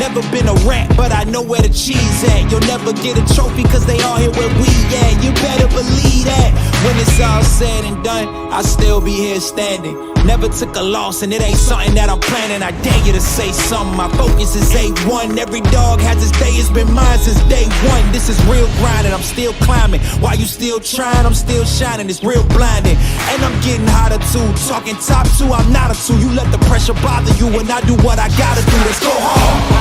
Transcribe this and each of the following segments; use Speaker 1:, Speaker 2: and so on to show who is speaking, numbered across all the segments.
Speaker 1: Never been a rat, but I know where the cheese at. You'll never get a trophy cause they all here where we at. You better believe that. When it's all said and done, I'll still be here standing. Never took a loss and it ain't something that I'm planning. I dare you to say something, my focus is A1. Every dog has its day, it's been mine since day one. This is real grinding, I'm still climbing. While you still trying, I'm still shining. It's real blinding, and I'm getting hotter too. Talking top two, I'm not a two. You let the pressure bother you when I do what I gotta do. Let's go hard.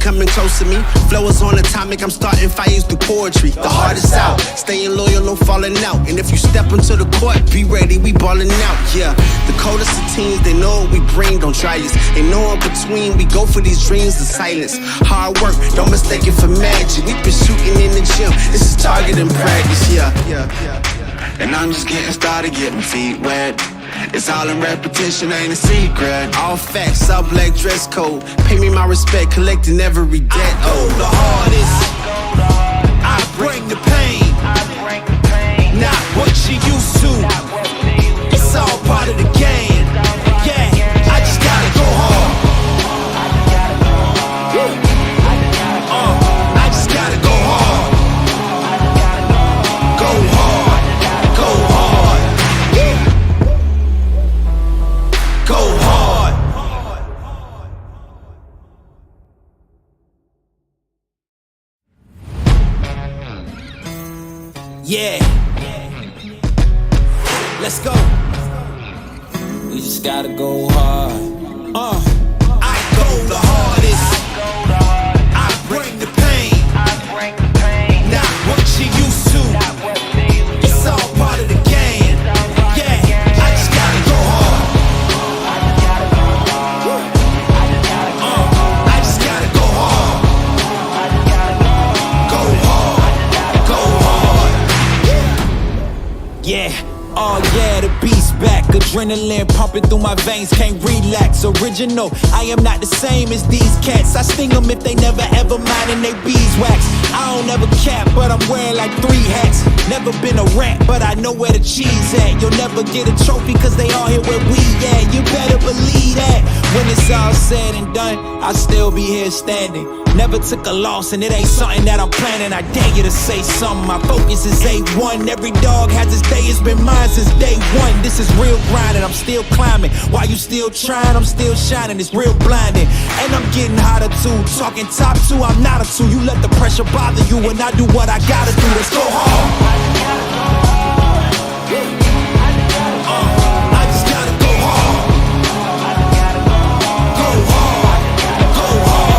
Speaker 2: Coming close to me, flow is on atomic, I'm starting fires through poetry. The hardest out, staying loyal, no falling out. And if you step into the court, be ready, we ballin' out. Yeah, the coldest of teens, they know what we bring, don't try us. Ain't no in between, we go for these dreams in silence. Hard work, don't mistake it for magic. We been shooting in the gym, this is target and practice. Yeah.
Speaker 3: And I'm just getting started, getting feet wet. It's all in repetition, ain't a secret.
Speaker 2: All facts, all black dress code. Pay me my respect, collecting every debt.
Speaker 1: I go the hardest, I bring the pain. Not what you used to, it's all part of the game. Yeah, I just gotta go hard. I just gotta go hard. Go hard, go hard. Go hard. Yeah. Let's go. We just gotta go hard. I go the hardest. I bring the pain. Not what you used to. It's all part of the game. Yeah, I just gotta go hard. I just gotta go hard. Go hard. Go hard. Yeah. Oh yeah, the beast back. Adrenaline pumping through my veins, can't relax. Original, I am not the same as these cats. I sting them if they never ever mind and they beeswax. I don't ever cap, but I'm wearing like 3 hats. Never been a rat, but I know where the cheese at. You'll never get a trophy cause they all here where we at. You better believe that. When it's all said and done, I'll still be here standing. Never took a loss and it ain't something that I'm planning. I dare you to say something, my focus is A1. Every dog has its day, it's been mine since day one. This is real grinding, I'm still climbing. While you still trying, I'm still shining. It's real blinding, and I'm getting hotter too. Talking top two, I'm not a two. You let the pressure bother you when I do what I gotta do. Let's go hard. I just gotta go hard. Go hard. Go hard.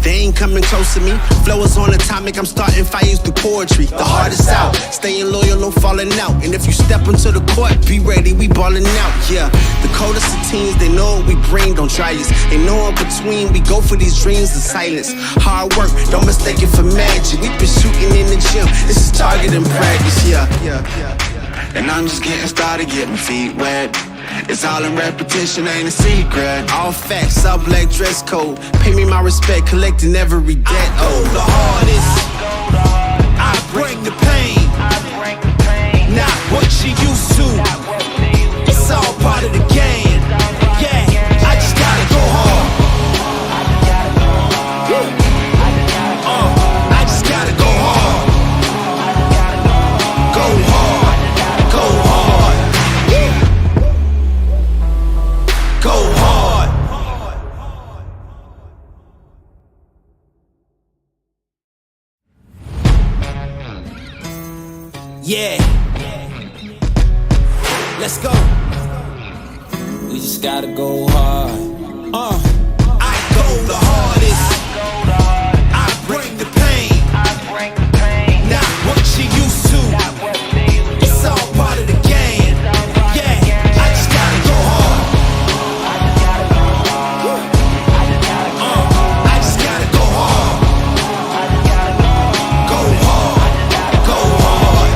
Speaker 2: They ain't coming close to me, flow is on atomic, I'm starting fires through poetry. The hardest out, staying loyal, no falling out. And if you step into the court, be ready, we ballin' out. Yeah, the coldest of teens, they know what we bring, don't try us. Ain't no in between, we go for these dreams in silence. Hard work, don't mistake it for magic. We been shooting in the gym, this is target and practice. Yeah.
Speaker 3: And I'm just getting started, getting feet wet. It's all in repetition, ain't a secret.
Speaker 2: All facts, all black dress code. Pay me my respect, collecting every debt.
Speaker 1: I go the hardest, I bring the pain. Not what you used to, it's all part of the game. Yeah, I just gotta go hard. I just gotta go hard. Go hard, go hard. Go hard. Yeah. Let's go. We just gotta go hard. I go the hardest. I bring the pain. Not what you used to. It's all part of the game. Yeah, I just gotta go hard. I just gotta go hard. Go hard. Go hard.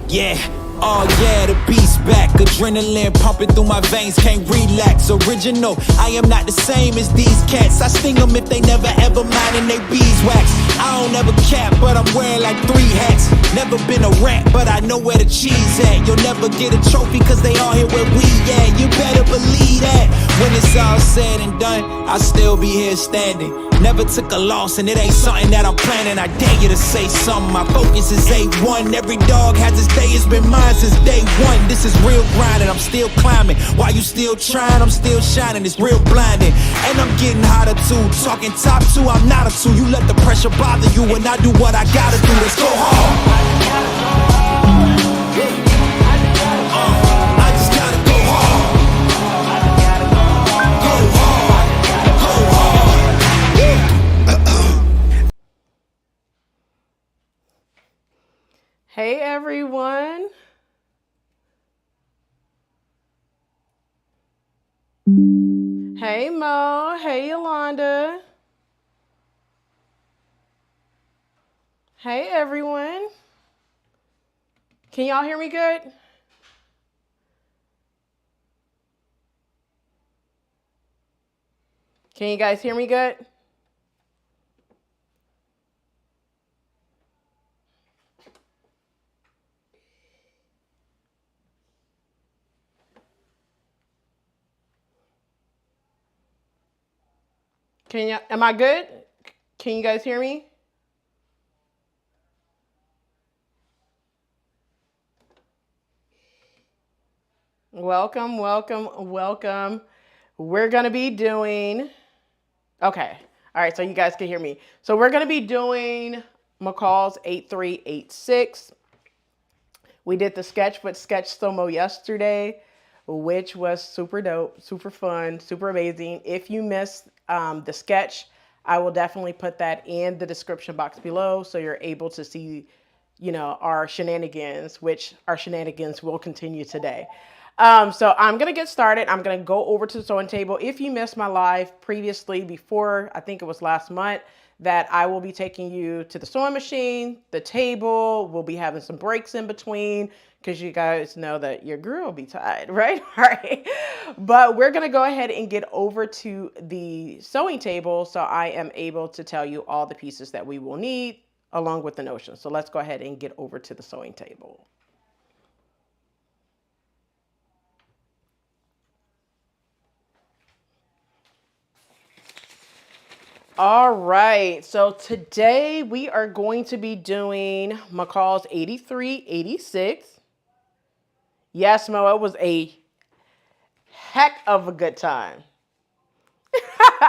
Speaker 1: Yeah. Oh yeah, the beast back. adrenaline pumping through my veins, can't relax. Original, I am not the same as these cats. I sting them if they never ever mindin' they beeswax. I don't ever cap, but I'm wearing like 3 hats. Never been a rat, but I know where the cheese at. You'll never get a trophy cause they all here where we at. You better believe that. When it's all said and done, I'll still be here standing. Never took a loss and it ain't something that I'm planning. I dare you to say something, my focus is A1. Every dog has its day, it's been mine since day one. This is real grinding, I'm still climbing. While you still trying, I'm still shining. It's real blinding, and I'm getting hotter too. Talking top 2, I'm not a 2. You let the pressure bother you when I do what I gotta do. Let's go hard.
Speaker 4: Hey everyone. Hey Mo, hey Yolanda. Hey everyone. Can y'all hear me good? Can you guys hear me good? Am I good? Can you guys hear me? Welcome, welcome, welcome. We're gonna be doing, okay. All right, so you guys can hear me. So we're gonna be doing McCall's 8386. We did the sketch with Sketch Somo yesterday, which was super dope, super fun, super amazing. If you missed the sketch, I will definitely put that in the description box below so you're able to see, you know, our shenanigans, which our shenanigans will continue today. So I'm going to get started. I'm going to go over to the sewing table. If you missed my live previously before, I think it was last month, that I will be taking you to the sewing machine, the table. We'll be having some breaks in between because you guys know that your girl will be tired, right? All right. But we're going to go ahead and get over to the sewing table so I am able to tell you all the pieces that we will need along with the notion. So let's go ahead and get over to the sewing table. All right, so today we are going to be doing McCall's 8386. Yes, Mo, it was a heck of a good time.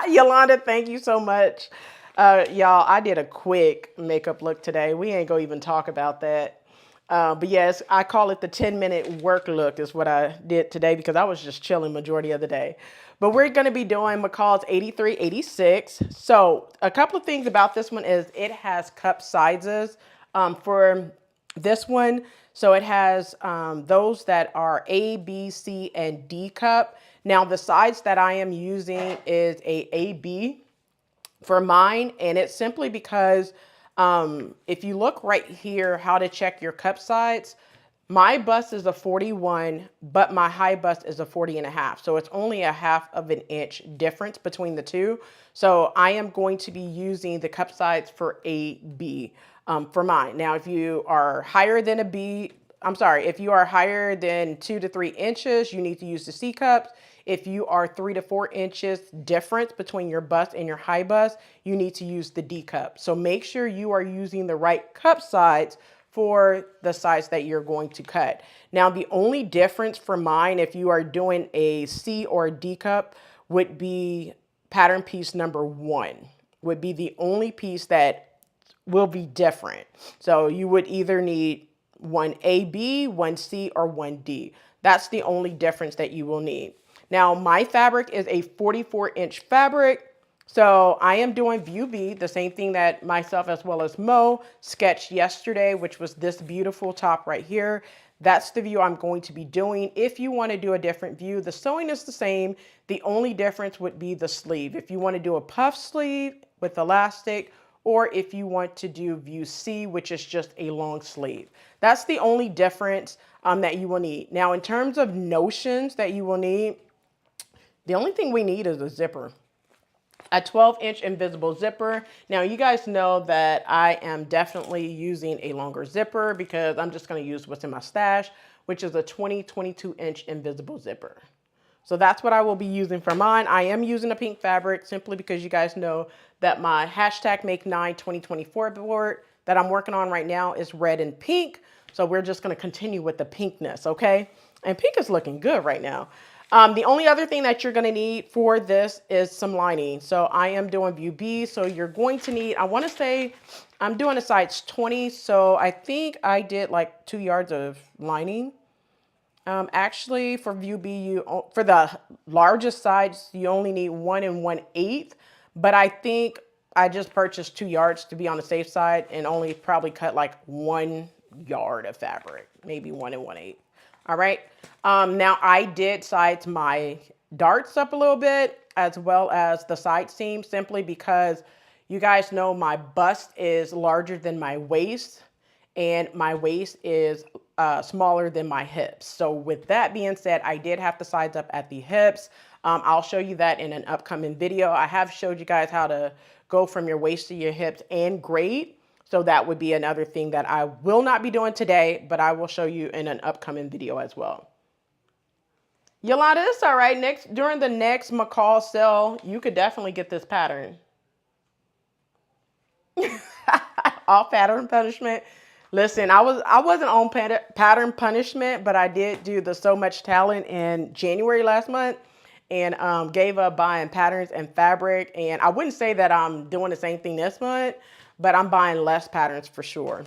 Speaker 4: Yolanda, thank you so much. Y'all, I did a quick makeup look today. We ain't gonna even talk about that. But yes, I call it the 10-minute work look is what I did today because I was just chilling majority of the day. But we're going to be doing McCall's 8386. So a couple of things about this one is it has cup sizes for this one. So it has those that are A, B, C, and D cup. Now the size that I am using is a AB for mine. And it's simply because if you look right here, how to check your cup size, my bust is a 41, but my high bust is a 40.5. So it's only a 1/2 of an inch difference between the two. So I am going to be using the cup size for a B for mine. Now, if you are higher than a B, if you are higher than 2 to 3 inches, you need to use the C cups. If you are 3 to 4 inches difference between your bust and your high bust, you need to use the D cup. So make sure you are using the right cup size for the size that you're going to cut. Now, the only difference for mine, if you are doing a C or a D cup, would be pattern piece number 1, would be the only piece that will be different. So you would either need one AB, one C, or one D. That's the only difference that you will need. Now, my fabric is a 44-inch fabric. So I am doing view B, the same thing that myself as well as Mo sketched yesterday, which was this beautiful top right here. That's the view I'm going to be doing. If you want to do a different view, the sewing is the same. The only difference would be the sleeve. If you want to do a puff sleeve with elastic or if you want to do view C, which is just a long sleeve. That's the only difference that you will need. Now, in terms of notions that you will need, the only thing we need is a zipper. A 12-inch invisible zipper. Now, you guys know that I am definitely using a longer zipper because I'm just going to use what's in my stash, which is a 22-inch invisible zipper. So that's what I will be using for mine. I am using a pink fabric simply because you guys know that my hashtag Make9 2024 board that I'm working on right now is red and pink. So we're just going to continue with the pinkness, okay? And pink is looking good right now. The only other thing that you're going to need for this is some lining. So I am doing view B. So you're going to need, I want to say I'm doing a size 20. So I think I did like 2 yards of lining. Actually, for view B, for the largest size, you only need 1 1/8. But I think I just purchased 2 yards to be on the safe side and only probably cut like 1 yard of fabric, maybe 1 1/8. All right. Now I did size my darts up a little bit as well as the side seam simply because you guys know my bust is larger than my waist and my waist is smaller than my hips. So with that being said, I did have to size up at the hips. I'll show you that in an upcoming video. I have showed you guys how to go from your waist to your hips and grade. So that would be another thing that I will not be doing today, but I will show you in an upcoming video as well. Yolanda, it's all right. During the next McCall's sale, you could definitely get this pattern. All pattern punishment. Listen, I wasn't on pattern punishment, but I did do the So Much Talent in January last month and gave up buying patterns and fabric. And I wouldn't say that I'm doing the same thing this month, but I'm buying less patterns for sure.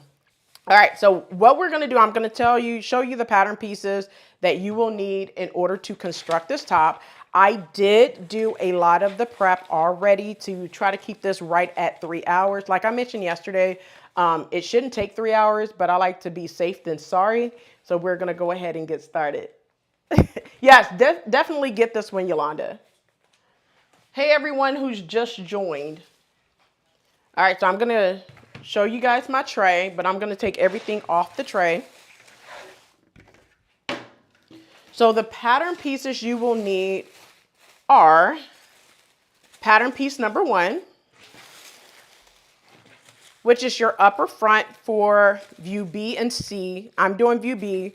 Speaker 4: All right, so what we're going to do, I'm going to show you the pattern pieces that you will need in order to construct this top. I did do a lot of the prep already to try to keep this right at 3 hours. Like I mentioned yesterday, it shouldn't take 3 hours, but I like to be safe than sorry. So we're going to go ahead and get started. Yes, definitely get this one, Yolanda. Hey, everyone who's just joined. All right, so I'm going to show you guys my tray, but I'm going to take everything off the tray. So the pattern pieces you will need are pattern piece number 1, which is your upper front for view B and C. I'm doing view B.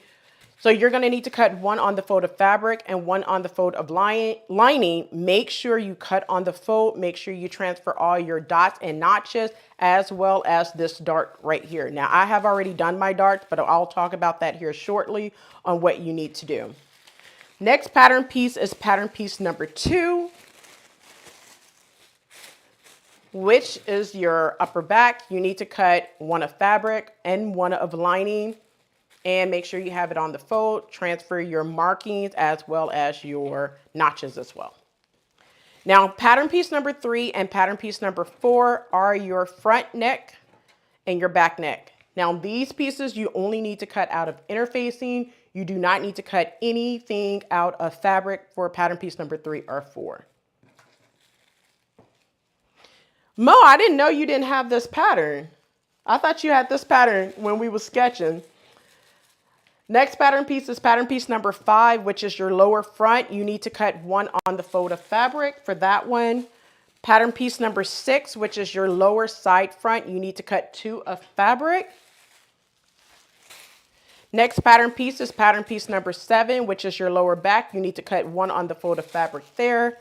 Speaker 4: So you're going to need to cut 1 on the fold of fabric and 1 on the fold of lining. Make sure you cut on the fold. Make sure you transfer all your dots and notches as well as this dart right here. Now I have already done my darts, but I'll talk about that here shortly on what you need to do. Next pattern piece is pattern piece number 2, which is your upper back. You need to cut 1 of fabric and 1 of lining. And make sure you have it on the fold. Transfer your markings as well as your notches as well. Now, pattern piece number 3 and pattern piece number 4 are your front neck and your back neck. Now, these pieces you only need to cut out of interfacing. You do not need to cut anything out of fabric for pattern piece number 3 or 4. Mo, I didn't know you didn't have this pattern. I thought you had this pattern when we were sketching. Next pattern piece is pattern piece number 5, which is your lower front. You need to cut 1 on the fold of fabric for that one. Pattern piece number 6, which is your lower side front. You need to cut 2 of fabric. Next pattern piece is pattern piece number 7, which is your lower back. You need to cut 1 on the fold of fabric there.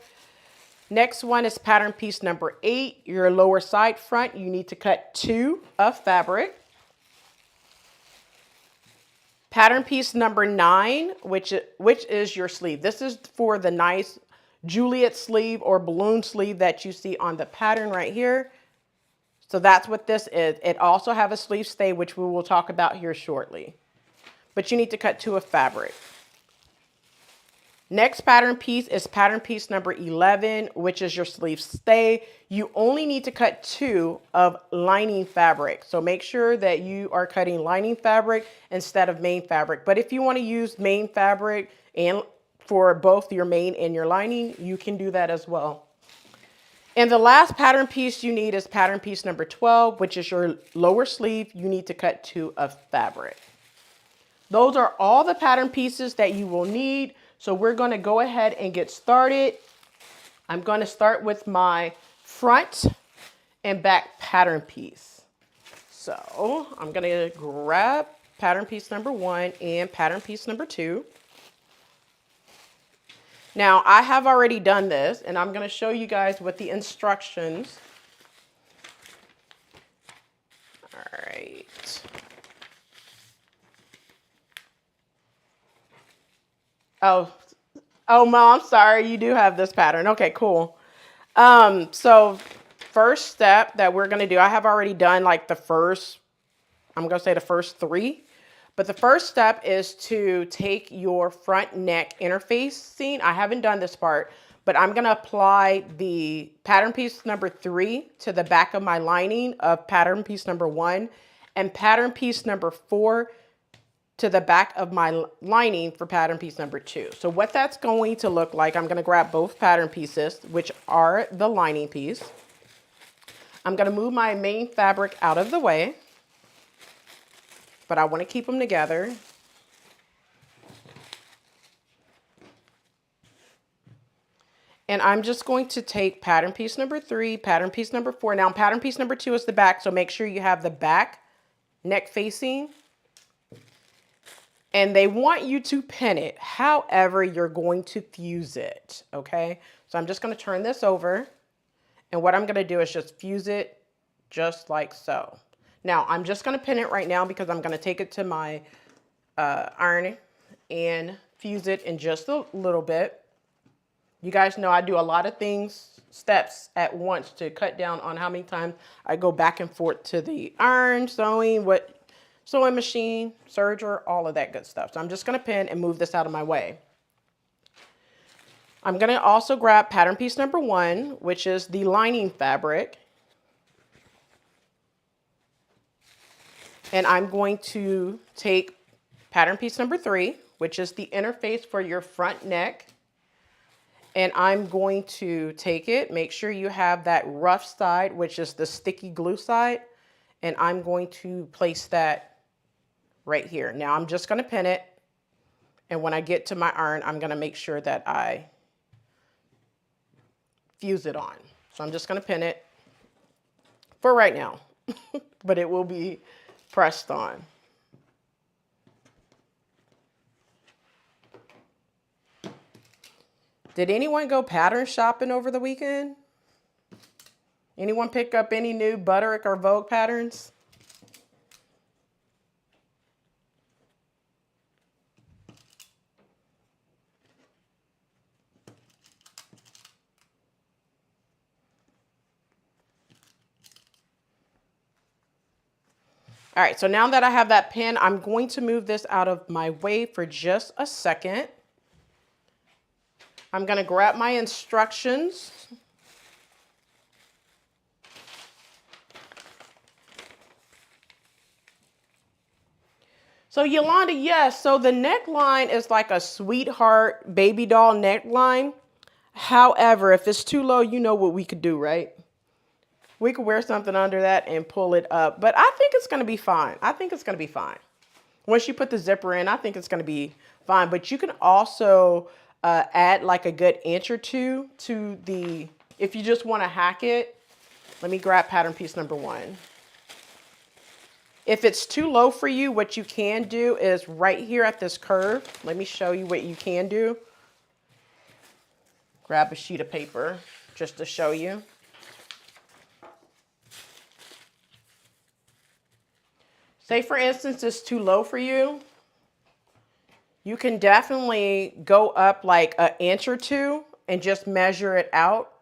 Speaker 4: Next one is pattern piece number 8, your lower side front. You need to cut 2 of fabric. Pattern piece number 9, which is your sleeve. This is for the nice Juliet sleeve or balloon sleeve that you see on the pattern right here. So that's what this is. It also have a sleeve stay, which we will talk about here shortly. But you need to cut 2 of fabric. Next pattern piece is pattern piece number 11, which is your sleeve stay. You only need to cut 2 of lining fabric. So make sure that you are cutting lining fabric instead of main fabric. But if you want to use main fabric and for both your main and your lining, you can do that as well. And the last pattern piece you need is pattern piece number 12, which is your lower sleeve. You need to cut 2 of fabric. Those are all the pattern pieces that you will need. So we're going to go ahead and get started. I'm going to start with my front and back pattern piece. So I'm going to grab pattern piece number 1 and pattern piece number 2. Now, I have already done this, and I'm going to show you guys what the instructions. All right. Oh, Mom, sorry, you do have this pattern. Okay, cool. So first step that we're going to do, I have already done like the first, I'm going to say the first 3. But the first step is to take your front neck interfacing. I haven't done this part, but I'm going to apply the pattern piece number 3 to the back of my lining of pattern piece number 1 and pattern piece number 4 to the back of my lining for pattern piece number 2. So what that's going to look like, I'm going to grab both pattern pieces, which are the lining piece. I'm going to move my main fabric out of the way, but I want to keep them together. And I'm just going to take pattern piece number 3, pattern piece number 4. Now pattern piece number 2 is the back, so make sure you have the back neck facing. And they want you to pin it. However, you're going to fuse it, okay? So I'm just going to turn this over. And what I'm going to do is just fuse it just like so. Now, I'm just going to pin it right now because I'm going to take it to my iron and fuse it in just a little bit. You guys know I do a lot of steps at once to cut down on how many times I go back and forth to the iron, sewing machine, serger, all of that good stuff. So I'm just going to pin and move this out of my way. I'm going to also grab pattern piece number 1, which is the lining fabric. And I'm going to take pattern piece number 3, which is the interface for your front neck. And I'm going to take it, make sure you have that rough side, which is the sticky glue side. And I'm going to place that right here. Now I'm just going to pin it. And when I get to my iron, I'm going to make sure that I fuse it on. So I'm just going to pin it for right now, but it will be pressed on. Did anyone go pattern shopping over the weekend? Anyone pick up any new Butterick or Vogue patterns? All right, so now that I have that pin, I'm going to move this out of my way for just a second. I'm going to grab my instructions. So Yolanda, yes, so the neckline is like a sweetheart baby doll neckline. However, if it's too low, you know what we could do, right? We could wear something under that and pull it up, but I think it's going to be fine. I think it's going to be fine. Once you put the zipper in, I think it's going to be fine, but you can also add like a good inch or 2 to the, if you just want to hack it. Let me grab pattern piece number 1. If it's too low for you, what you can do is right here at this curve. Let me show you what you can do. Grab a sheet of paper just to show you. Say for instance, it's too low for you. You can definitely go up like an inch or 2 and just measure it out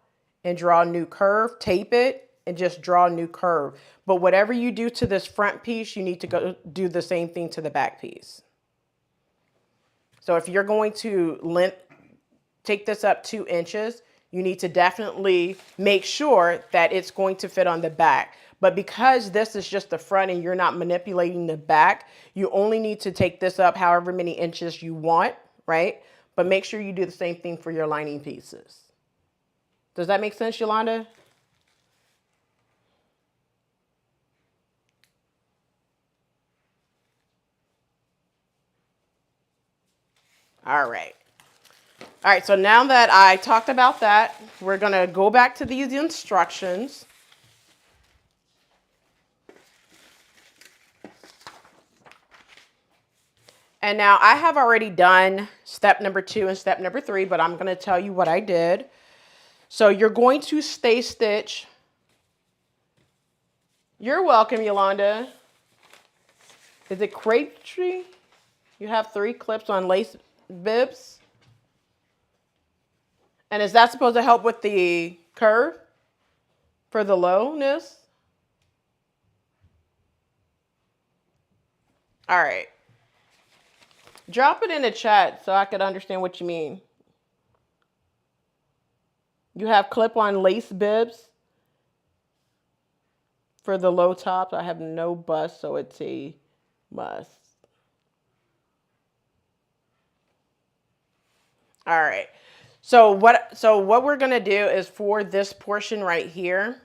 Speaker 4: and draw a new curve, tape it and just draw a new curve. But whatever you do to this front piece, you need to go do the same thing to the back piece. So if you're going to take this up 2 inches, you need to definitely make sure that it's going to fit on the back. But because this is just the front and you're not manipulating the back, you only need to take this up however many inches you want, right? But make sure you do the same thing for your lining pieces. Does that make sense, Yolanda? All right. All right, so now that I talked about that, we're going to go back to these instructions. And now I have already done step number 2 and step number 3, but I'm going to tell you what I did. So you're going to stay stitch. You're welcome, Yolanda. Is it crepe tree? You have 3 clips on lace bibs. And is that supposed to help with the curve for the lowness? All right. Drop it in the chat so I could understand what you mean. You have clip-on lace bibs for the low tops. I have no bust, so it's a must. All right. So what we're going to do is for this portion right here,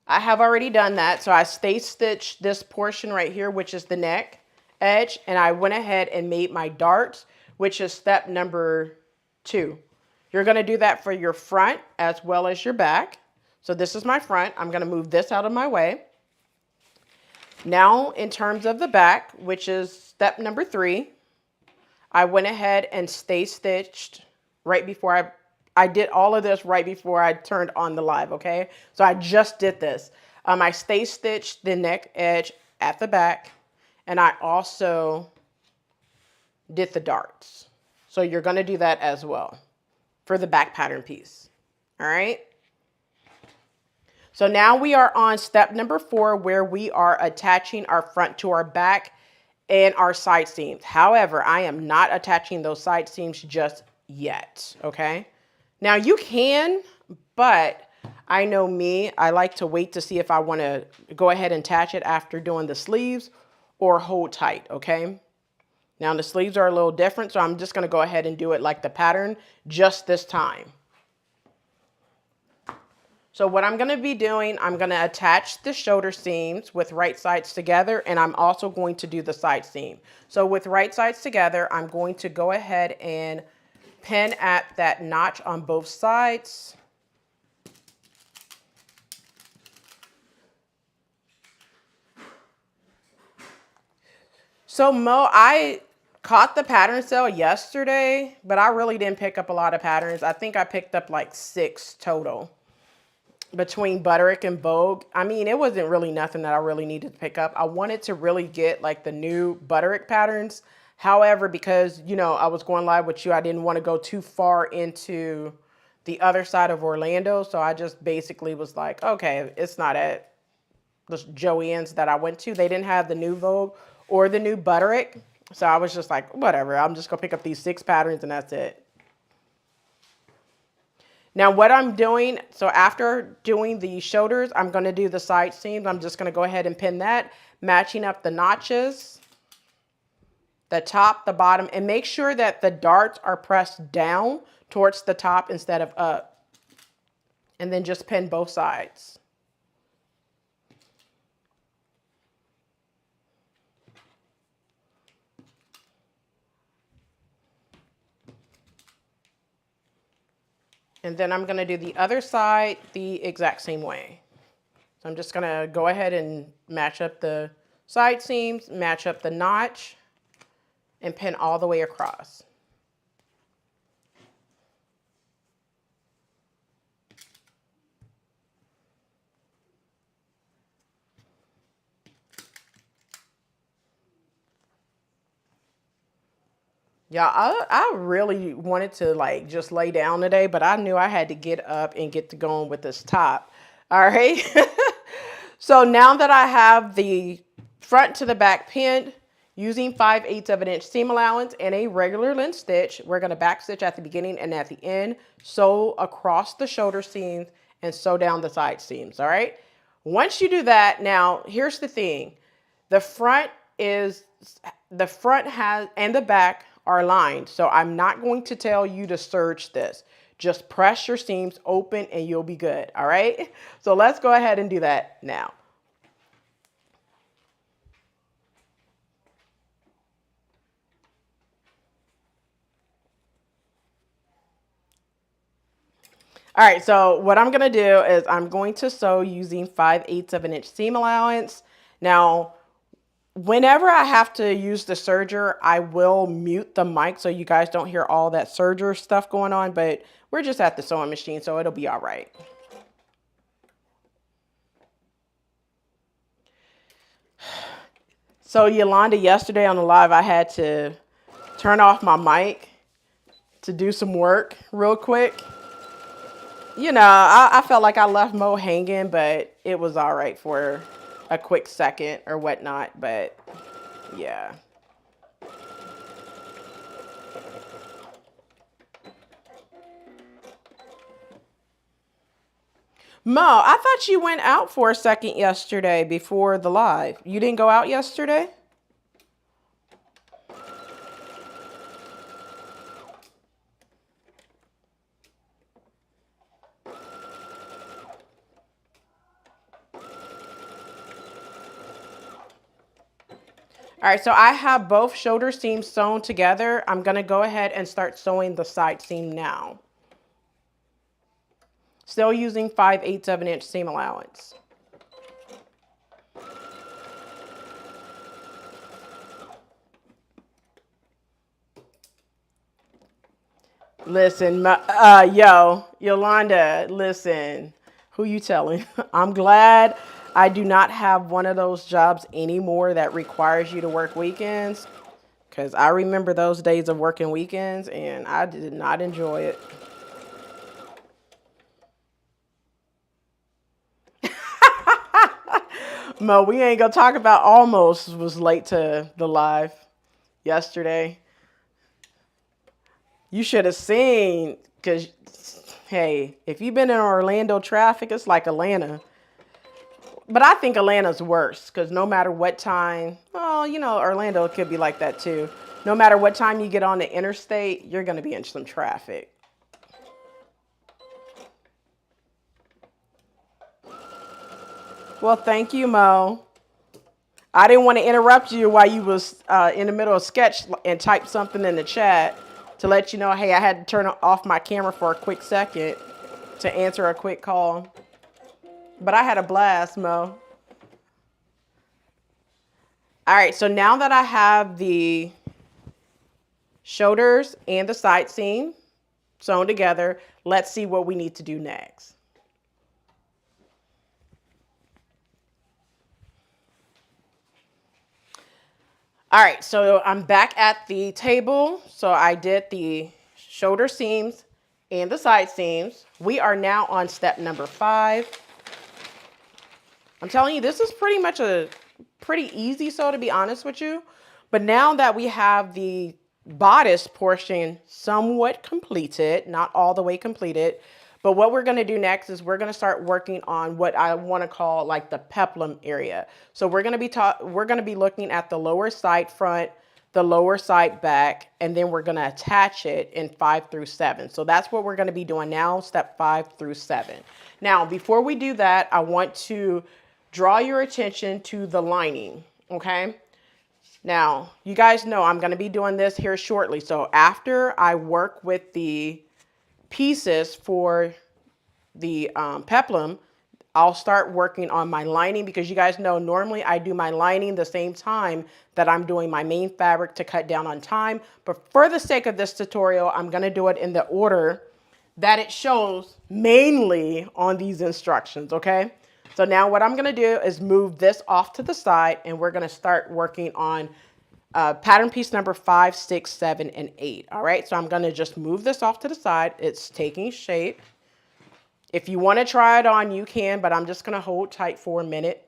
Speaker 4: I have already done that. So I stay stitched this portion right here, which is the neck edge, and I went ahead and made my darts, which is step number 2. You're going to do that for your front as well as your back. So this is my front. I'm going to move this out of my way. Now, in terms of the back, which is step number 3, I went ahead and stay stitched right before I did all of this right before I turned on the live, okay? So I just did this. I stay stitched the neck edge at the back, and I also did the darts. So you're going to do that as well for the back pattern piece, all right? So now we are on step number 4, where we are attaching our front to our back and our side seams. However, I am not attaching those side seams just yet, okay? Now you can, but I know me, I like to wait to see if I want to go ahead and attach it after doing the sleeves or hold tight, okay? Now the sleeves are a little different, so I'm just going to go ahead and do it like the pattern just this time. So what I'm going to be doing, I'm going to attach the shoulder seams with right sides together, and I'm also going to do the side seam. So with right sides together, I'm going to go ahead and pin at that notch on both sides. So I caught the pattern sale yesterday, but I really didn't pick up a lot of patterns. I think I picked up like 6 total between Butterick and Vogue. I mean, it wasn't really nothing that I really needed to pick up. I wanted to really get like the new Butterick patterns. However, because, you know, I was going live with you, I didn't want to go too far into the other side of Orlando. So I just basically was like, okay, it's not at the Joann's that I went to. They didn't have the new Vogue or the new Butterick. So I was just like, whatever, I'm just going to pick up these 6 patterns and that's it. Now what I'm doing, so after doing the shoulders, I'm going to do the side seams. I'm just going to go ahead and pin that, matching up the notches, the top, the bottom, and make sure that the darts are pressed down towards the top instead of up. And then just pin both sides. And then I'm going to do the other side the exact same way. So I'm just going to go ahead and match up the side seams, match up the notch, and pin all the way across. Yeah, I really wanted to like just lay down today, but I knew I had to get up and get to going with this top. All right. So now that I have the front to the back pinned, using 5/8 of an inch seam allowance and a regular length stitch, we're going to back stitch at the beginning and at the end, sew across the shoulder seams and sew down the side seams. All right. Once you do that, now here's the thing. The front has, and the back are lined. So I'm not going to tell you to serge this. Just press your seams open and you'll be good. All right. So let's go ahead and do that now. All right, so what I'm going to do is I'm going to sew using 5/8 of an inch seam allowance. Now, whenever I have to use the serger, I will mute the mic so you guys don't hear all that serger stuff going on, but we're just at the sewing machine, so it'll be all right. So Yolanda, yesterday on the live, I had to turn off my mic to do some work real quick. You know, I felt like I left Mo hanging, but it was all right for a quick second or whatnot, but yeah. Mo, I thought you went out for a second yesterday before the live. You didn't go out yesterday? All right, so I have both shoulder seams sewn together. I'm going to go ahead and start sewing the side seam now. Still using 5/8 of an inch seam allowance. Listen, Yolanda, listen, who you telling? I'm glad I do not have one of those jobs anymore that requires you to work weekends, because I remember those days of working weekends and I did not enjoy it. Mo, we ain't gonna talk about almost was late to the live yesterday. You should have seen, because, hey, if you've been in Orlando traffic, it's like Atlanta. But I think Atlanta's worse, because no matter what time, well, you know, Orlando could be like that too. No matter what time you get on the interstate, you're going to be in some traffic. Well, thank you, Mo. I didn't want to interrupt you while you was in the middle of sketch and type something in the chat to let you know, hey, I had to turn off my camera for a quick second to answer a quick call. But I had a blast, Mo. All right, so now that I have the shoulders and the side seam sewn together, let's see what we need to do next. All right, so I'm back at the table. So I did the shoulder seams and the side seams. We are now on step number 5. I'm telling you, this is pretty much a pretty easy sew, to be honest with you. But now that we have the bodice portion somewhat completed, not all the way completed, but what we're going to do next is we're going to start working on what I want to call like the peplum area. So we're going to be looking at the lower side front, the lower side back, and then we're going to attach it in 5 through 7. So that's what we're going to be doing now, step 5 through 7. Now, before we do that, I want to draw your attention to the lining, okay? Now, you guys know I'm going to be doing this here shortly. So after I work with the pieces for the peplum, I'll start working on my lining, because you guys know normally I do my lining the same time that I'm doing my main fabric to cut down on time. But for the sake of this tutorial, I'm going to do it in the order that it shows mainly on these instructions, okay? So now what I'm going to do is move this off to the side, and we're going to start working on pattern piece number 5, 6, 7, and 8. All right, so I'm going to just move this off to the side. It's taking shape. If you want to try it on, you can, but I'm just going to hold tight for a minute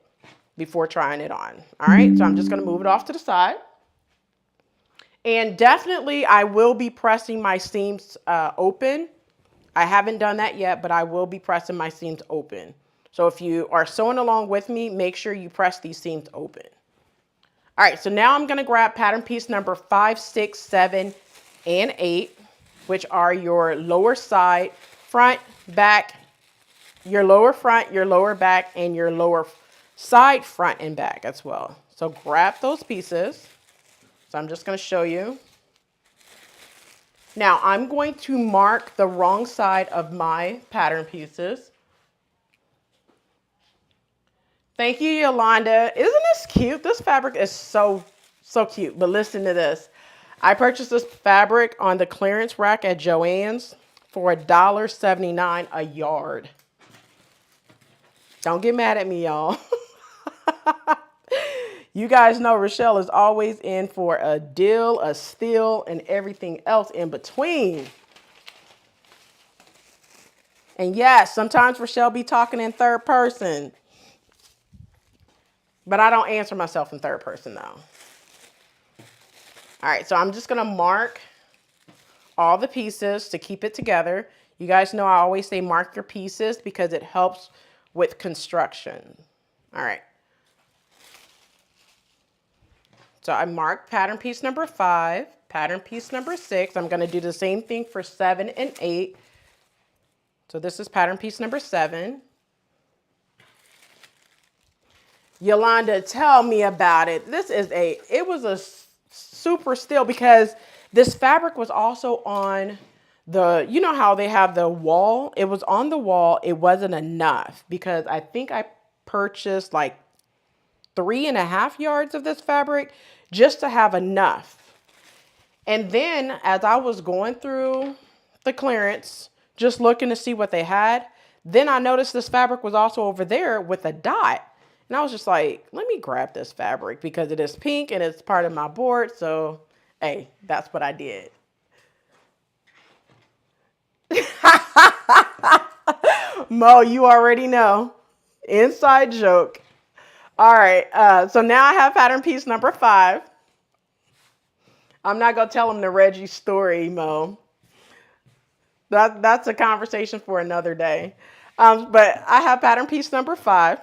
Speaker 4: before trying it on. All right, so I'm just going to move it off to the side. And definitely I will be pressing my seams open. I haven't done that yet, but I will be pressing my seams open. So if you are sewing along with me, make sure you press these seams open. All right, so now I'm going to grab pattern piece number 5, 6, 7, and 8, which are your lower side, front, back, your lower front, your lower back, and your lower side, front, and back as well. So grab those pieces. So I'm just going to show you. Now I'm going to mark the wrong side of my pattern pieces. Thank you, Yolanda. Isn't this cute? This fabric is so cute. But listen to this. I purchased this fabric on the clearance rack at Joann's for $1.79 a yard. Don't get mad at me, y'all. You guys know Rochelle is always in for a deal, a steal, and everything else in between. And yes, sometimes Rochelle be talking in third person. But I don't answer myself in third person, though. All right, so I'm just going to mark all the pieces to keep it together. You guys know I always say mark your pieces because it helps with construction. All right. So I marked pattern piece number 5, pattern piece number 6. I'm going to do the same thing for 7 and 8. So this is pattern piece number 7. Yolanda, tell me about it. It was a super steal because this fabric was also on the, you know how they have the wall? It was on the wall. It wasn't enough because I think I purchased like 3.5 yards of this fabric just to have enough. And then as I was going through the clearance, just looking to see what they had, then I noticed this fabric was also over there with a dot. And I was just like, let me grab this fabric because it is pink and it's part of my board. So, hey, that's what I did. Mo, you already know. Inside joke. All right, so now I have pattern piece number 5. I'm not going to tell them the Reggie story, Mo. That's a conversation for another day. But I have pattern piece number 5.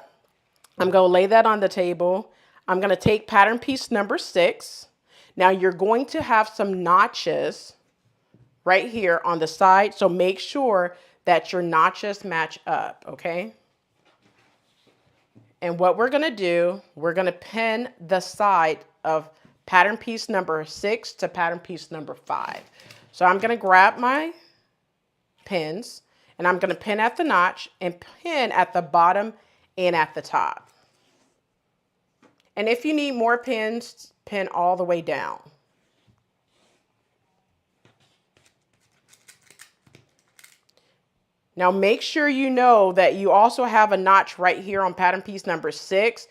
Speaker 4: I'm going to lay that on the table. I'm going to take pattern piece number 6. Now you're going to have some notches right here on the side. So make sure that your notches match up, okay? And what we're going to do, we're going to pin the side of pattern piece number 6 to pattern piece number 5. So I'm going to grab my pins and I'm going to pin at the notch and pin at the bottom and at the top. And if you need more pins, pin all the way down. Now make sure you know that you also have a notch right here on pattern piece number 6.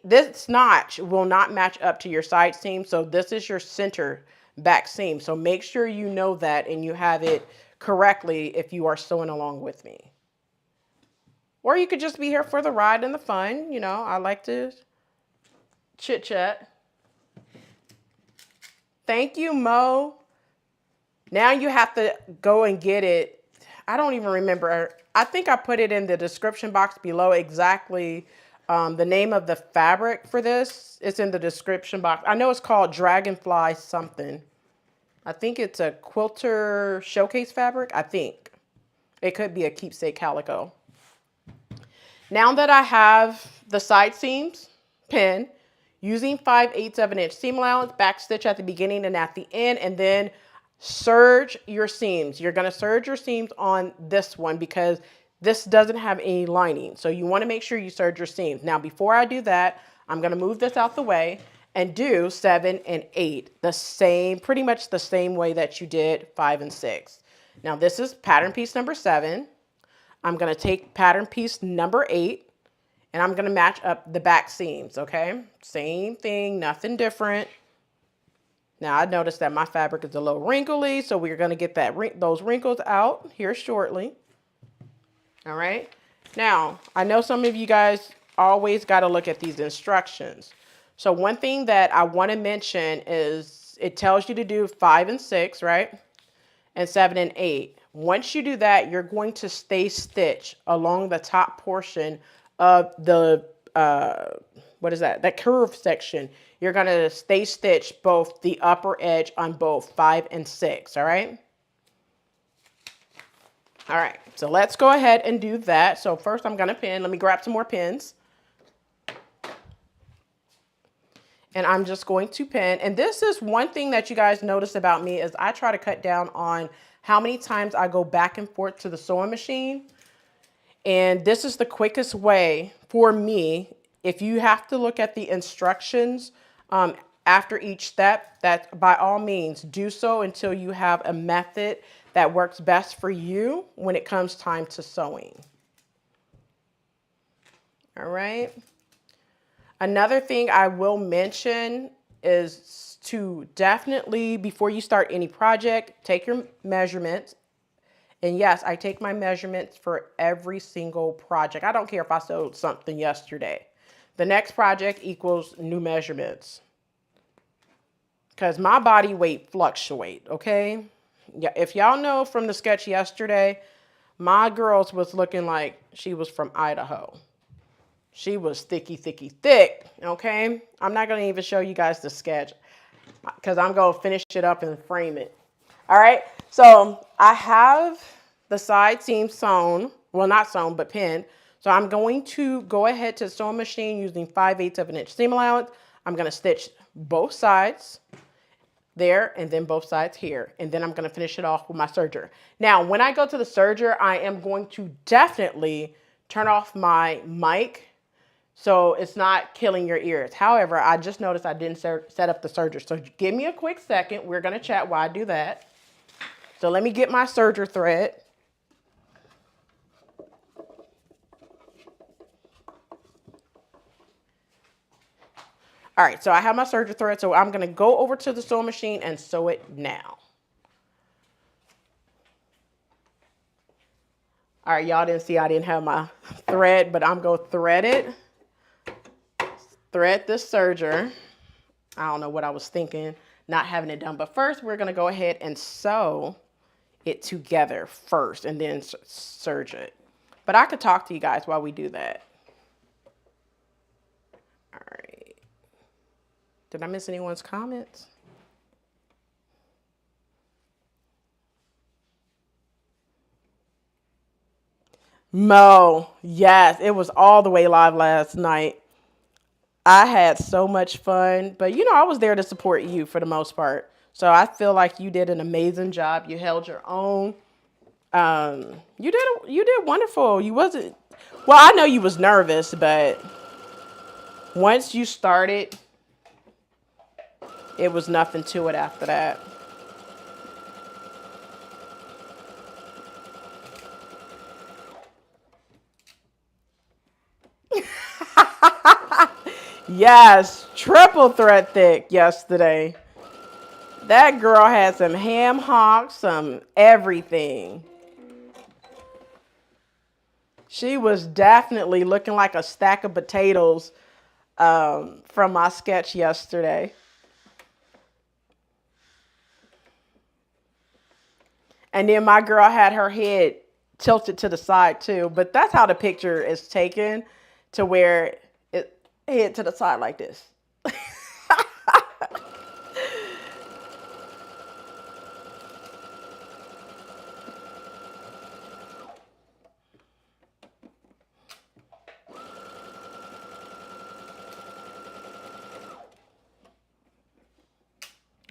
Speaker 4: This notch will not match up to your side seam, so this is your center back seam. So make sure you know that and you have it correctly if you are sewing along with me. Or you could just be here for the ride and the fun. You know, I like to chit chat. Thank you, Mo. Now you have to go and get it. I don't even remember. I think I put it in the description box below exactly the name of the fabric for this. It's in the description box. I know it's called Dragonfly something. I think it's a quilter showcase fabric. I think. It could be a keepsake calico. Now that I have the side seams pinned, using 5/8 of an inch seam allowance, back stitch at the beginning and at the end, and then serge your seams. You're going to serge your seams on this one because this doesn't have any lining. So you want to make sure you serge your seams. Now, before I do that, I'm going to move this out the way and do 7 and 8, the same, pretty much the same way that you did 5 and 6. Now, this is pattern piece number 7. I'm going to take pattern piece number 8 and I'm going to match up the back seams, okay? Same thing, nothing different. Now, I noticed that my fabric is a little wrinkly, so we're going to get those wrinkles out here shortly. All right. Now, I know some of you guys always got to look at these instructions. So one thing that I want to mention is it tells you to do 5 and 6, right? And 7 and 8. Once you do that, you're going to stay stitch along the top portion of the, what is that? That curve section. You're going to stay stitch both the upper edge on both 5 and 6. All right. All right. So let's go ahead and do that. So first I'm going to pin. Let me grab some more pins. And I'm just going to pin. And this is one thing that you guys notice about me is I try to cut down on how many times I go back and forth to the sewing machine. And this is the quickest way for me. If you have to look at the instructions after each step, that by all means do so until you have a method that works best for you when it comes time to sewing. All right. Another thing I will mention is to definitely, before you start any project, take your measurements. And yes, I take my measurements for every single project. I don't care if I sewed something yesterday. The next project equals new measurements. Because my body weight fluctuates, okay? Yeah, if y'all know from the sketch yesterday, my girls was looking like she was from Idaho. She was thicky, thick, okay? I'm not going to even show you guys the sketch because I'm going to finish it up and frame it. All right, so I have the side seam sewn. Well, not sewn, but pinned. So I'm going to go ahead to the sewing machine using 5/8 of an inch seam allowance. I'm going to stitch both sides there and then both sides here. And then I'm going to finish it off with my serger. Now, when I go to the serger, I am going to definitely turn off my mic so it's not killing your ears. However, I just noticed I didn't set up the serger. So give me a quick second. We're going to chat while I do that. So let me get my serger thread. All right, so I have my serger thread, so I'm going to go over to the sewing machine and sew it now. All right, y'all didn't see I didn't have my thread, but I'm going to thread it. Thread this serger. I don't know what I was thinking, not having it done. But first, we're going to go ahead and sew it together first and then serge it. But I could talk to you guys while we do that. All right. Did I miss anyone's comments? Mo, yes, it was all the way live last night. I had so much fun, but you know, I was there to support you for the most part. So I feel like you did an amazing job. You held your own. You did wonderful. You wasn't, well, I know you was nervous, but once you started, it was nothing to it after that. Yes, triple thread thick yesterday. That girl had some ham hocks, some everything. She was definitely looking like a stack of potatoes from my sketch yesterday. And then my girl had her head tilted to the side too. But that's how the picture is taken, to where it head to the side like this. I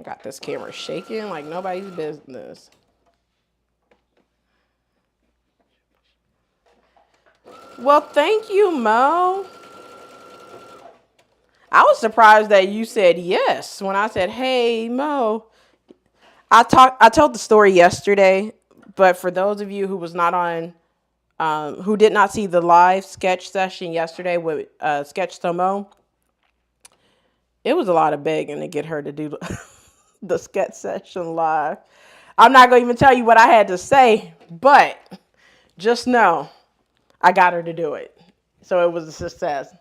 Speaker 4: got this camera shaking like nobody's business. Well, thank you, Mo. I was surprised that you said yes when I said, hey, Mo. I told the story yesterday, but for those of you who was not on, who did not see the live sketch session yesterday with Sketch Mo, it was a lot of begging to get her to do the sketch session live. I'm not going to even tell you what I had to say, but just know I got her to do it. So it was a success.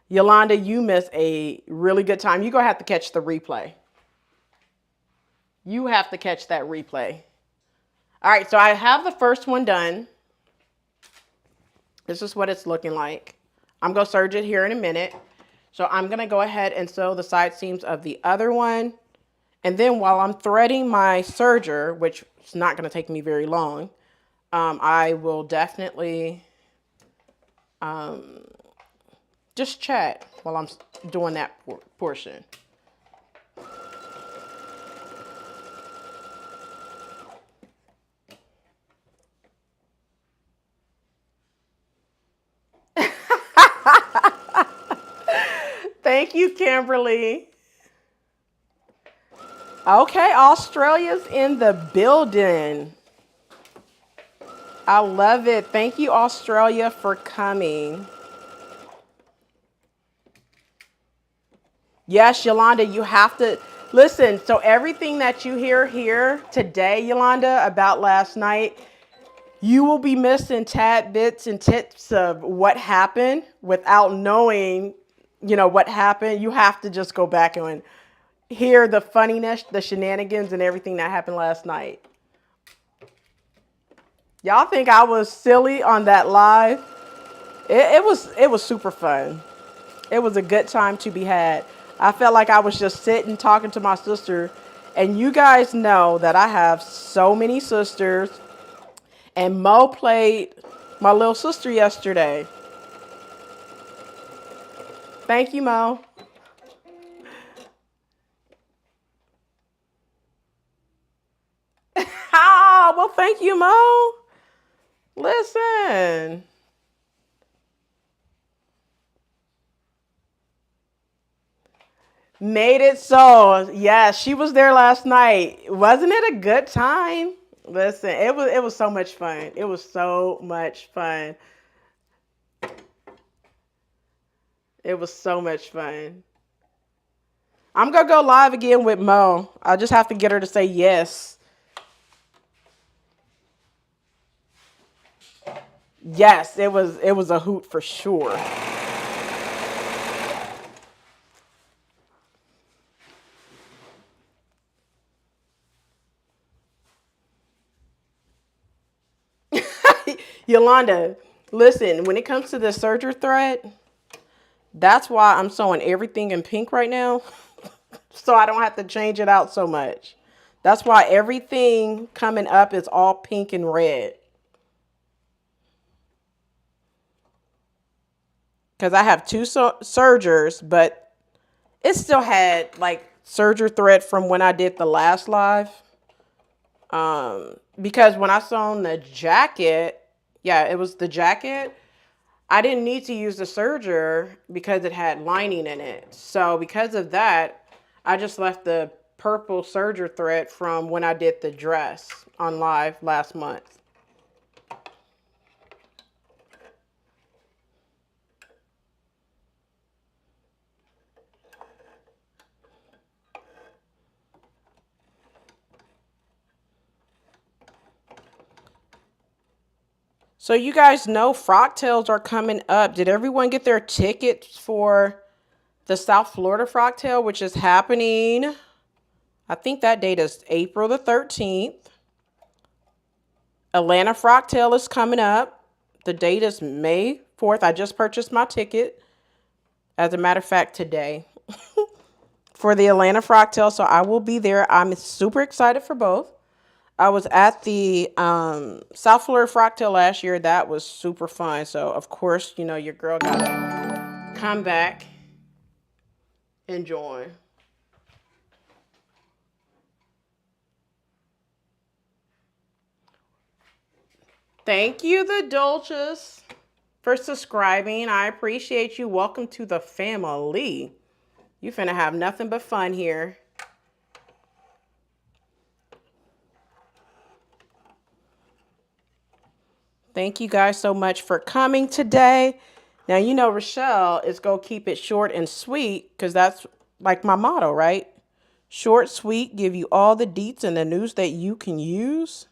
Speaker 4: Yolanda, you missed a really good time. You're going to have to catch the replay. You have to catch that replay. All right, so I have the first one done. This is what it's looking like. I'm going to serge it here in a minute. So I'm going to go ahead and sew the side seams of the other one. And then while I'm threading my serger, which is not going to take me very long, I will definitely just chat. while I'm doing that portion. Thank you, Kimberly. Okay, Australia's in the building. I love it. Thank you, Australia, for coming. Yes, Yolanda, you have to listen. So everything that you hear here today, Yolanda, about last night, you will be missing tad bits and tips of what happened without knowing, you know, what happened. You have to just go back and hear the funniness, the shenanigans, and everything that happened last night. Y'all think I was silly on that live? It was super fun. It was a good time to be had. I felt like I was just sitting talking to my sister. And you guys know that I have so many sisters. And Mo played my little sister yesterday. Thank you, Mo. Oh, well, thank you, Mo. Listen. Made it so. Yeah, she was there last night. Wasn't it a good time? Listen, it was so much fun. It was so much fun. It was so much fun. I'm going to go live again with Mo. I just have to get her to say yes. Yes, it was a hoot for sure. Yolanda, listen, when it comes to the serger thread, that's why I'm sewing everything in pink right now. So I don't have to change it out so much. That's why everything coming up is all pink and red. Because I have two sergers, but it still had like serger thread from when I did the last live. Because when I sewn the jacket, yeah, it was the jacket. I didn't need to use the serger because it had lining in it. So because of that, I just left the purple serger thread from when I did the dress on live last month. So you guys know Frock Tales are coming up. Did everyone get their tickets for the South Florida Frock Tale, which is happening? I think that date is April the 13th. Atlanta Frock Tale is coming up. The date is May 4th. I just purchased my ticket. As a matter of fact, today. For the Atlanta Frock Tale. So I will be there. I'm super excited for both. I was at the South Florida Frock Tale last year. That was super fun. So, of course, you know, your girl got to come back and join. Thank you, the Dolces, for subscribing. I appreciate you. Welcome to the family. You finna have nothing but fun here. Thank you guys so much for coming today. Now, you know, Rochelle is going to keep it short and sweet because that's like my motto, right? Short, sweet, give you all the deets and the news that you can use.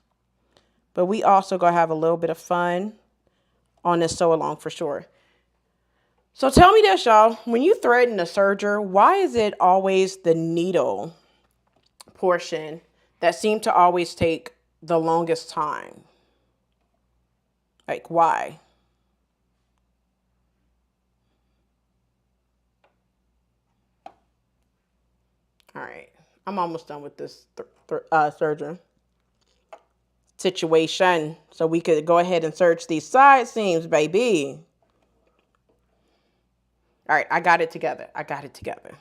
Speaker 4: But we also going to have a little bit of fun on this sew along for sure. So tell me this, y'all. When you thread in a serger, why is it always the needle portion that seems to always take the longest time? Like, why? All right. I'm almost done with this serger situation. So we could go ahead and serge these side seams, baby. All right, I got it together. I got it together.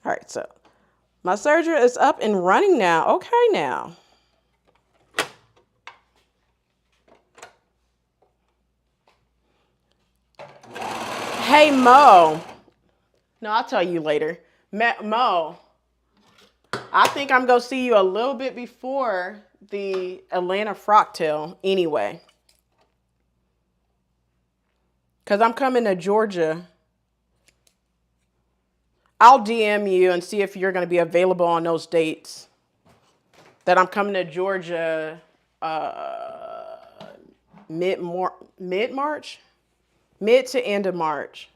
Speaker 4: All right, so my serger is up and running now. Okay, now. Hey, Mo. No, I'll tell you later. Mo, I think I'm going to see you a little bit before the Atlanta Frocktail anyway. Because I'm coming to Georgia. I'll DM you and see if you're going to be available on those dates. That I'm coming to Georgia mid-March? Mid to end of March.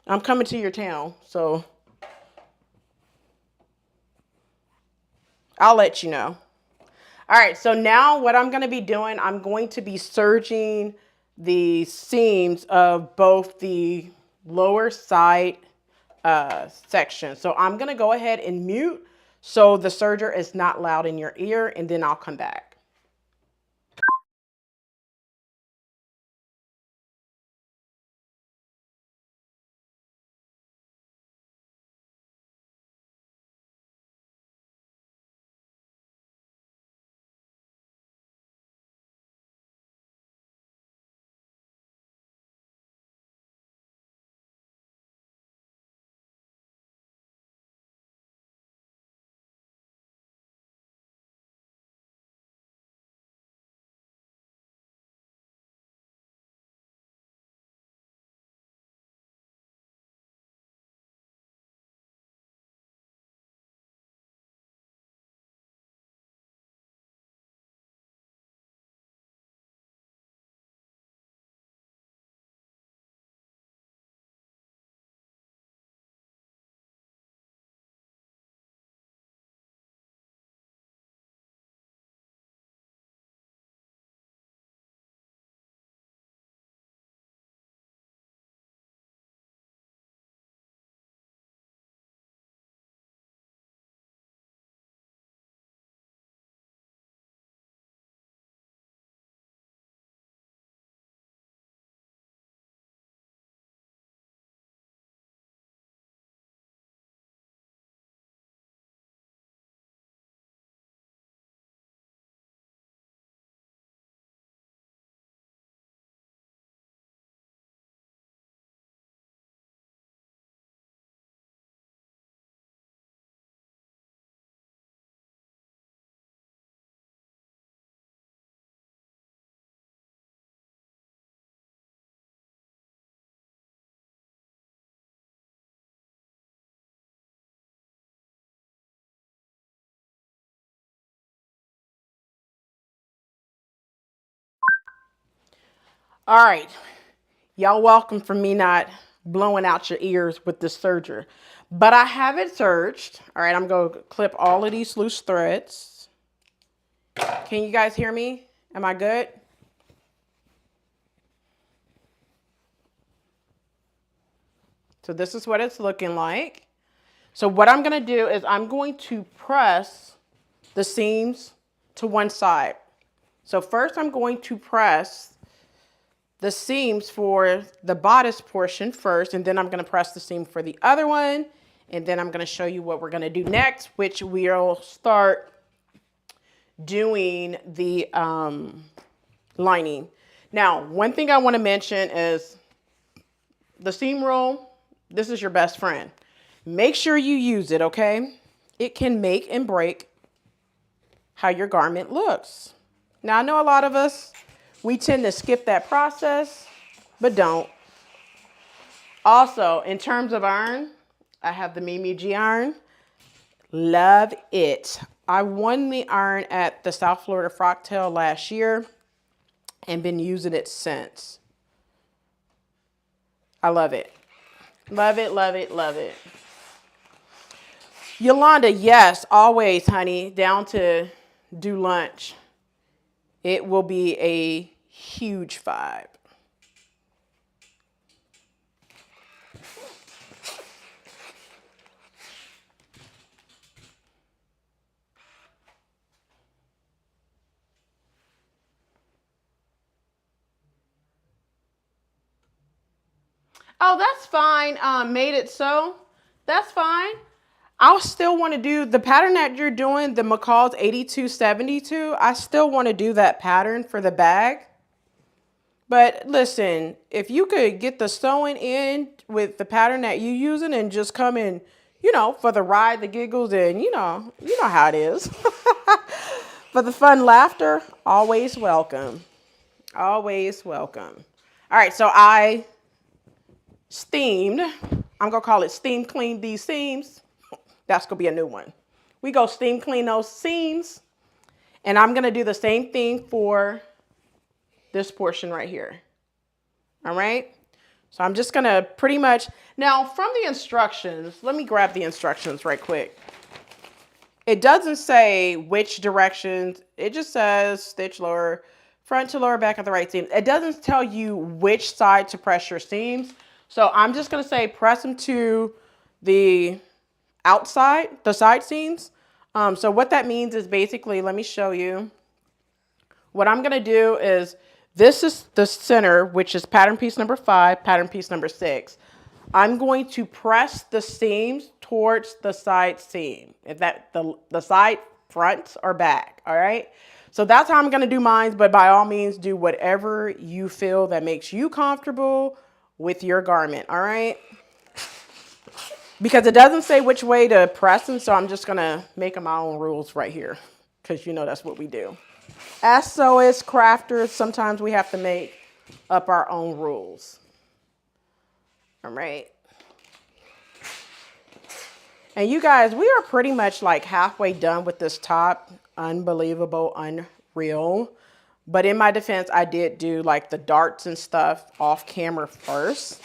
Speaker 4: I'm coming to your town, so I'll let you know. All right, so now what I'm going to be doing, I'm going to be serging the seams of both the lower side section. So I'm going to go ahead and mute so the serger is not loud in your ear, and then I'll come back. All right. Y'all welcome for me not blowing out your ears with this serger. But I have it serged. All right, I'm going to clip all of these loose threads. Can you guys hear me? Am I good? So this is what it's looking like. So what I'm going to do is I'm going to press the seams to one side. So first I'm going to press the seams for the bodice portion first, and then I'm going to press the seam for the other one, and then I'm going to show you what we're going to do next, which we'll start doing the lining. Now, one thing I want to mention is the seam rule. This is your best friend. Make sure you use it, okay? It can make and break how your garment looks. Now, I know a lot of us, we tend to skip that process, but don't. Also, in terms of iron, I have the Mimi G iron. Love it. I won the iron at the South Florida Frocktail last year and been using it since. I love it. Love it, love it, love it. Yolanda, yes, always, honey, down to do lunch. It will be a huge vibe. Oh, that's fine. Made it so. That's fine. I'll still want to do the pattern that you're doing, the McCall's 8272. I still want to do that pattern for the bag. But listen, if you could get the sewing in with the pattern that you're using and just come in, you know, for the ride, the giggles, and you know how it is. For the fun laughter, always welcome. Always welcome. All right, so I steamed. I'm going to call it steam clean these seams. That's going to be a new one. We go steam clean those seams. And I'm going to do the same thing for this portion right here. All right. So I'm just going to pretty much. Now, from the instructions, let me grab the instructions right quick. It doesn't say which directions. It just says stitch lower, front to lower back at the right seam. It doesn't tell you which side to press your seams. So I'm just going to say press them to the outside, the side seams. So what that means is basically, let me show you. What I'm going to do is, this is the center, which is pattern piece number 5, pattern piece number 6. I'm going to press the seams towards the side seam, if that the side front or back. All right. So that's how I'm going to do mine. But by all means, do whatever you feel that makes you comfortable with your garment. All right. Because it doesn't say which way to press them. So I'm just going to make my own rules right here. Because you know that's what we do. As sewists, crafters, sometimes we have to make up our own rules. All right. And you guys, we are pretty much like halfway done with this top. Unbelievable, unreal. But in my defense, I did do like the darts and stuff off camera first.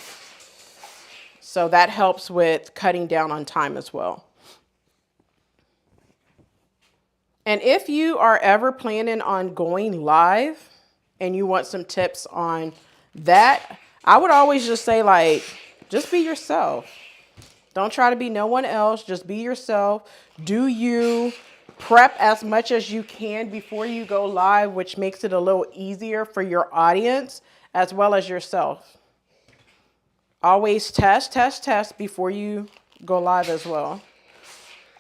Speaker 4: So that helps with cutting down on time as well. And if you are ever planning on going live and you want some tips on that, I would always just say, like, just be yourself. Don't try to be no one else. Just be yourself. Do you prep as much as you can before you go live, which makes it a little easier for your audience as well as yourself. Always test before you go live as well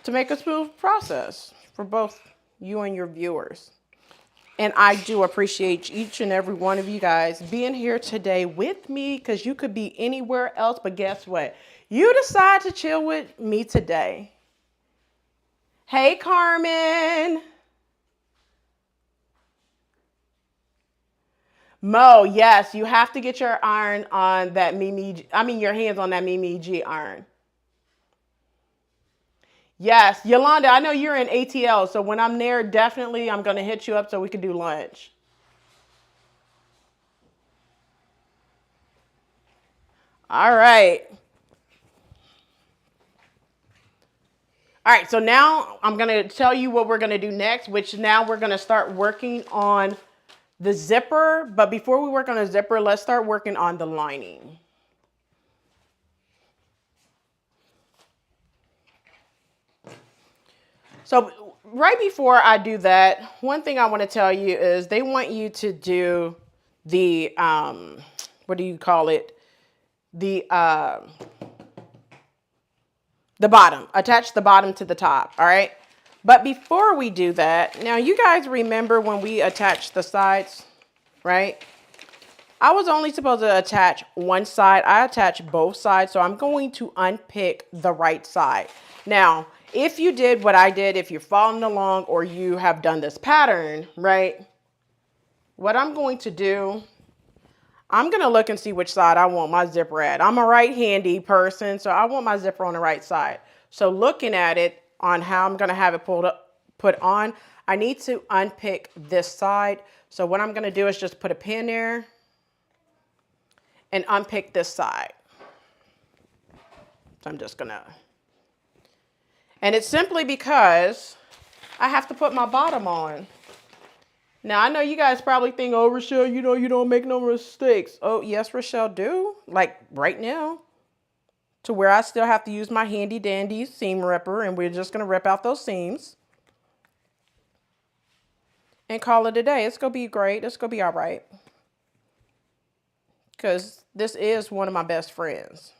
Speaker 4: to make a smooth process for both you and your viewers. And I do appreciate each and every one of you guys being here today with me, because you could be anywhere else, but guess what? You decide to chill with me today. Hey, Carmen. Mo, yes, you have to get your iron on that your hands on that Mimi G iron. Yes, Yolanda, I know you're in ATL, so when I'm there, definitely I'm going to hit you up so we can do lunch. All right. All right, so now I'm going to tell you what we're going to do next, which now we're going to start working on the zipper. But before we work on the zipper, let's start working on the lining. So right before I do that, one thing I want to tell you is they want you to do the, what do you call it? The bottom, attach the bottom to the top. All right. But before we do that, now you guys remember when we attached the sides, right? I was only supposed to attach one side. I attached both sides. So I'm going to unpick the right side. Now, if you did what I did, if you're following along or you have done this pattern, right? What I'm going to do, I'm going to look and see which side I want my zipper at. I'm a right-handy person, so I want my zipper on the right side. So looking at it on how I'm going to have it put on, I need to unpick this side. So what I'm going to do is just put a pin there and unpick this side. So I'm just going to. And it's simply because I have to put my bottom on. Now, I know you guys probably think, oh, Rochelle, you know, you don't make no mistakes. Oh, yes, Rochelle do. Like right now. To where I still have to use my handy dandy seam ripper. And we're just going to rip out those seams. And call it a day. It's going to be great. It's going to be all right. because this is one of my best friends.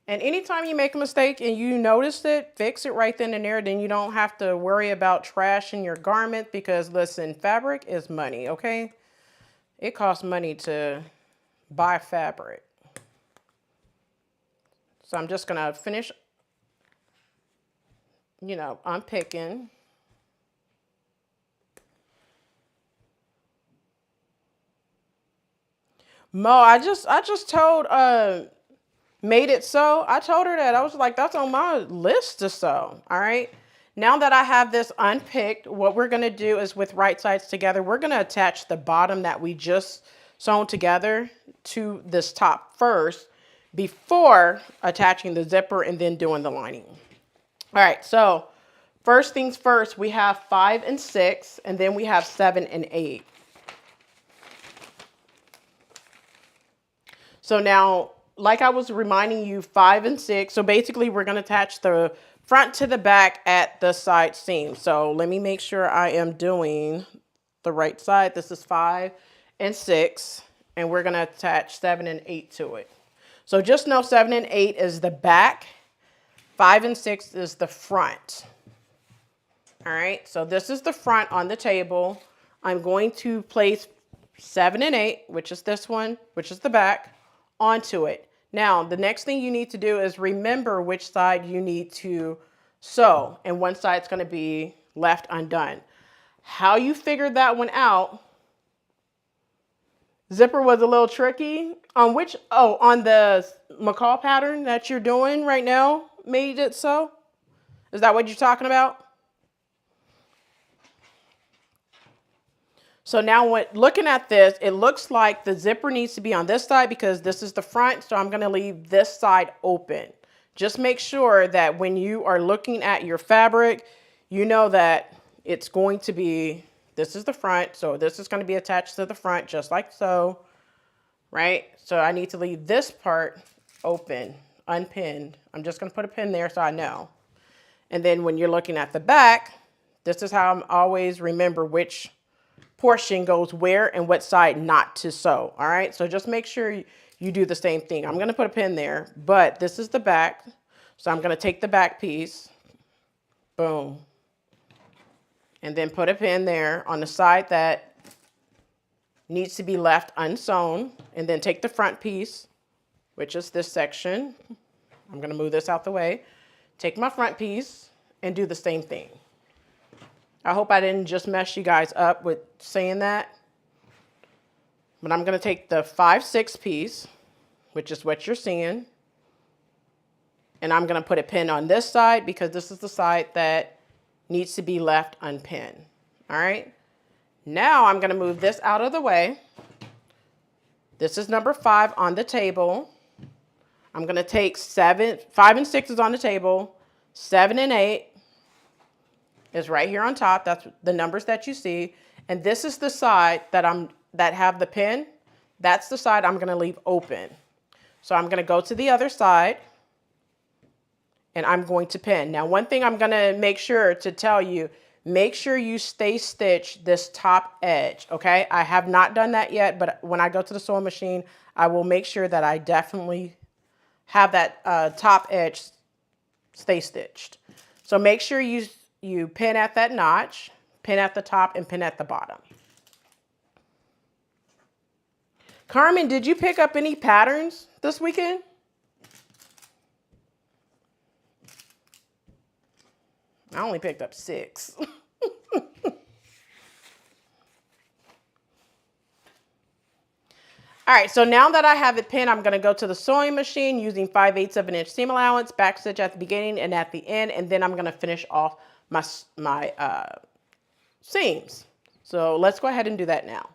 Speaker 4: And anytime you make a mistake and you notice it, fix it right then and there. Then you don't have to worry about trash in your garment because, listen, fabric is money, okay? It costs money to buy fabric. So I'm just going to finish, you know, unpicking. Mo, I just told Made It Sew. I told her that. I was like, that's on my list to sew. All right. Now that I have this unpicked, what we're going to do is with right sides together, we're going to attach the bottom that we just sewn together to this top first before attaching the zipper and then doing the lining. All right. So first things first, we have 5 and 6, and then we have 7 and 8. So now, like I was reminding you, 5 and 6. So basically, we're going to attach the front to the back at the side seam. So let me make sure I am doing the right side. This is 5 and 6. And we're going to attach 7 and 8 to it. So just know 7 and 8 is the back. 5 and 6 is the front. All right. So this is the front on the table. I'm going to place 7 and 8, which is this one, which is the back, onto it. Now, the next thing you need to do is remember which side you need to sew, and one side's going to be left undone. How you figured that one out, zipper was a little tricky. On which, on the McCall pattern that you're doing right now, Made It Sew? Is that what you're talking about? So now looking at this, it looks like the zipper needs to be on this side because this is the front. So I'm going to leave this side open. Just make sure that when you are looking at your fabric, you know that it's going to be, this is the front. So this is going to be attached to the front just like so, right? So I need to leave this part open, unpinned. I'm just going to put a pin there so I know. And then when you're looking at the back, this is how I'm always remember which portion goes where and what side not to sew. All right, so just make sure you do the same thing. I'm going to put a pin there, but this is the back. So I'm going to take the back piece, boom, and then put a pin there on the side that needs to be left unsewn, and then take the front piece, which is this section. I'm going to move this out the way. Take my front piece and do the same thing. I hope I didn't just mess you guys up with saying that. But I'm going to take the 5/6 piece, which is what you're seeing. And I'm going to put a pin on this side because this is the side that needs to be left unpinned. All right. Now I'm going to move this out of the way. This is number 5 on the table. I'm going to take 5 and 6 is on the table. 7 and 8. Is right here on top. That's the numbers that you see. And this is the side that have the pin. That's the side I'm going to leave open. So I'm going to go to the other side and I'm going to pin. Now, one thing I'm going to make sure to tell you, make sure you stay stitch this top edge. Okay. I have not done that yet, but when I go to the sewing machine, I will make sure that I definitely have that top edge stay stitched. So make sure you pin at that notch, pin at the top, and pin at the bottom. Carmen, did you pick up any patterns this weekend? I only picked up 6. All right, so now that I have it pinned, I'm going to go to the sewing machine using 5/8 of an inch seam allowance, back stitch at the beginning and at the end, and then I'm going to finish off my seams. So let's go ahead and do that now.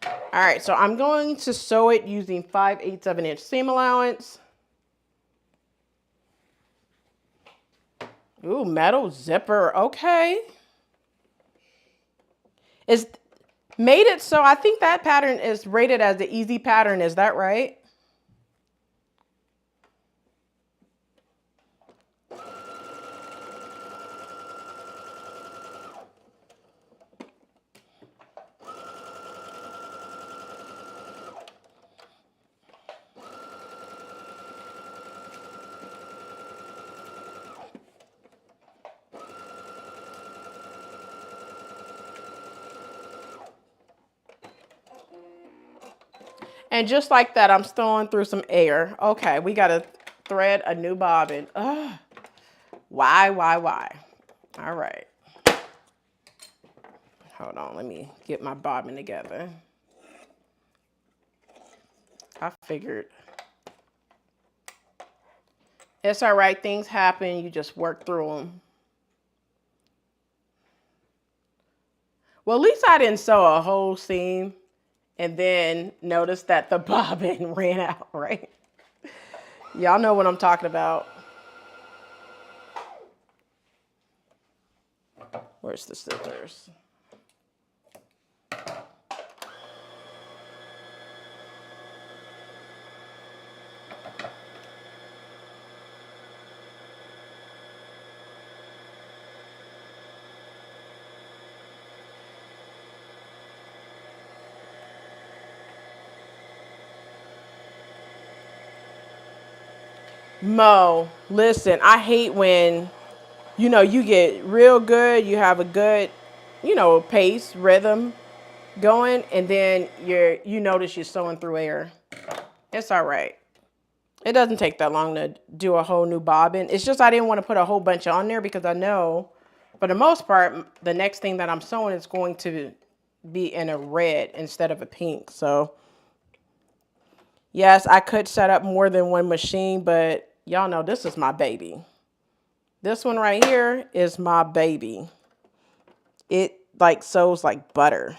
Speaker 4: All right, so I'm going to sew it using 5/8 of an inch seam allowance. Ooh, metal zipper, okay. Is Made It So, I think that pattern is rated as the easy pattern, is that right? And just like that, I'm throwing through some air. Okay, we got to thread a new bobbin. Ugh. Why? All right. Hold on, let me get my bobbin together. I figured. It's all right, things happen, you just work through them. Well, at least I didn't sew a whole seam and then notice that the bobbin ran out, right? Y'all know what I'm talking about. Where's the scissors? Mo, listen, I hate when, you know, you get real good, you have a good, you know, pace, rhythm going, and then you notice you're sewing through air. It's all right. It doesn't take that long to do a whole new bobbin. It's just I didn't want to put a whole bunch on there because I know, for the most part, the next thing that I'm sewing is going to be in a red instead of a pink. So, yes, I could set up more than one machine, but y'all know this is my baby. This one right here is my baby. It like sews like butter.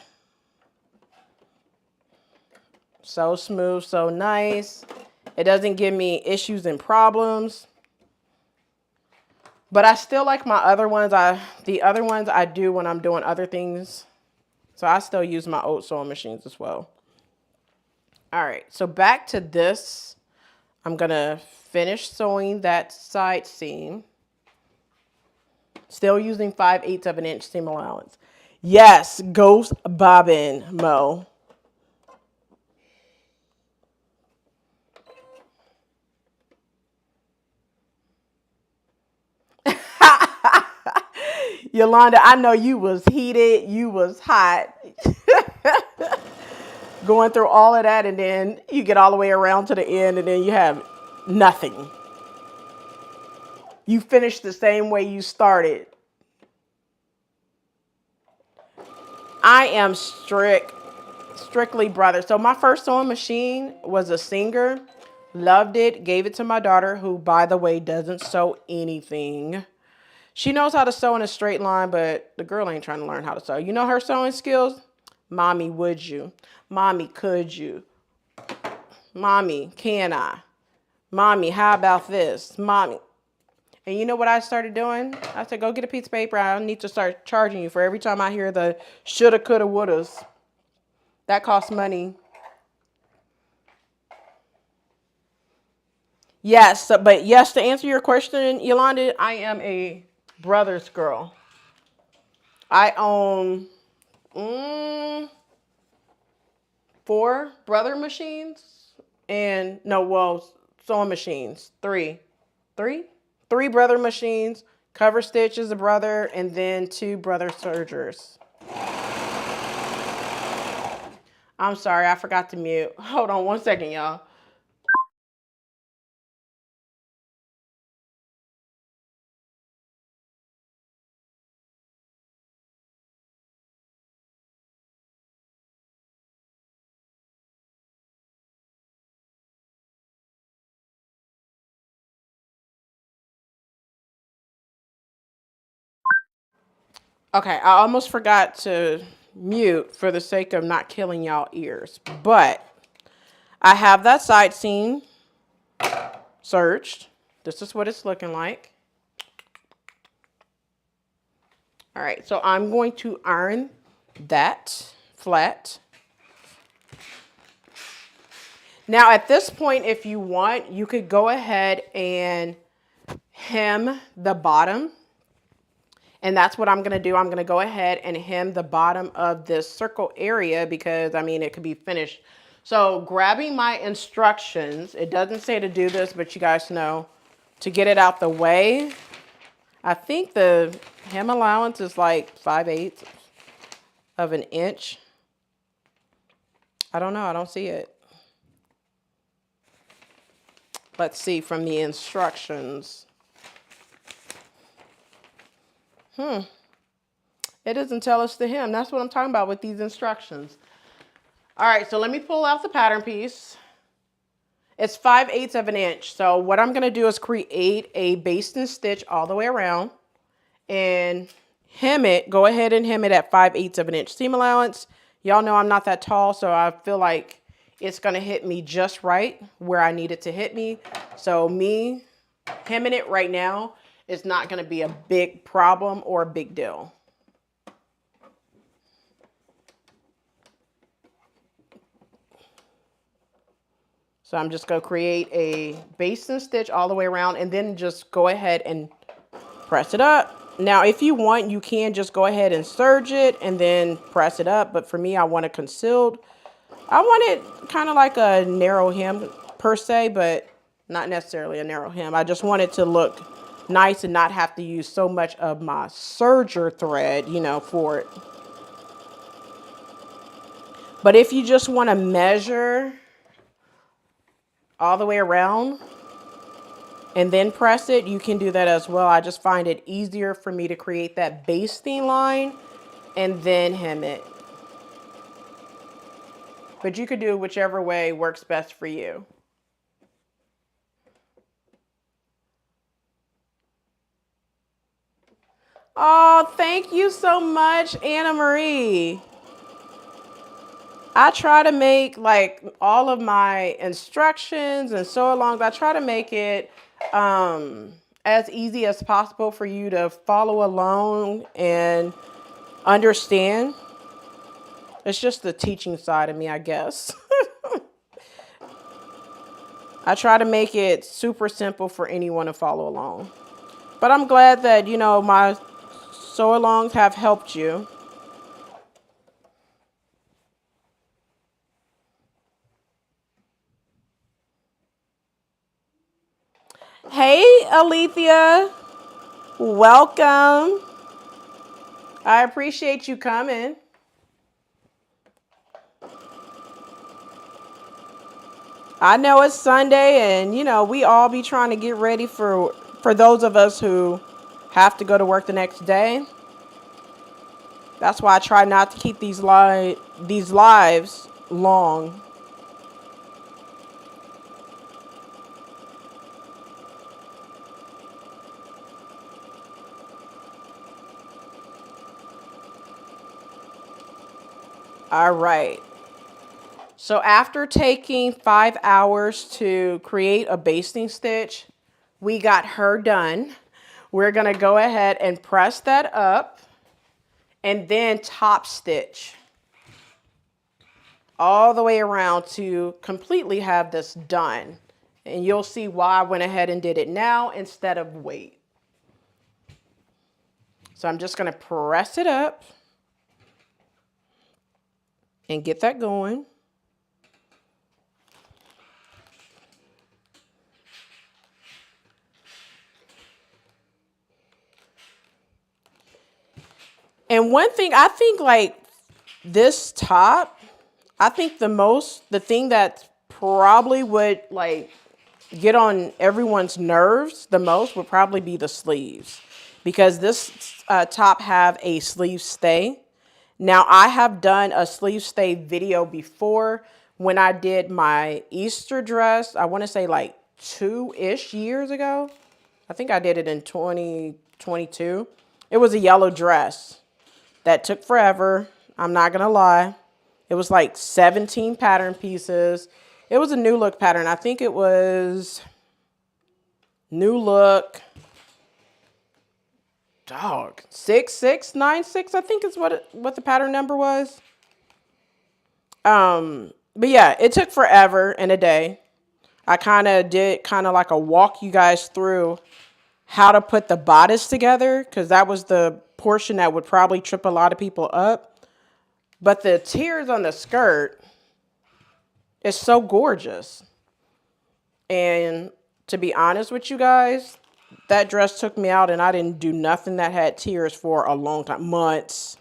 Speaker 4: So smooth, so nice. It doesn't give me issues and problems. But I still like my other ones. The other ones I do when I'm doing other things. So I still use my old sewing machines as well. All right, so back to this. I'm gonna finish sewing that side seam. Still using 5/8 of an inch seam allowance. Yes, ghost bobbin, Mo. Yolanda, I know you was heated, you was hot. Going through all of that, and then you get all the way around to the end, and then you have nothing. You finish the same way you started. I am strictly brother. So my first sewing machine was a Singer. Loved it. Gave it to my daughter, who, by the way, doesn't sew anything. She knows how to sew in a straight line, but the girl ain't trying to learn how to sew. You know her sewing skills? Mommy, would you? Mommy, could you? Mommy, can I? Mommy, how about this? Mommy. And you know what I started doing? I said, go get a piece of paper. I need to start charging you for every time I hear the shoulda, coulda, wouldas. That costs money. Yes, but yes, to answer your question, Yolanda, I am a brother's girl. I own 4 brother machines and sewing machines. 3 brother machines, cover stitch is a brother, and then 2 brother sergers. I'm sorry, I forgot to mute. Hold on one second, y'all. Okay, I almost forgot to mute for the sake of not killing y'all ears. But I have that side seam serged. This is what it's looking like. All right, so I'm going to iron that flat. Now at this point, if you want, you could go ahead and hem the bottom. And that's what I'm going to do. I'm going to go ahead and hem the bottom of this circle area because, I mean, it could be finished. So grabbing my instructions, it doesn't say to do this, but you guys know, to get it out the way, I think the hem allowance is like 5/8 of an inch. I don't know. I don't see it. Let's see from the instructions. It doesn't tell us to hem. That's what I'm talking about with these instructions. All right, so let me pull out the pattern piece. It's 5/8 of an inch. So what I'm gonna do is create a basting stitch all the way around and hem it. Go ahead and hem it at 5/8 of an inch seam allowance. Y'all know I'm not that tall, so I feel like it's gonna hit me just right where I need it to hit me. So me hemming it right now is not gonna be a big problem or a big deal. So I'm just going to create a basting stitch all the way around and then just go ahead and press it up. Now, if you want, you can just go ahead and serge it and then press it up. But for me, I want it concealed. I want it kind of like a narrow hem per se, but not necessarily a narrow hem. I just want it to look nice and not have to use so much of my serger thread, you know, for it. But if you just want to measure all the way around and then press it, you can do that as well. I just find it easier for me to create that basting line and then hem it. But you could do whichever way works best for you. Oh, thank you so much, Anna Marie. I try to make like all of my instructions and sew-alongs, I try to make it as easy as possible for you to follow along and understand. It's just the teaching side of me, I guess. I try to make it super simple for anyone to follow along. But I'm glad that, you know, my sew-alongs have helped you. Hey, Alethea. Welcome. I appreciate you coming. I know it's Sunday and, you know, we all be trying to get ready for those of us who have to go to work the next day. That's why I try not to keep these lives long. All right. So after taking 5 hours to create a basting stitch, we got her done. We're going to go ahead and press that up and then top stitch all the way around to completely have this done. And you'll see why I went ahead and did it now instead of wait. So I'm just going to press it up and get that going. And one thing, I think like this top, I think the thing that probably would like get on everyone's nerves the most would probably be the sleeves. Because this top have a sleeve stay. Now I have done a sleeve stay video before when I did my Easter dress. I want to say like 2-ish years ago. I think I did it in 2022. It was a yellow dress. That took forever. I'm not going to lie. It was like 17 pattern pieces. It was a new look pattern. I think it was new look. 6696, I think is what the pattern number was. But yeah, it took forever and a day. I kind of did like a walk you guys through how to put the bodice together, because that was the portion that would probably trip a lot of people up. But the tiers on the skirt is so gorgeous. And to be honest with you guys, that dress took me out and I didn't do nothing that had tiers for a long time. Months.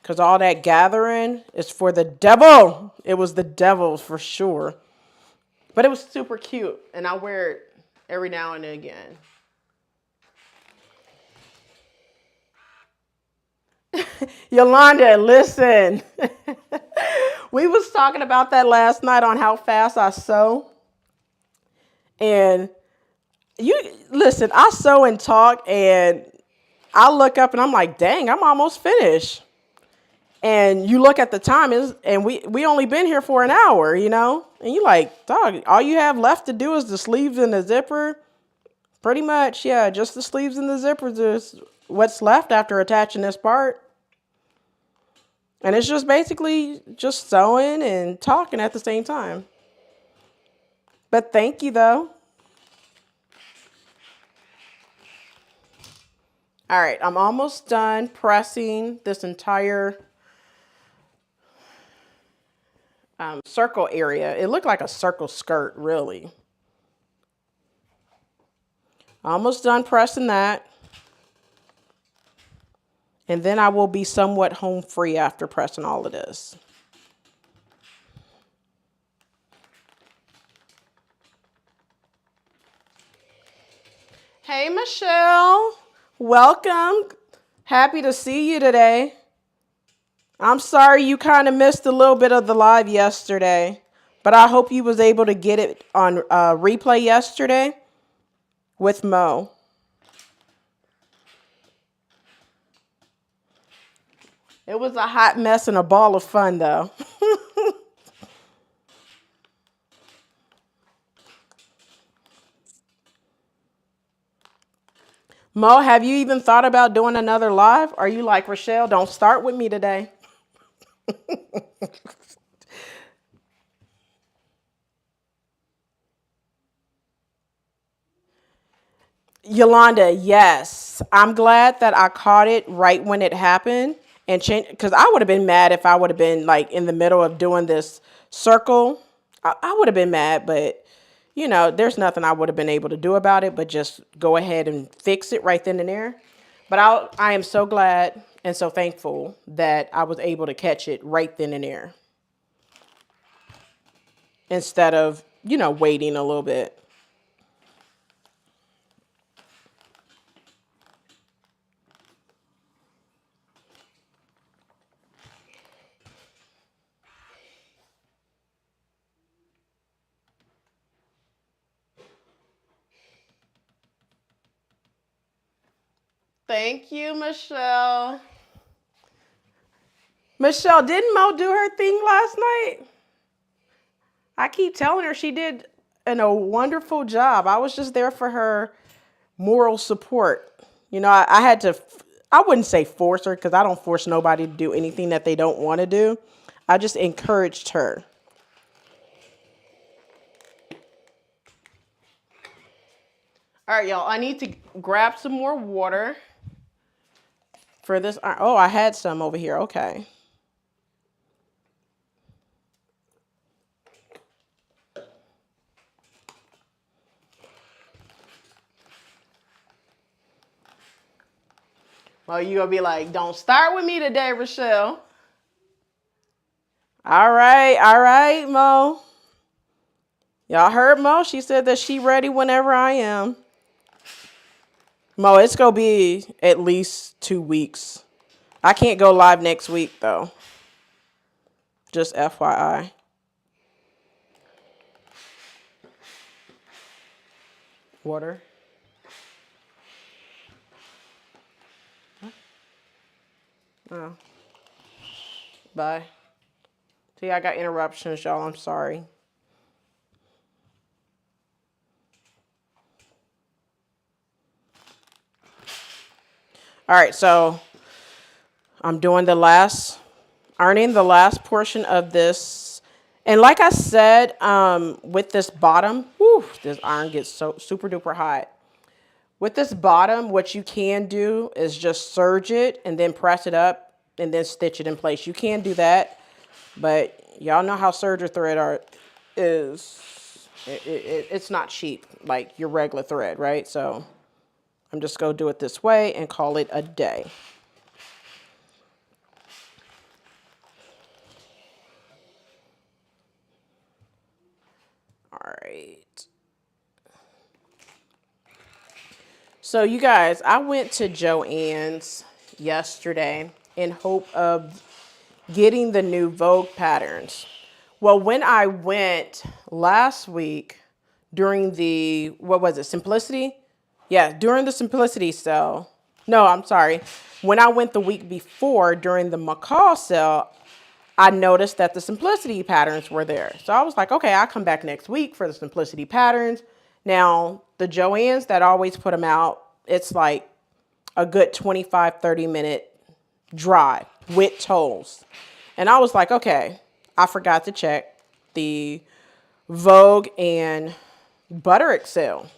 Speaker 4: Because all that gathering is for the devil. It was the devil for sure. But it was super cute, and I wear it every now and again. Yolanda, listen. We was talking about that last night on how fast I sew. And you listen, I sew and talk, and I look up and I'm like, dang, I'm almost finished. And you look at the time, and we only been here for an hour, you know? And you like, dog, all you have left to do is the sleeves and the zipper. Pretty much, yeah, just the sleeves and the zippers is what's left after attaching this part. And it's just basically just sewing and talking at the same time. But thank you, though. All right, I'm almost done pressing this entire circle area. It looked like a circle skirt, really. Almost done pressing that. And then I will be somewhat home free after pressing all of this. Hey, Michele. Welcome. Happy to see you today. I'm sorry you kind of missed a little bit of the live yesterday, but I hope you was able to get it on replay yesterday with Mo. It was a hot mess and a ball of fun, though. Mo, have you even thought about doing another live? Are you like, Rochelle, don't start with me today? Yolanda, yes. I'm glad that I caught it right when it happened and changed, because I would have been mad if I would have been like in the middle of doing this circle. I would have been mad, but you know, there's nothing I would have been able to do about it, but just go ahead and fix it right then and there. But I am so glad and so thankful that I was able to catch it right then and there, instead of, you know, waiting a little bit. Thank you, Michele. Michele, didn't Mo do her thing last night? I keep telling her she did a wonderful job. I was just there for her moral support. You know, I had to, I wouldn't say force her, because I don't force nobody to do anything that they don't want to do. I just encouraged her. All right, y'all, I need to grab some more water for this. Oh, I had some over here. Okay. Well, you're going to be like, don't start with me today, Rochelle. All right, Mo. Y'all heard Mo? She said that she ready whenever I am. Mo, it's going to be at least 2 weeks. I can't go live next week, though. Just FYI. Water. Oh. Bye. See, I got interruptions, y'all. I'm sorry. All right, so I'm doing ironing the last portion of this. And like I said, with this bottom, this iron gets so super duper hot. With this bottom, what you can do is just serge it and then press it up and then stitch it in place. You can do that, but y'all know how serger thread is. It's not cheap like your regular thread, right? So I'm just going to do it this way and call it a day. All right. So you guys, I went to Joann's yesterday in hope of getting the new Vogue patterns. Well, when I went last week during the, what was it, Simplicity? Yeah, during the Simplicity sale. No, I'm sorry. When I went the week before during the McCall's sale, I noticed that the Simplicity patterns were there. So I was like, okay, I'll come back next week for the Simplicity patterns. Now, the Joann's that always put them out, it's like a good 25, 30-minute drive with tolls. And I was like, okay, I forgot to check the Vogue and Bodice sale,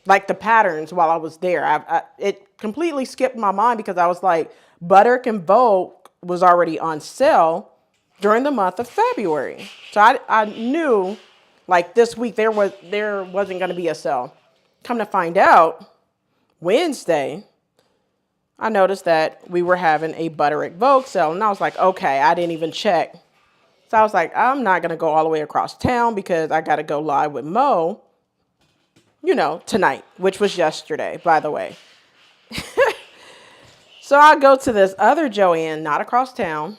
Speaker 4: like the patterns while I was there. It completely skipped my mind because I was like, Bodice and Vogue was already on sale during the month of February. So I knew like this week there wasn't going to be a sale. Come to find out, Wednesday, I noticed that we were having a Bodice Vogue sale. And I was like, okay, I didn't even check. So I was like, I'm not going to go all the way across town because I got to go live with Mo, you know, tonight, which was yesterday, by the way. So I go to this other Joann, not across town,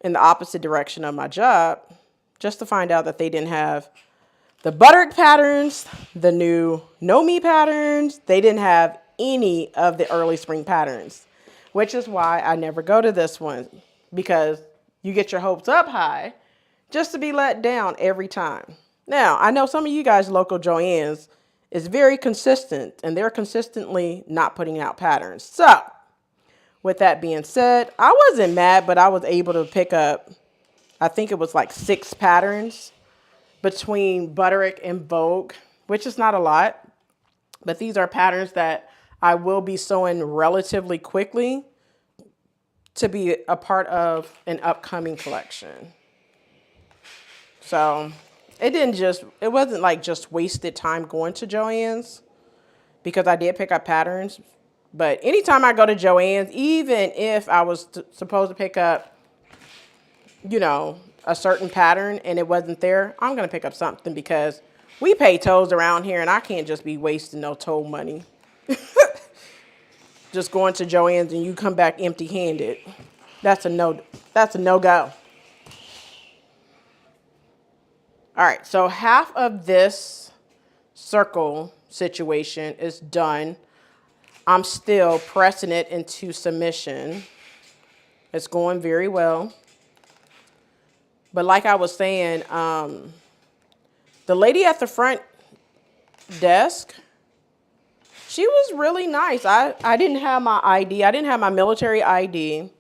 Speaker 4: in the opposite direction of my job, just to find out that they didn't have the Bodice patterns, the new Know Me patterns. They didn't have any of the early spring patterns, which is why I never go to this one, because you get your hopes up high just to be let down every time. Now, I know some of you guys local Joann's is very consistent, and they're consistently not putting out patterns. So, with that being said, I wasn't mad, but I was able to pick up, I think it was like 6 patterns between Bodice and Vogue, which is not a lot, but these are patterns that I will be sewing relatively quickly to be a part of an upcoming collection. So it wasn't like just wasted time going to Joann's, because I did pick up patterns. But anytime I go to Joann's, even if I was supposed to pick up, you know, a certain pattern and it wasn't there, I'm going to pick up something, because we pay tolls around here and I can't just be wasting no toll money. Just going to Joann's and you come back empty-handed. That's a no-go. All right, so half of this circle situation is done. I'm still pressing it into submission. It's going very well. But like I was saying, the lady at the front desk, she was really nice. I didn't have my ID. I didn't have my military ID.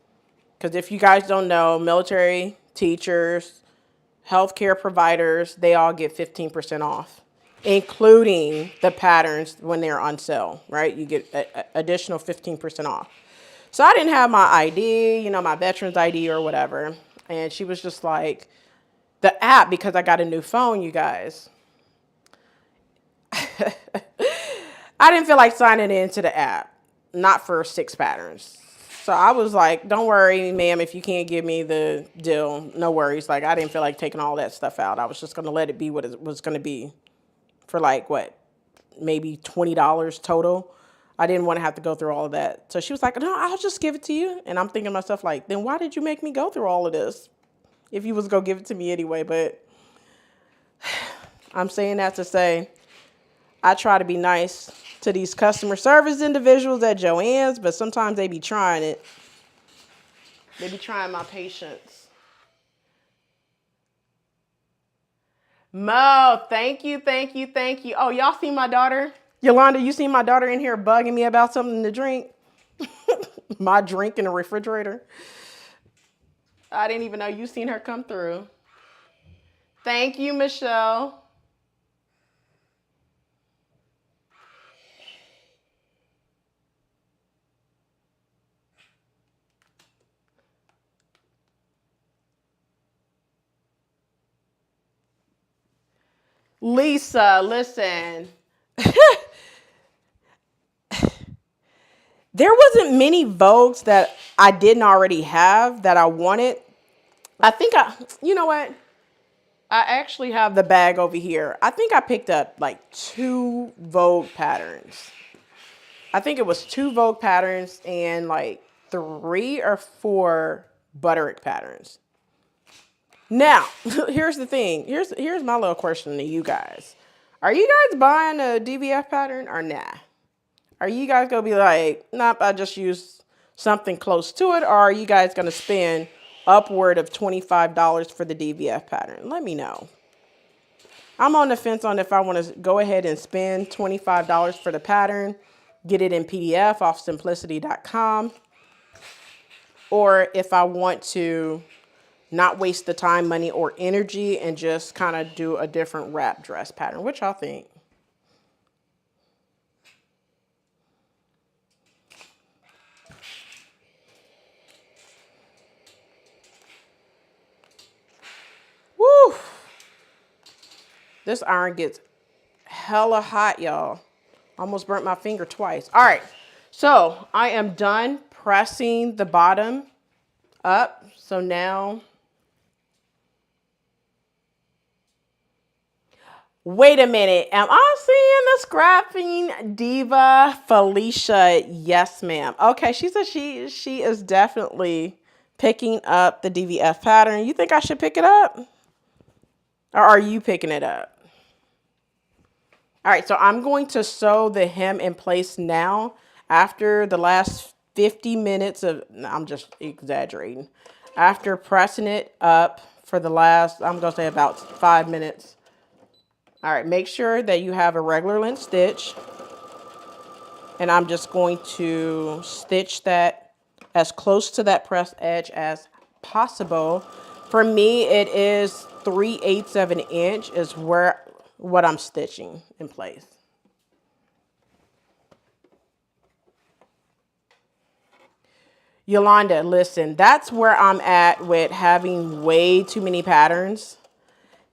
Speaker 4: Because if you guys don't know, military teachers, healthcare providers, they all get 15% off, including the patterns when they're on sale, right? You get additional 15% off. So I didn't have my ID, you know, my veteran's ID or whatever. And she was just like, the app, because I got a new phone, you guys. I didn't feel like signing into the app, not for 6 patterns. So I was like, don't worry, ma'am, if you can't give me the deal, no worries. Like, I didn't feel like taking all that stuff out. I was just going to let it be what it was going to be for like, what, maybe $20 total. I didn't want to have to go through all of that. So she was like, no, I'll just give it to you. And I'm thinking to myself, like, then why did you make me go through all of this if you was going to give it to me anyway? But I'm saying that to say, I try to be nice to these customer service individuals at Joann's, but sometimes they be trying it. They be trying my patience. Mo, thank you. Oh, y'all see my daughter? Yolanda, you see my daughter in here bugging me about something to drink? My drink in the refrigerator. I didn't even know you seen her come through. Thank you, Michele. Lisa, listen. There wasn't many Vogues that I didn't already have that I wanted. You know what? I actually have the bag over here. I think I picked up like 2 Vogue patterns. I think it was 2 Vogue patterns and like 3 or 4 Butterick patterns. Now, here's the thing. Here's my little question to you guys. Are you guys buying a DVF pattern or nah? Are you guys going to be like, nope, I just use something close to it? Or are you guys going to spend upward of $25 for the DVF pattern? Let me know. I'm on the fence on if I want to go ahead and spend $25 for the pattern, get it in PDF off simplicity.com, or if I want to not waste the time, money, or energy and just kind of do a different wrap dress pattern. What y'all think? Woo! This iron gets hella hot, y'all. Almost burnt my finger twice. All right, so I am done pressing the bottom up. So now, wait a minute. Am I seeing the scrapping diva Felicia? Yes, ma'am. Okay, she said she is definitely picking up the DVF pattern. You think I should pick it up? Or are you picking it up? All right, so I'm going to sew the hem in place now after the last 50 minutes of, I'm just exaggerating. After pressing it up for the last, I'm going to say about 5 minutes. All right, make sure that you have a regular length stitch. And I'm just going to stitch that as close to that press edge as possible. For me, it is 3/8 of an inch is what I'm stitching in place. Yolanda, listen, that's where I'm at with having way too many patterns,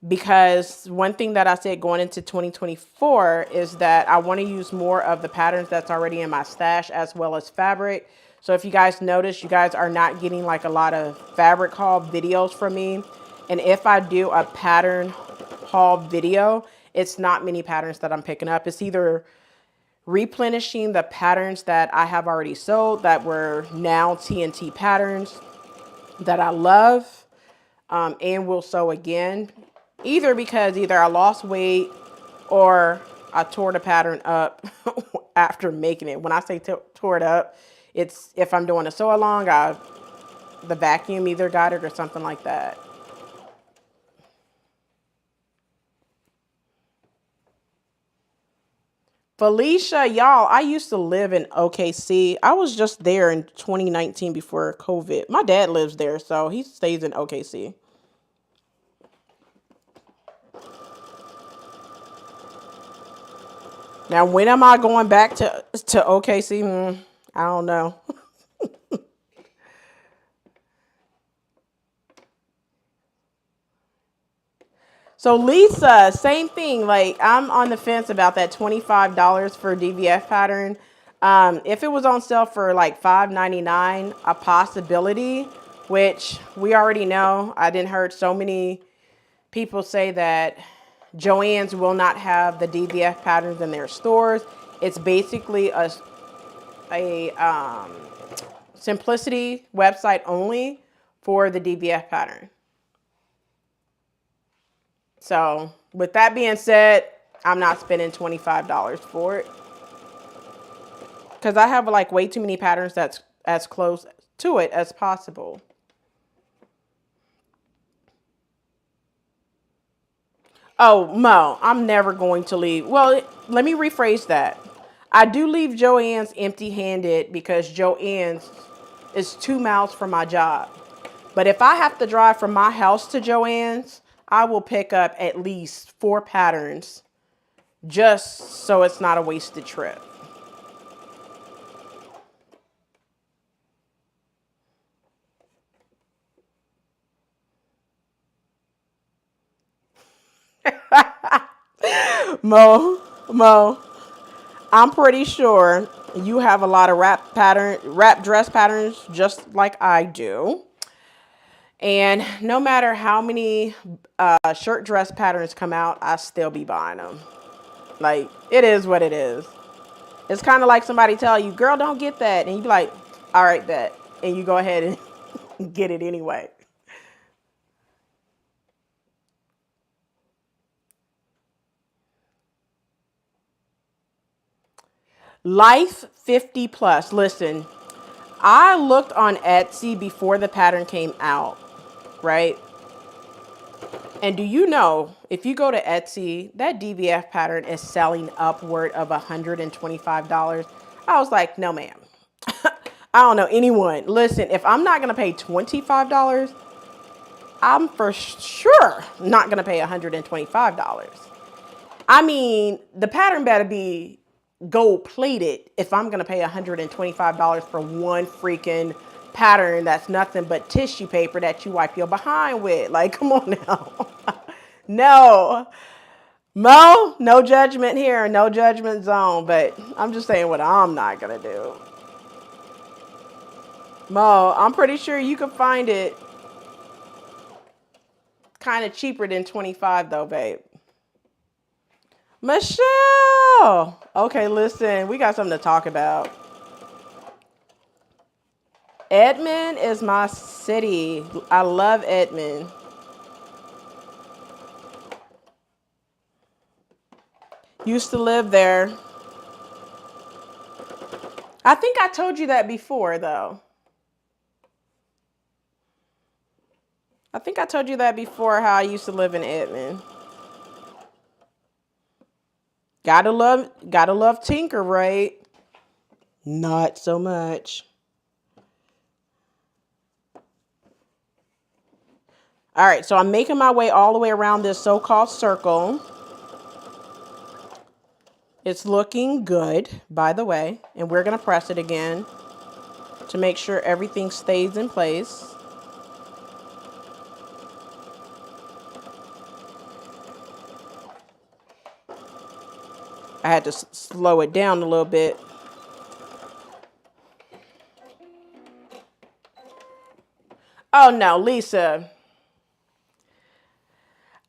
Speaker 4: because one thing that I said going into 2024 is that I want to use more of the patterns that's already in my stash as well as fabric. So if you guys notice, you guys are not getting like a lot of fabric haul videos from me. And if I do a pattern haul video, it's not many patterns that I'm picking up. It's either replenishing the patterns that I have already sold that were now TNT patterns that I love and will sew again. Either because I lost weight or I tore the pattern up after making it. When I say tore it up, it's if I'm doing a sew along, the vacuum either got it or something like that. Felicia, y'all, I used to live in OKC. I was just there in 2019 before COVID. My dad lives there, so he stays in OKC. Now, when am I going back to OKC? I don't know. So Lisa, same thing. Like, I'm on the fence about that $25 for DVF pattern. If it was on sale for like $5.99, a possibility, which we already know. I didn't heard so many people say that Joann's will not have the DVF patterns in their stores. It's basically a Simplicity website only for the DVF pattern. So with that being said, I'm not spending $25 for it, because I have like way too many patterns that's as close to it as possible. Oh, Mo, I'm never going to leave. Well, let me rephrase that. I do leave Joann's empty-handed because Joann's is 2 miles from my job. But if I have to drive from my house to Joann's, I will pick up at least 4 patterns just so it's not a wasted trip. Mo, I'm pretty sure you have a lot of wrap dress patterns just like I do. And no matter how many shirt dress patterns come out, I still be buying them. Like, it is what it is. It's kind of like somebody tell you, girl, don't get that. And you be like, all right, bet. And you go ahead and get it anyway. Life 50 plus. Listen, I looked on Etsy before the pattern came out, right? And do you know, if you go to Etsy, that DVF pattern is selling upward of $125. I was like, no, ma'am. I don't know anyone. Listen, if I'm not going to pay $25, I'm for sure not going to pay $125. I mean, the pattern better be gold plated if I'm going to pay $125 for one freaking pattern that's nothing but tissue paper that you wipe your behind with. Like, come on now. No. Mo, no judgment here, no judgment zone, but I'm just saying what I'm not going to do. Mo, I'm pretty sure you can find it kind of cheaper than $25 though, babe. Michele! Okay, listen, we got something to talk about. Edmond is my city. I love Edmond. Used to live there. I think I told you that before, though. I think I told you that before, how I used to live in Edmond. Gotta love Tinker, right? Not so much. All right, so I'm making my way all the way around this so-called circle. It's looking good, by the way, and we're gonna press it again to make sure everything stays in place. I had to slow it down a little bit. Oh no, Lisa.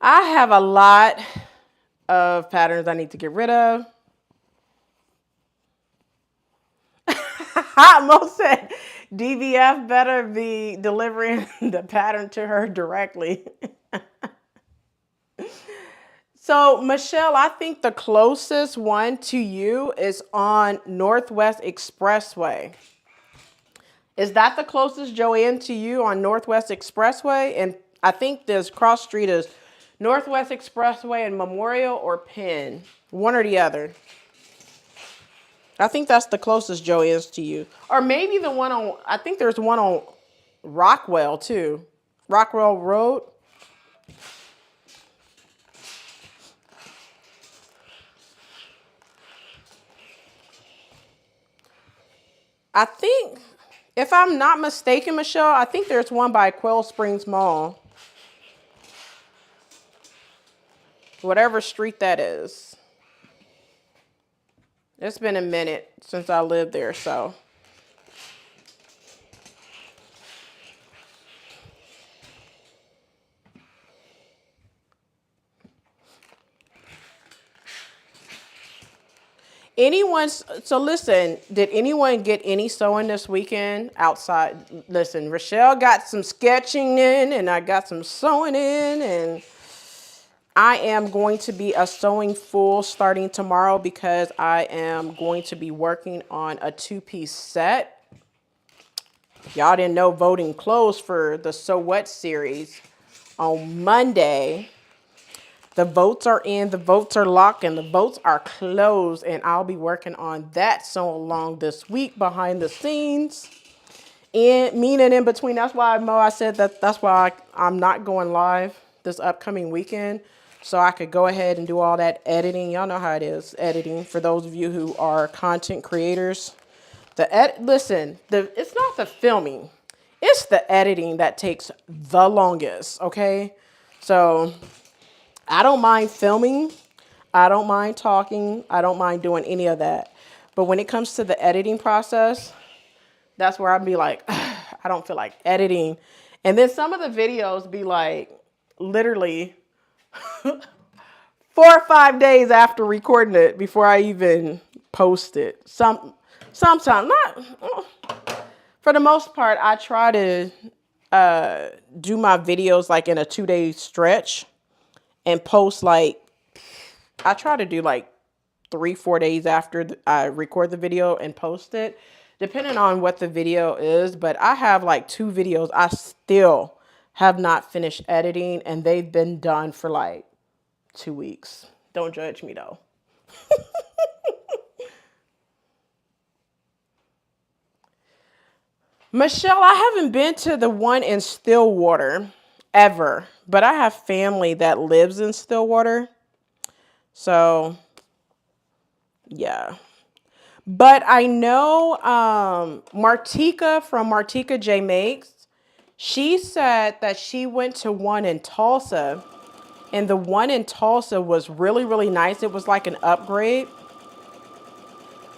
Speaker 4: I have a lot of patterns I need to get rid of. Mo said DVF better be delivering the pattern to her directly. So, Michele, I think the closest one to you is on Northwest Expressway. Is that the closest, Joanne, to you on Northwest Expressway? And I think this cross street is Northwest Expressway and Memorial or Penn. One or the other. I think that's the closest Joe is to you. Or maybe the one on, I think there's one on Rockwell too. Rockwell Road. I think, if I'm not mistaken, Michele, I think there's one by Quail Springs Mall. Whatever street that is. It's been a minute since I lived there, so. So listen, did anyone get any sewing this weekend outside? Listen, Rochelle got some sketching in and I got some sewing in, and I am going to be a sewing fool starting tomorrow because I am going to be working on a 2-piece set. Y'all didn't know voting closed for the So What series on Monday. The votes are in, the votes are locked, and the votes are closed. And I'll be working on that sew along this week behind the scenes. And meaning in between. That's why, Mo, I said that's why I'm not going live this upcoming weekend. So I could go ahead and do all that editing. Y'all know how it is, editing. For those of you who are content creators. Listen, it's not the filming. It's the editing that takes the longest, okay? So I don't mind filming. I don't mind talking. I don't mind doing any of that. But when it comes to the editing process, that's where I'd be like, I don't feel like editing. And then some of the videos be like literally 4 or 5 days after recording it before I even post it. Sometimes, not for the most part, I try to do my videos like in a 2-day stretch and post like, I try to do like 3-4 days after I record the video and post it, depending on what the video is. But I have like 2 videos I still have not finished editing, and they've been done for like 2 weeks. Don't judge me though. Michelle, I haven't been to the one in Stillwater ever, but I have family that lives in Stillwater. So, yeah. But I know Martika from Martika J Makes, she said that she went to one in Tulsa, and the one in Tulsa was really, really nice. It was like an upgrade.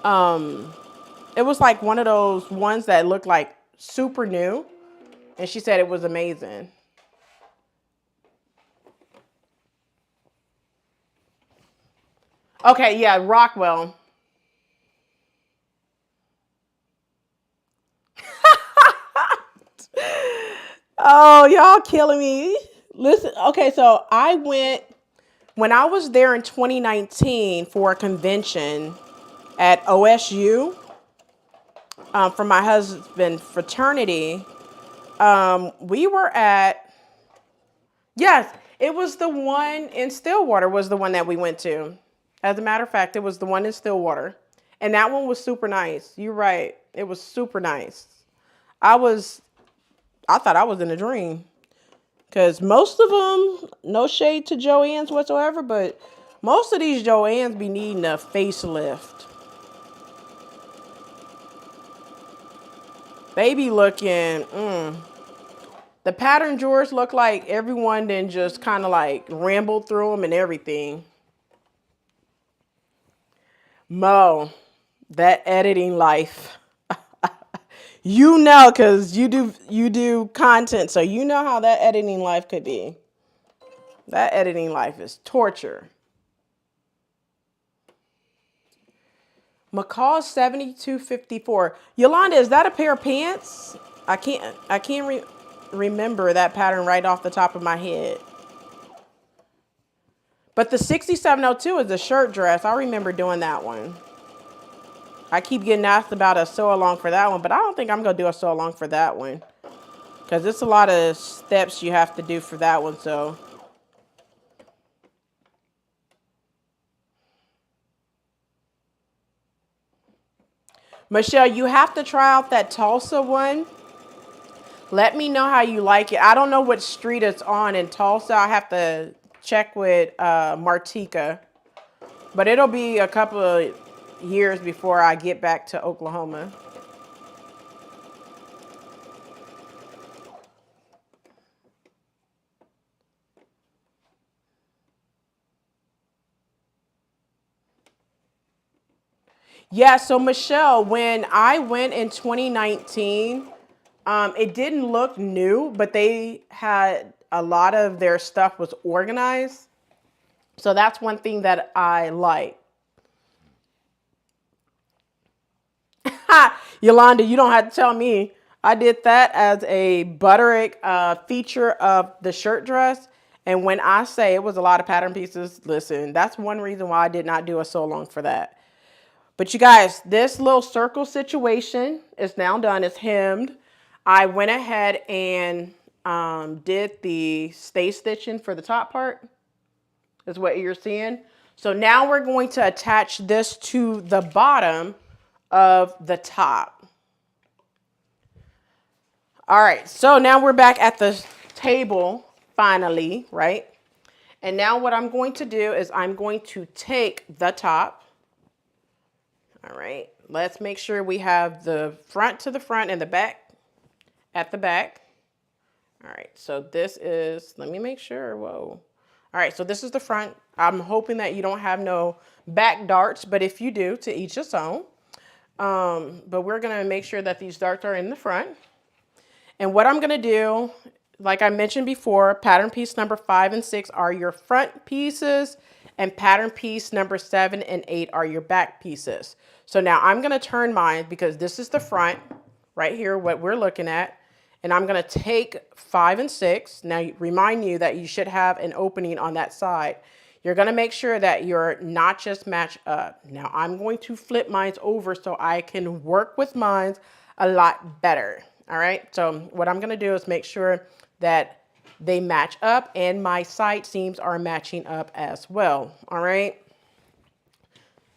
Speaker 4: It was like one of those ones that looked like super new, and she said it was amazing. Okay, yeah, Rockwell. Oh, y'all killing me. Listen, okay, so I went, when I was there in 2019 for a convention at OSU, for my husband's fraternity, we were at, yes, it was the one in Stillwater was the one that we went to. As a matter of fact, it was the one in Stillwater. And that one was super nice. You're right. It was super nice. I thought I was in a dream. Because most of them, no shade to Joann's whatsoever, but most of these Joann's be needing a facelift. They be looking, the pattern drawers look like everyone then just kind of like rambled through them and everything. Mo, that editing life. You know, because you do content, so you know how that editing life could be. That editing life is torture. McCall's 7254. Yolanda, is that a pair of pants? I can't remember that pattern right off the top of my head. But the 6702 is a shirt dress. I remember doing that one. I keep getting asked about a sew along for that one, but I don't think I'm going to do a sew along for that one. Because it's a lot of steps you have to do for that one, so. Michelle, you have to try out that Tulsa one. Let me know how you like it. I don't know what street it's on in Tulsa. I have to check with Martika. But it'll be a couple of years before I get back to Oklahoma. Yeah, so Michelle, when I went in 2019, it didn't look new, but they had a lot of their stuff was organized. So that's one thing that I like. Yolanda, you don't have to tell me. I did that as a Butterick feature of the shirt dress. And when I say it was a lot of pattern pieces, listen, that's one reason why I did not do a sew along for that. But you guys, this little circle situation is now done. It's hemmed. I went ahead and did the stay stitching for the top part. Is what you're seeing. So now we're going to attach this to the bottom of the top. All right, so now we're back at the table finally, right? And now what I'm going to do is I'm going to take the top. All right, let's make sure we have the front to the front and the back at the back. All right, so this is, let me make sure, whoa. All right, so this is the front. I'm hoping that you don't have no back darts, but if you do, to each his own. But we're gonna make sure that these darts are in the front. And what I'm gonna do, like I mentioned before, pattern piece number 5 and 6 are your front pieces, and pattern piece number 7 and 8 are your back pieces. So now I'm gonna turn mine, because this is the front right here, what we're looking at. And I'm gonna take 5 and 6. Now remind you that you should have an opening on that side. You're gonna make sure that your notches match up. Now I'm going to flip mine over so I can work with mine a lot better. All right, so what I'm gonna do is make sure that they match up and my side seams are matching up as well. All right.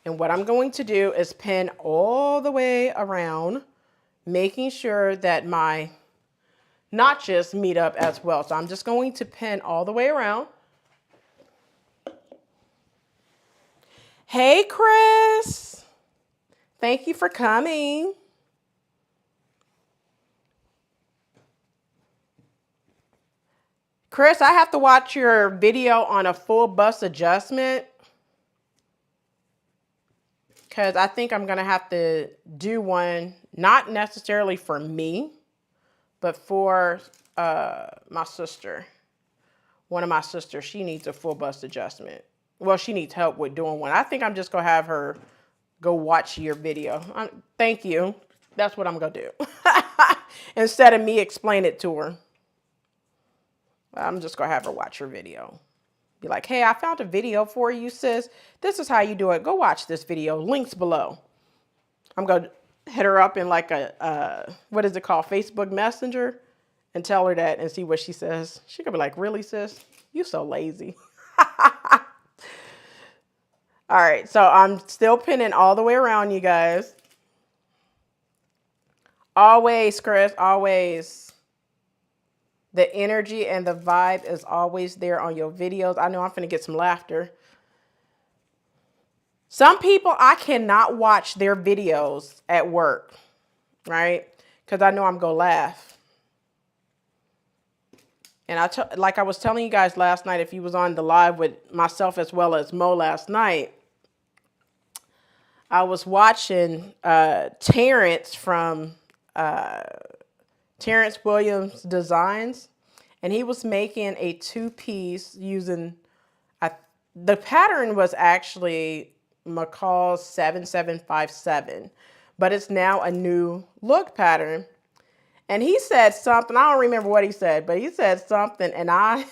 Speaker 4: And what I'm going to do is pin all the way around, making sure that my notches meet up as well. So I'm just going to pin all the way around. Hey, Chris. Thank you for coming. Chris, I have to watch your video on a full bust adjustment, because I think I'm going to have to do one, not necessarily for me, but for my sister. One of my sisters, she needs a full bust adjustment. Well, she needs help with doing one. I think I'm just going to have her go watch your video. Thank you. That's what I'm going to do. Instead of me explain it to her. I'm just going to have her watch her video. Be like, hey, I found a video for you, sis. This is how you do it. Go watch this video. Links below. I'm going to hit her up in like a, what is it called? Facebook Messenger, and tell her that and see what she says. She could be like, really, sis? You so lazy. All right, so I'm still pinning all the way around, you guys. Always, Chris, always. The energy and the vibe is always there on your videos. I know I'm finna get some laughter. Some people, I cannot watch their videos at work, right? Because I know I'm gonna laugh. And like I was telling you guys last night, if you was on the live with myself as well as Mo last night, I was watching Terrence from Terrence Williams Designs, and he was making a 2-piece using, the pattern was actually McCall's 7757, but it's now a new look pattern. And he said something, I don't remember what he said, but he said something, and I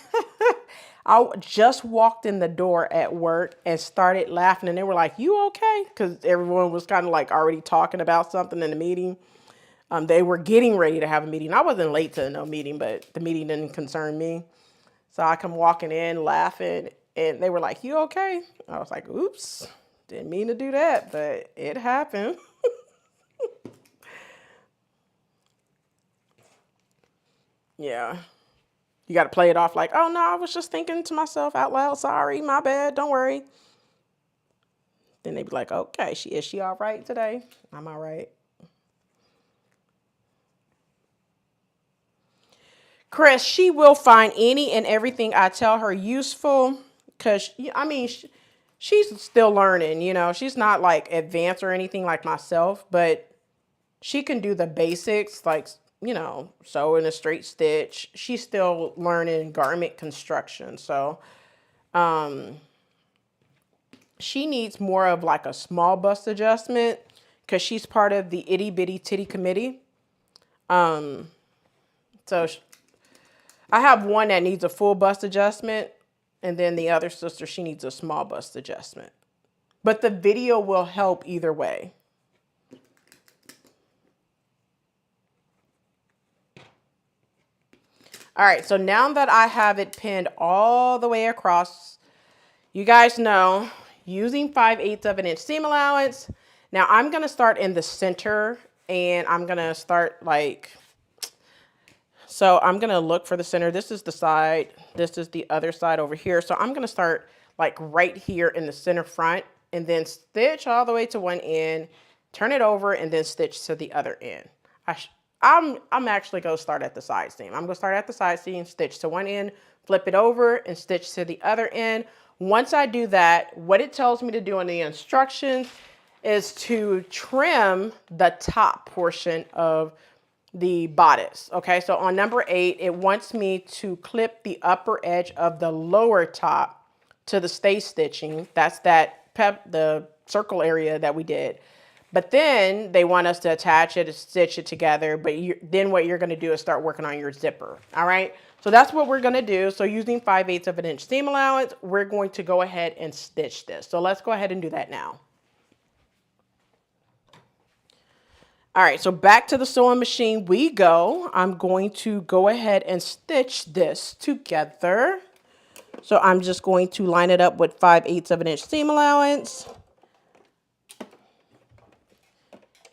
Speaker 4: just walked in the door at work and started laughing, and they were like, you okay? Because everyone was kind of like already talking about something in the meeting. They were getting ready to have a meeting. I wasn't late to no meeting, but the meeting didn't concern me. So I come walking in laughing, and they were like, you okay? I was like, oops, didn't mean to do that, but it happened. Yeah. You got to play it off like, oh, no, I was just thinking to myself out loud. Sorry, my bad. Don't worry. Then they'd be like, okay, is she all right today? I'm all right. Chris, she will find any and everything I tell her useful, because, I mean, she's still learning, you know. She's not like advanced or anything like myself, but she can do the basics, like, you know, sewing a straight stitch. She's still learning garment construction. So she needs more of like a small bust adjustment, because she's part of the Itty Bitty Titty Committee. So I have one that needs a full bust adjustment, and then the other sister, she needs a small bust adjustment. But the video will help either way. All right, so now that I have it pinned all the way across, you guys know, using 5/8 of an inch seam allowance. Now I'm gonna start in the center, and I'm gonna start like, so I'm gonna look for the center. This is the side, this is the other side over here. So I'm gonna start like right here in the center front, and then stitch all the way to one end, turn it over, and then stitch to the other end. I'm actually gonna start at the side seam. I'm gonna start at the side seam, stitch to one end, flip it over, and stitch to the other end. Once I do that, what it tells me to do in the instructions is to trim the top portion of the bodice. Okay, so on number 8, it wants me to clip the upper edge of the lower top to the stay stitching. That's the circle area that we did. But then they want us to attach it and stitch it together. But then what you're going to do is start working on your zipper. All right. So that's what we're going to do. So using 5/8 of an inch seam allowance, we're going to go ahead and stitch this. So let's go ahead and do that now. All right, so back to the sewing machine we go. I'm going to go ahead and stitch this together. So I'm just going to line it up with 5/8 of an inch seam allowance.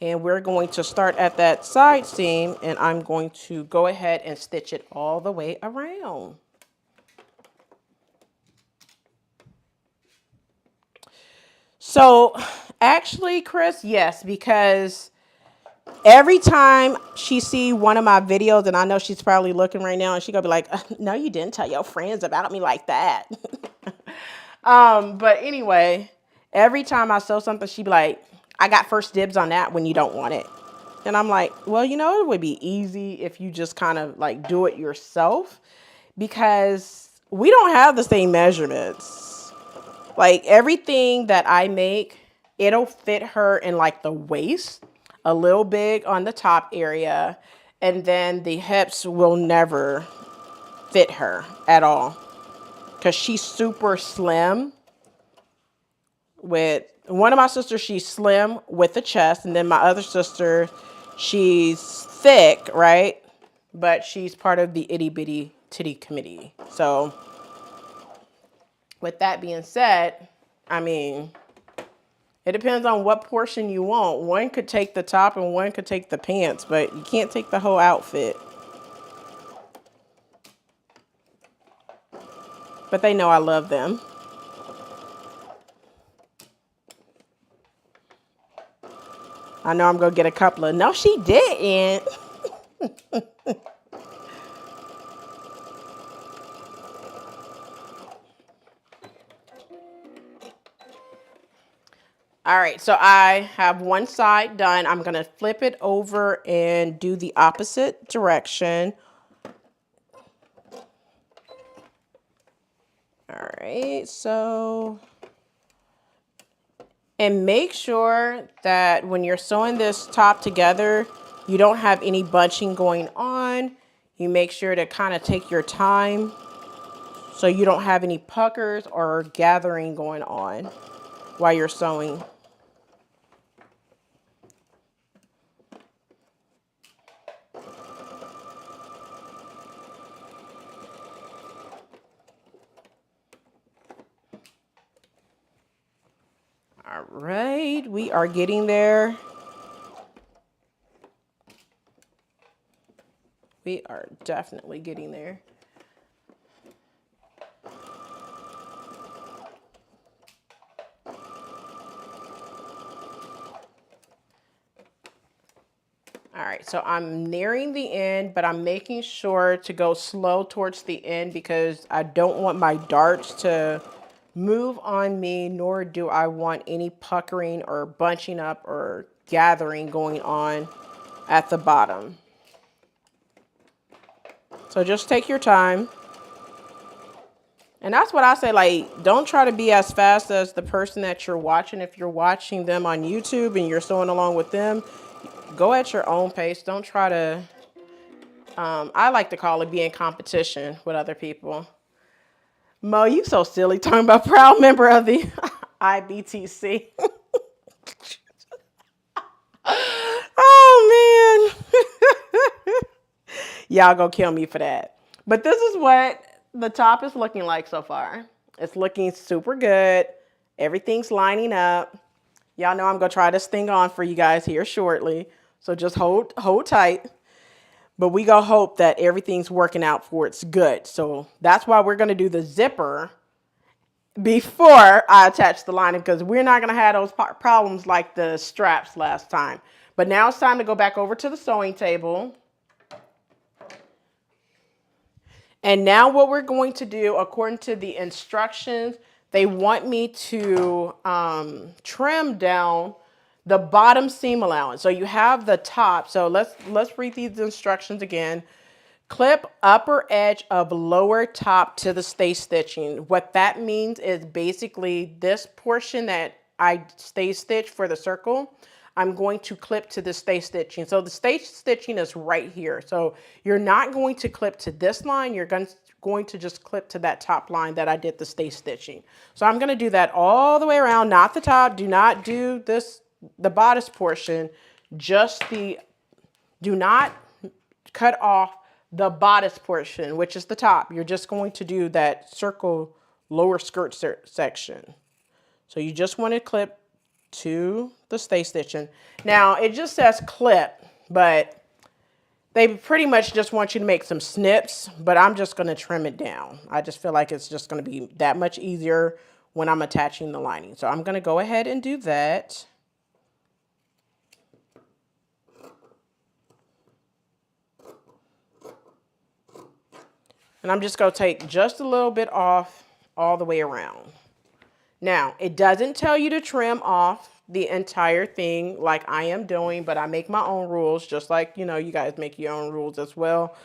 Speaker 4: And we're going to start at that side seam, and I'm going to go ahead and stitch it all the way around. So actually, Chris, yes, because every time she see one of my videos, and I know she's probably looking right now, and she gonna be like, no, you didn't tell your friends about me like that. But anyway, every time I sew something, she be like, I got first dibs on that when you don't want it. And I'm like, well, you know, it would be easy if you just kind of like do it yourself, because we don't have the same measurements. Like everything that I make, it'll fit her in like the waist, a little big on the top area, and then the hips will never fit her at all because she's super slim. With one of my sisters, she's slim with the chest, and then my other sister, she's thick, right? But she's part of the itty bitty titty committee. So with that being said, I mean, it depends on what portion you want. One could take the top and one could take the pants, but you can't take the whole outfit. But they know I love them. I know I'm going to get a couple of, no, she didn't. All right, so I have one side done. I'm going to flip it over and do the opposite direction. All right, so, and make sure that when you're sewing this top together, you don't have any bunching going on. You make sure to kind of take your time so you don't have any puckers or gathering going on while you're sewing. All right, we are getting there. We are definitely getting there. All right, so I'm nearing the end, but I'm making sure to go slow towards the end because I don't want my darts to move on me, nor do I want any puckering or bunching up or gathering going on at the bottom. So just take your time. And that's what I say, like, don't try to be as fast as the person that you're watching. If you're watching them on YouTube and you're sewing along with them, go at your own pace. Don't try to, I like to call it being competition with other people. Mo, you so silly talking about proud member of the IBTC. Oh, man. Y'all gonna kill me for that. But this is what the top is looking like so far. It's looking super good. Everything's lining up. Y'all know I'm gonna try this thing on for you guys here shortly. So just hold tight. But we gonna hope that everything's working out for its good. So that's why we're gonna do the zipper before I attach the lining, because we're not gonna have those problems like the straps last time. But now it's time to go back over to the sewing table. And now what we're going to do, according to the instructions, they want me to trim down the bottom seam allowance. So you have the top. So let's read these instructions again. Clip upper edge of lower top to the stay stitching. What that means is basically this portion that I stay stitch for the circle, I'm going to clip to the stay stitching. So the stay stitching is right here. So you're not going to clip to this line. You're going to just clip to that top line that I did the stay stitching. So I'm going to do that all the way around, not the top. Do not do this, the bodice portion, just the, do not cut off the bodice portion, which is the top. You're just going to do that circle lower skirt section. So you just want to clip to the stay stitching. Now it just says clip, but they pretty much just want you to make some snips, but I'm just going to trim it down. I just feel like it's just going to be that much easier when I'm attaching the lining. So I'm going to go ahead and do that. And I'm just going to take just a little bit off all the way around. Now, it doesn't tell you to trim off the entire thing like I am doing, but I make my own rules, just like, you know, you guys make your own rules as well.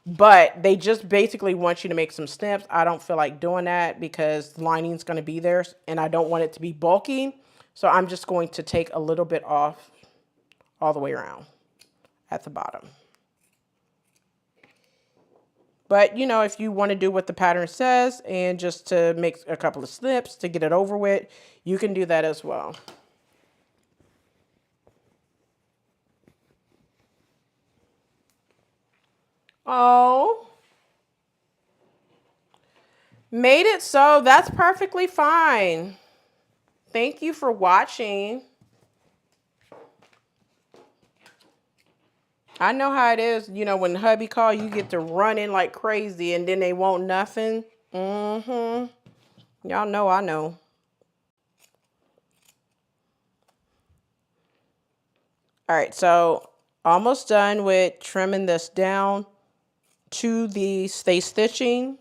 Speaker 4: But they just basically want you to make some snips. I don't feel like doing that because the lining's going to be there and I don't want it to be bulky. So I'm just going to take a little bit off all the way around at the bottom. But, you know, if you want to do what the pattern says and just to make a couple of snips to get it over with, you can do that as well. Oh, made it so. That's perfectly fine. Thank you for watching. I know how it is, you know, when hubby call, you get to running like crazy and then they want nothing. Y'all know I know. All right, so almost done with trimming this down to the stay stitching.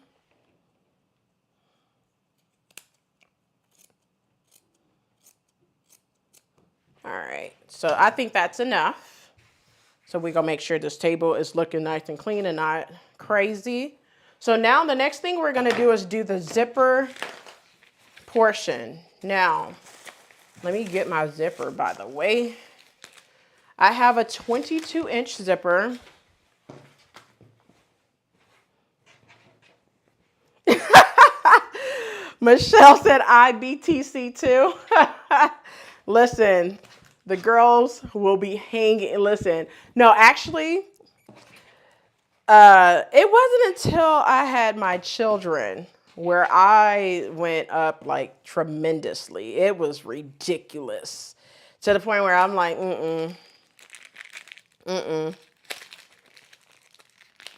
Speaker 4: All right, so I think that's enough. So we're gonna make sure this table is looking nice and clean and not crazy. So now the next thing we're gonna do is do the zipper portion. Now, let me get my zipper, by the way. I have a 22-inch zipper. Michelle said IBTC too. Listen, the girls will be hanging. Listen, no, actually, it wasn't until I had my children where I went up like tremendously. It was ridiculous to the point where I'm like,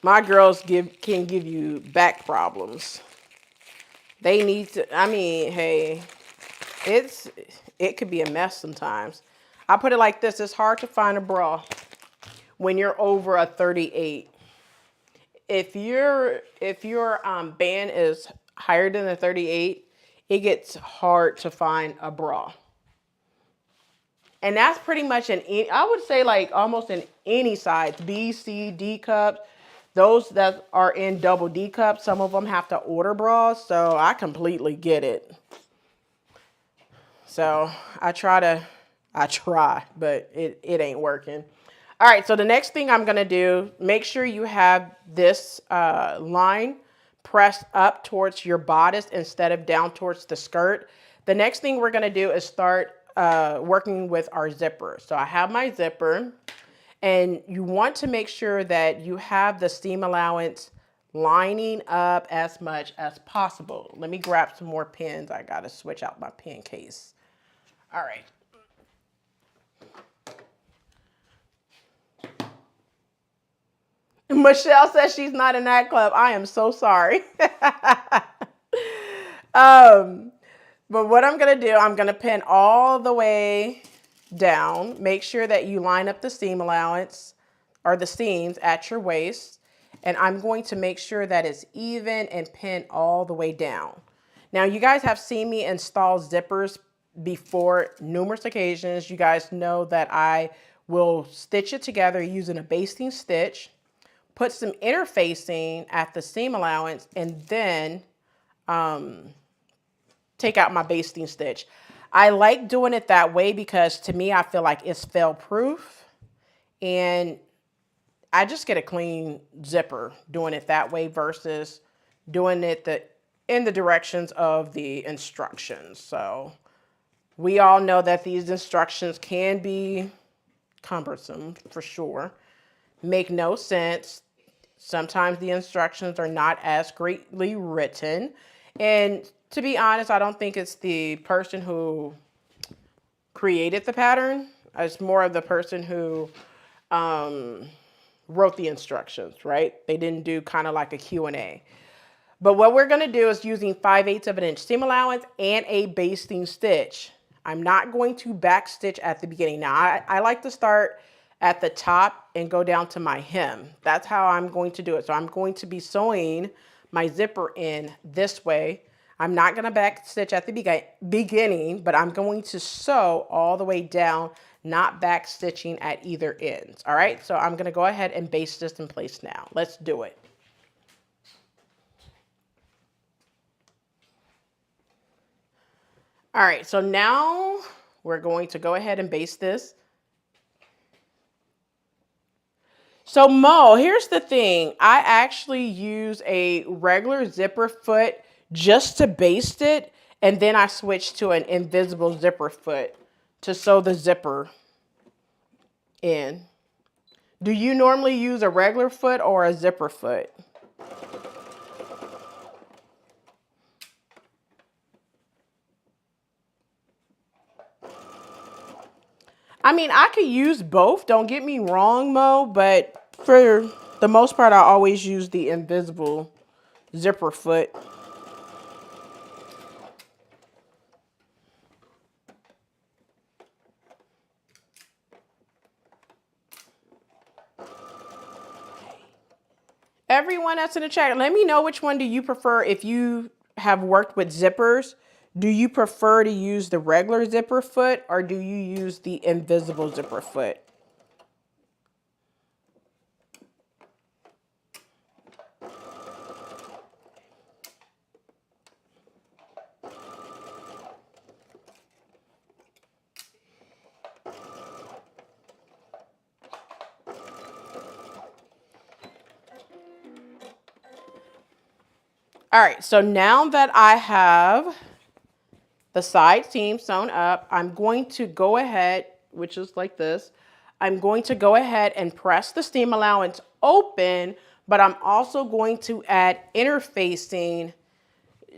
Speaker 4: My girls can give you back problems. They need to, I mean, hey, it could be a mess sometimes. I put it like this, it's hard to find a bra when you're over a 38. If your band is higher than a 38, it gets hard to find a bra. And that's pretty much I would say like almost in any size, B, C, D cups. Those that are in double D cups, some of them have to order bras, so I completely get it. So I try, but it ain't working. All right, so the next thing I'm gonna do, make sure you have this line pressed up towards your bodice instead of down towards the skirt. The next thing we're gonna do is start working with our zipper. So I have my zipper, and you want to make sure that you have the seam allowance lining up as much as possible. Let me grab some more pins. I gotta switch out my pen case. All right. Michelle says she's not in that club. I am so sorry. But what I'm gonna do, I'm gonna pin all the way down. Make sure that you line up the seam allowance or the seams at your waist. And I'm going to make sure that it's even and pin all the way down. Now you guys have seen me install zippers before numerous occasions. You guys know that I will stitch it together using a basting stitch, put some interfacing at the seam allowance, and then take out my basting stitch. I like doing it that way because to me, I feel like it's fail proof, and I just get a clean zipper doing it that way versus doing it in the directions of the instructions. So we all know that these instructions can be cumbersome for sure, make no sense. Sometimes the instructions are not as greatly written. And to be honest, I don't think it's the person who created the pattern. It's more of the person who wrote the instructions, right? They didn't do kind of like a Q&A. But what we're going to do is using 5/8 of an inch seam allowance and a basting stitch. I'm not going to back stitch at the beginning. Now, I like to start at the top and go down to my hem. That's how I'm going to do it. So I'm going to be sewing my zipper in this way. I'm not going to back stitch at the beginning, but I'm going to sew all the way down, not back stitching at either ends. All right, so I'm going to go ahead and baste this in place now. Let's do it. All right, so now we're going to go ahead and baste this. So Mo, here's the thing. I actually use a regular zipper foot just to baste it, and then I switch to an invisible zipper foot to sew the zipper in. Do you normally use a regular foot or a zipper foot? I mean, I could use both, don't get me wrong, Mo, but for the most part, I always use the invisible zipper foot. Everyone that's in the chat, let me know which one do you prefer. If you have worked with zippers, do you prefer to use the regular zipper foot or do you use the invisible zipper foot? All right, so now that I have the side seam sewn up, I'm going to go ahead, which is like this, I'm going to go ahead and press the seam allowance open, but I'm also going to add interfacing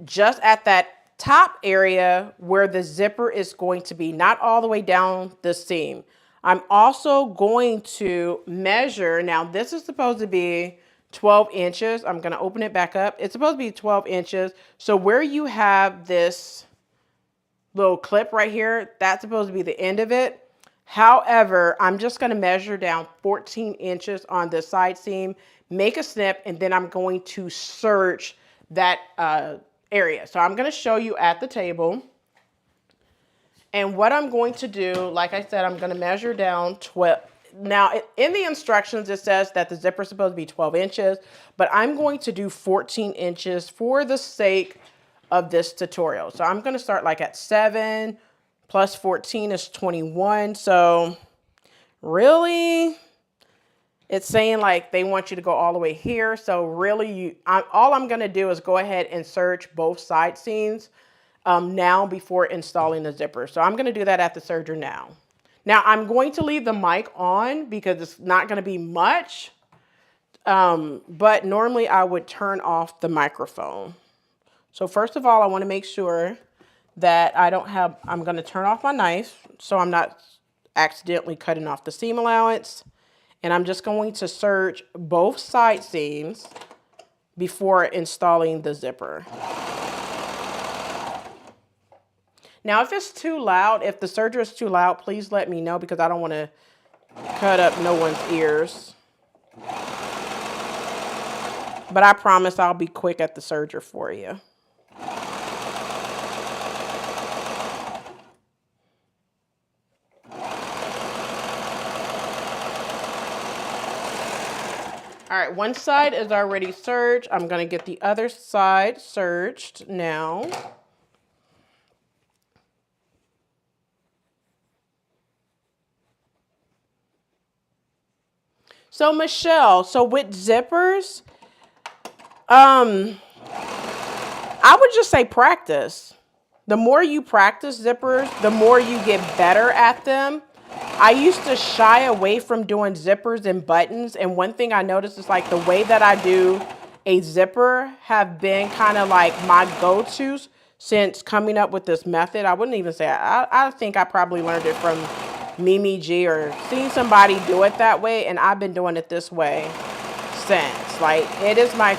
Speaker 4: just at that top area where the zipper is going to be, not all the way down the seam. I'm also going to measure, now this is supposed to be 12 inches. I'm going to open it back up. It's supposed to be 12 inches. So where you have this little clip right here, that's supposed to be the end of it. However, I'm just going to measure down 14 inches on the side seam, make a snip, and then I'm going to serge that area. So I'm going to show you at the table. And what I'm going to do, like I said, I'm going to measure down 12. Now, in the instructions, it says that the zipper is supposed to be 12 inches, but I'm going to do 14 inches for the sake of this tutorial. So I'm going to start like at 7 plus 14 is 21. So really, it's saying like they want you to go all the way here. So really, all I'm going to do is go ahead and serge both side seams now before installing the zipper. So I'm going to do that at the serger now. Now, I'm going to leave the mic on because it's not going to be much, but normally I would turn off the microphone. So first of all, I want to make sure that I'm going to turn off my knife so I'm not accidentally cutting off the seam allowance. And I'm just going to serge both side seams before installing the zipper. Now, if it's too loud, if the serger is too loud, please let me know because I don't want to cut up no one's ears. But I promise I'll be quick at the serger for you. right, one side is already serged. I'm going to get the other side serged now. So Michelle, so with zippers, I would just say practice. The more you practice zippers, the more you get better at them. I used to shy away from doing zippers and buttons, and one thing I noticed is like the way that I do a zipper have been kind of like my go-tos since coming up with this method. I wouldn't even say, I think I probably learned it from Mimi G or seeing somebody do it that way, and I've been doing it this way since. Like, it is my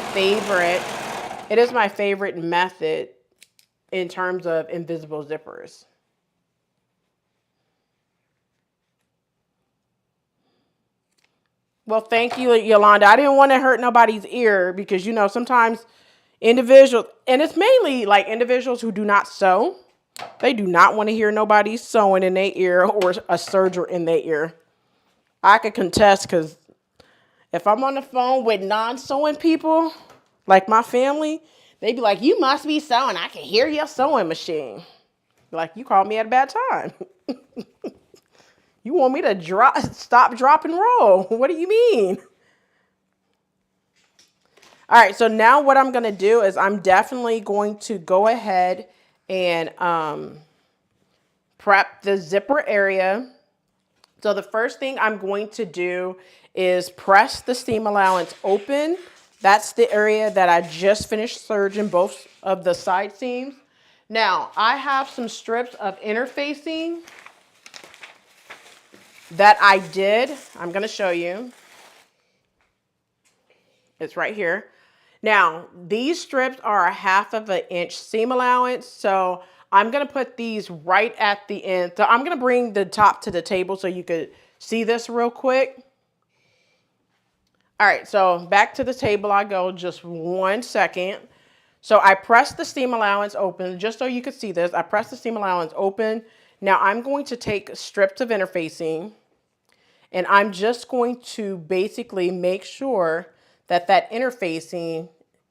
Speaker 4: favorite method in terms of invisible zippers. Well, thank you, Yolanda. I didn't want to hurt nobody's ear because, you know, sometimes individuals, and it's mainly like individuals who do not sew, they do not want to hear nobody sewing in their ear or a serger in their ear. I could contest because if I'm on the phone with non-sewing people, like my family, they'd be like, you must be sewing. I can hear your sewing machine. Like, you called me at a bad time. You want me to stop, drop, and roll. What do you mean? All right, so now what I'm going to do is I'm definitely going to go ahead and prep the zipper area. So the first thing I'm going to do is press the seam allowance open. That's the area that I just finished serging both of the side seams. Now, I have some strips of interfacing that I did. I'm going to show you. It's right here. Now, these strips are 1/2 inch seam allowance, so I'm going to put these right at the end. So I'm going to bring the top to the table so you could see this real quick. All right, so back to the table I go, just 1 second. So I pressed the seam allowance open, just so you could see this. I pressed the seam allowance open. Now I'm going to take strips of interfacing, and I'm just going to basically make sure that that interfacing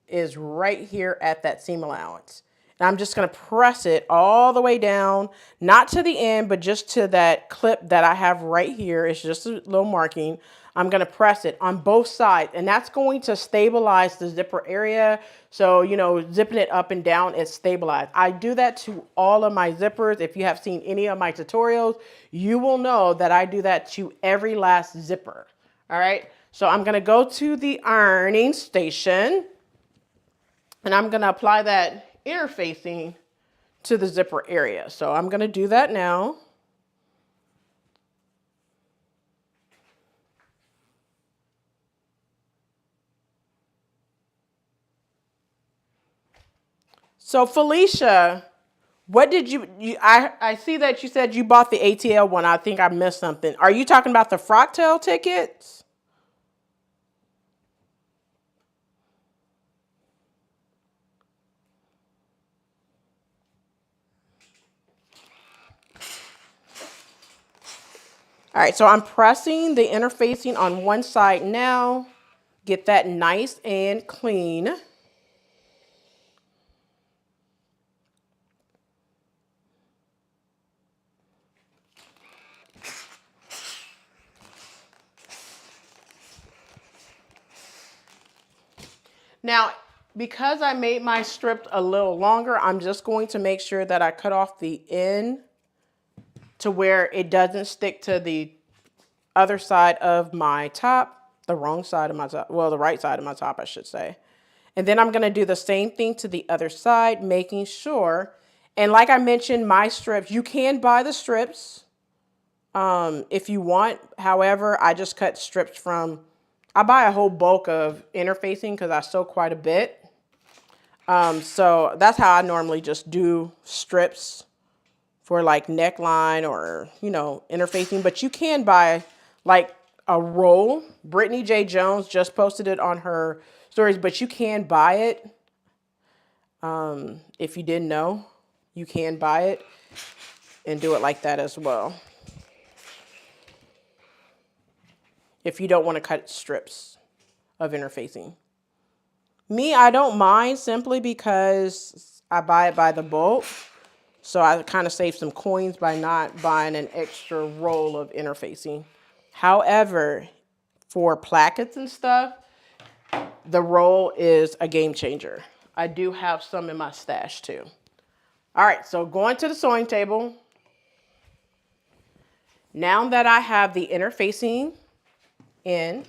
Speaker 4: is right here at that seam allowance. And I'm just going to press it all the way down, not to the end, but just to that clip that I have right here. It's just a little marking. I'm going to press it on both sides, and that's going to stabilize the zipper area. So, you know, zipping it up and down, it's stabilized. I do that to all of my zippers. If you have seen any of my tutorials, you will know that I do that to every last zipper. All right. So I'm going to go to the ironing station, and I'm going to apply that interfacing to the zipper area. So I'm going to do that now. So Felicia, what did I see that you said you bought the ATL one. I think I missed something. Are you talking about the Frocktail tickets? All right, so I'm pressing the interfacing on one side now. Get that nice and clean. Now, because I made my strip a little longer, I'm just going to make sure that I cut off the end to where it doesn't stick to the other side of my top, the wrong side of my top, well, the right side of my top, I should say. And then I'm going to do the same thing to the other side, making sure, and like I mentioned, my strips, you can buy the strips if you want. However, I just cut strips from, I buy a whole bulk of interfacing because I sew quite a bit. So that's how I normally just do strips for like neckline or, you know, interfacing. But you can buy like a roll. Brittany J. Jones just posted it on her stories, but you can buy it. If you didn't know, you can buy it and do it like that as well. If you don't want to cut strips of interfacing. Me, I don't mind simply because I buy it by the bulk. So I kind of save some coins by not buying an extra roll of interfacing. However, for plackets and stuff, the roll is a game changer. I do have some in my stash too. All right, so going to the sewing table. Now that I have the interfacing in,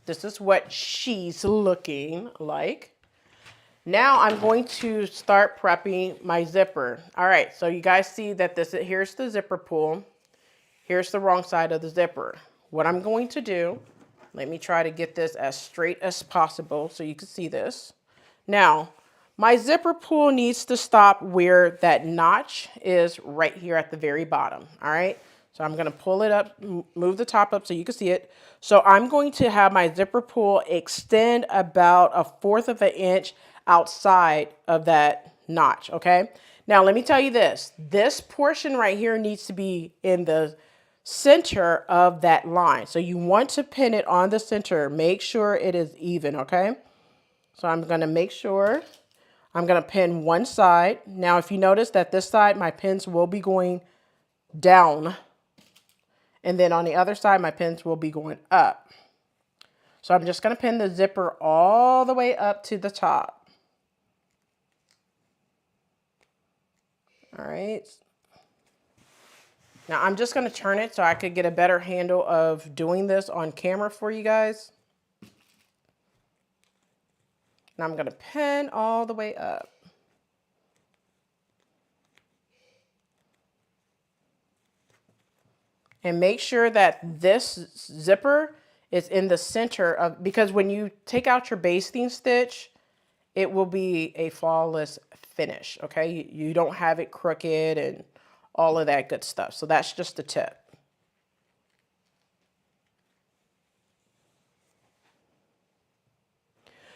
Speaker 4: this is what she's looking like. Now I'm going to start prepping my zipper. All right, so you guys see that here's the zipper pull. Here's the wrong side of the zipper. What I'm going to do, let me try to get this as straight as possible so you can see this. Now, my zipper pull needs to stop where that notch is right here at the very bottom, all right? So I'm gonna pull it up, move the top up so you can see it. So I'm going to have my zipper pull extend about 1/4 of an inch outside of that notch, okay? Now let me tell you this portion right here needs to be in the center of that line. So you want to pin it on the center. Make sure it is even, okay? So I'm gonna make sure, I'm gonna pin one side. Now if you notice that this side, my pins will be going down. And then on the other side, my pins will be going up. So I'm just gonna pin the zipper all the way up to the top. All right. Now I'm just gonna turn it so I could get a better handle of doing this on camera for you guys. And I'm gonna pin all the way up. And make sure that this zipper is in the center of, because when you take out your basting stitch, it will be a flawless finish, okay? You don't have it crooked and all of that good stuff. So that's just a tip.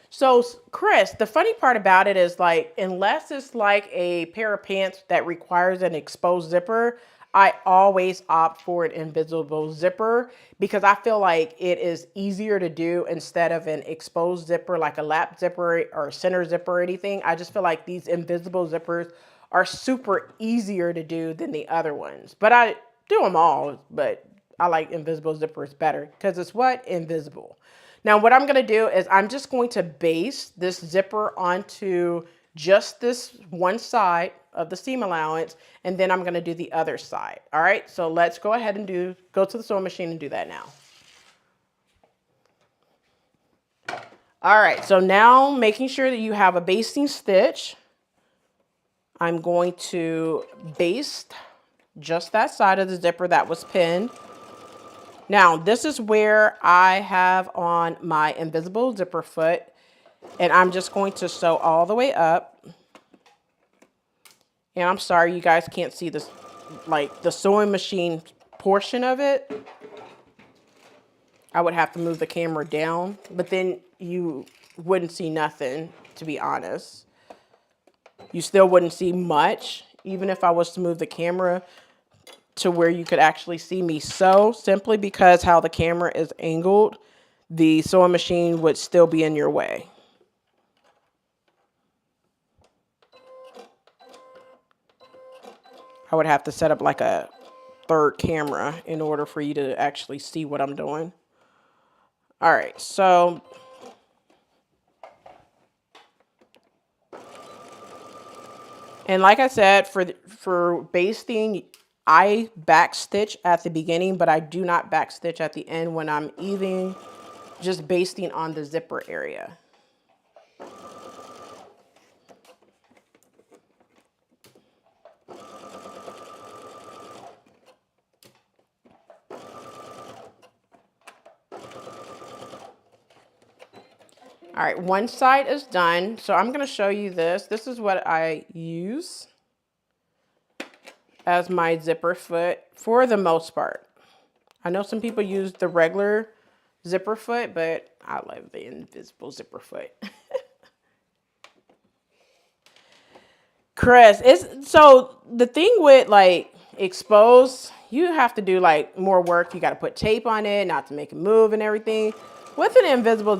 Speaker 4: So Chris, the funny part about it is, like, unless it's like a pair of pants that requires an exposed zipper, I always opt for an invisible zipper because I feel like it is easier to do instead of an exposed zipper like a lap zipper or center zipper or anything. I just feel like these invisible zippers are super easier to do than the other ones. But I do them all, but I like invisible zippers better because it's what? Invisible. Now what I'm going to do is I'm just going to base this zipper onto just this one side of the seam allowance, and then I'm going to do the other side. All right, so let's go ahead and go to the sewing machine and do that now. All right, so now making sure that you have a basting stitch, I'm going to baste just that side of the zipper that was pinned. Now this is where I have on my invisible zipper foot, and I'm just going to sew all the way up. And I'm sorry you guys can't see this, like the sewing machine portion of it. I would have to move the camera down, but then you wouldn't see nothing, to be honest. You still wouldn't see much, even if I was to move the camera to where you could actually see me sew, simply because how the camera is angled, the sewing machine would still be in your way. I would have to set up like a third camera in order for you to actually see what I'm doing. All right, so and like I said, for basting, I backstitch at the beginning, but I do not backstitch at the end when I'm even just basting on the zipper area. All right, one side is done. So I'm going to show you this. This is what I use as my zipper foot for the most part. I know some people use the regular zipper foot, but I love the invisible zipper foot. Chris, so the thing with like exposed, you have to do like more work. You got to put tape on it, not to make it move and everything. With an invisible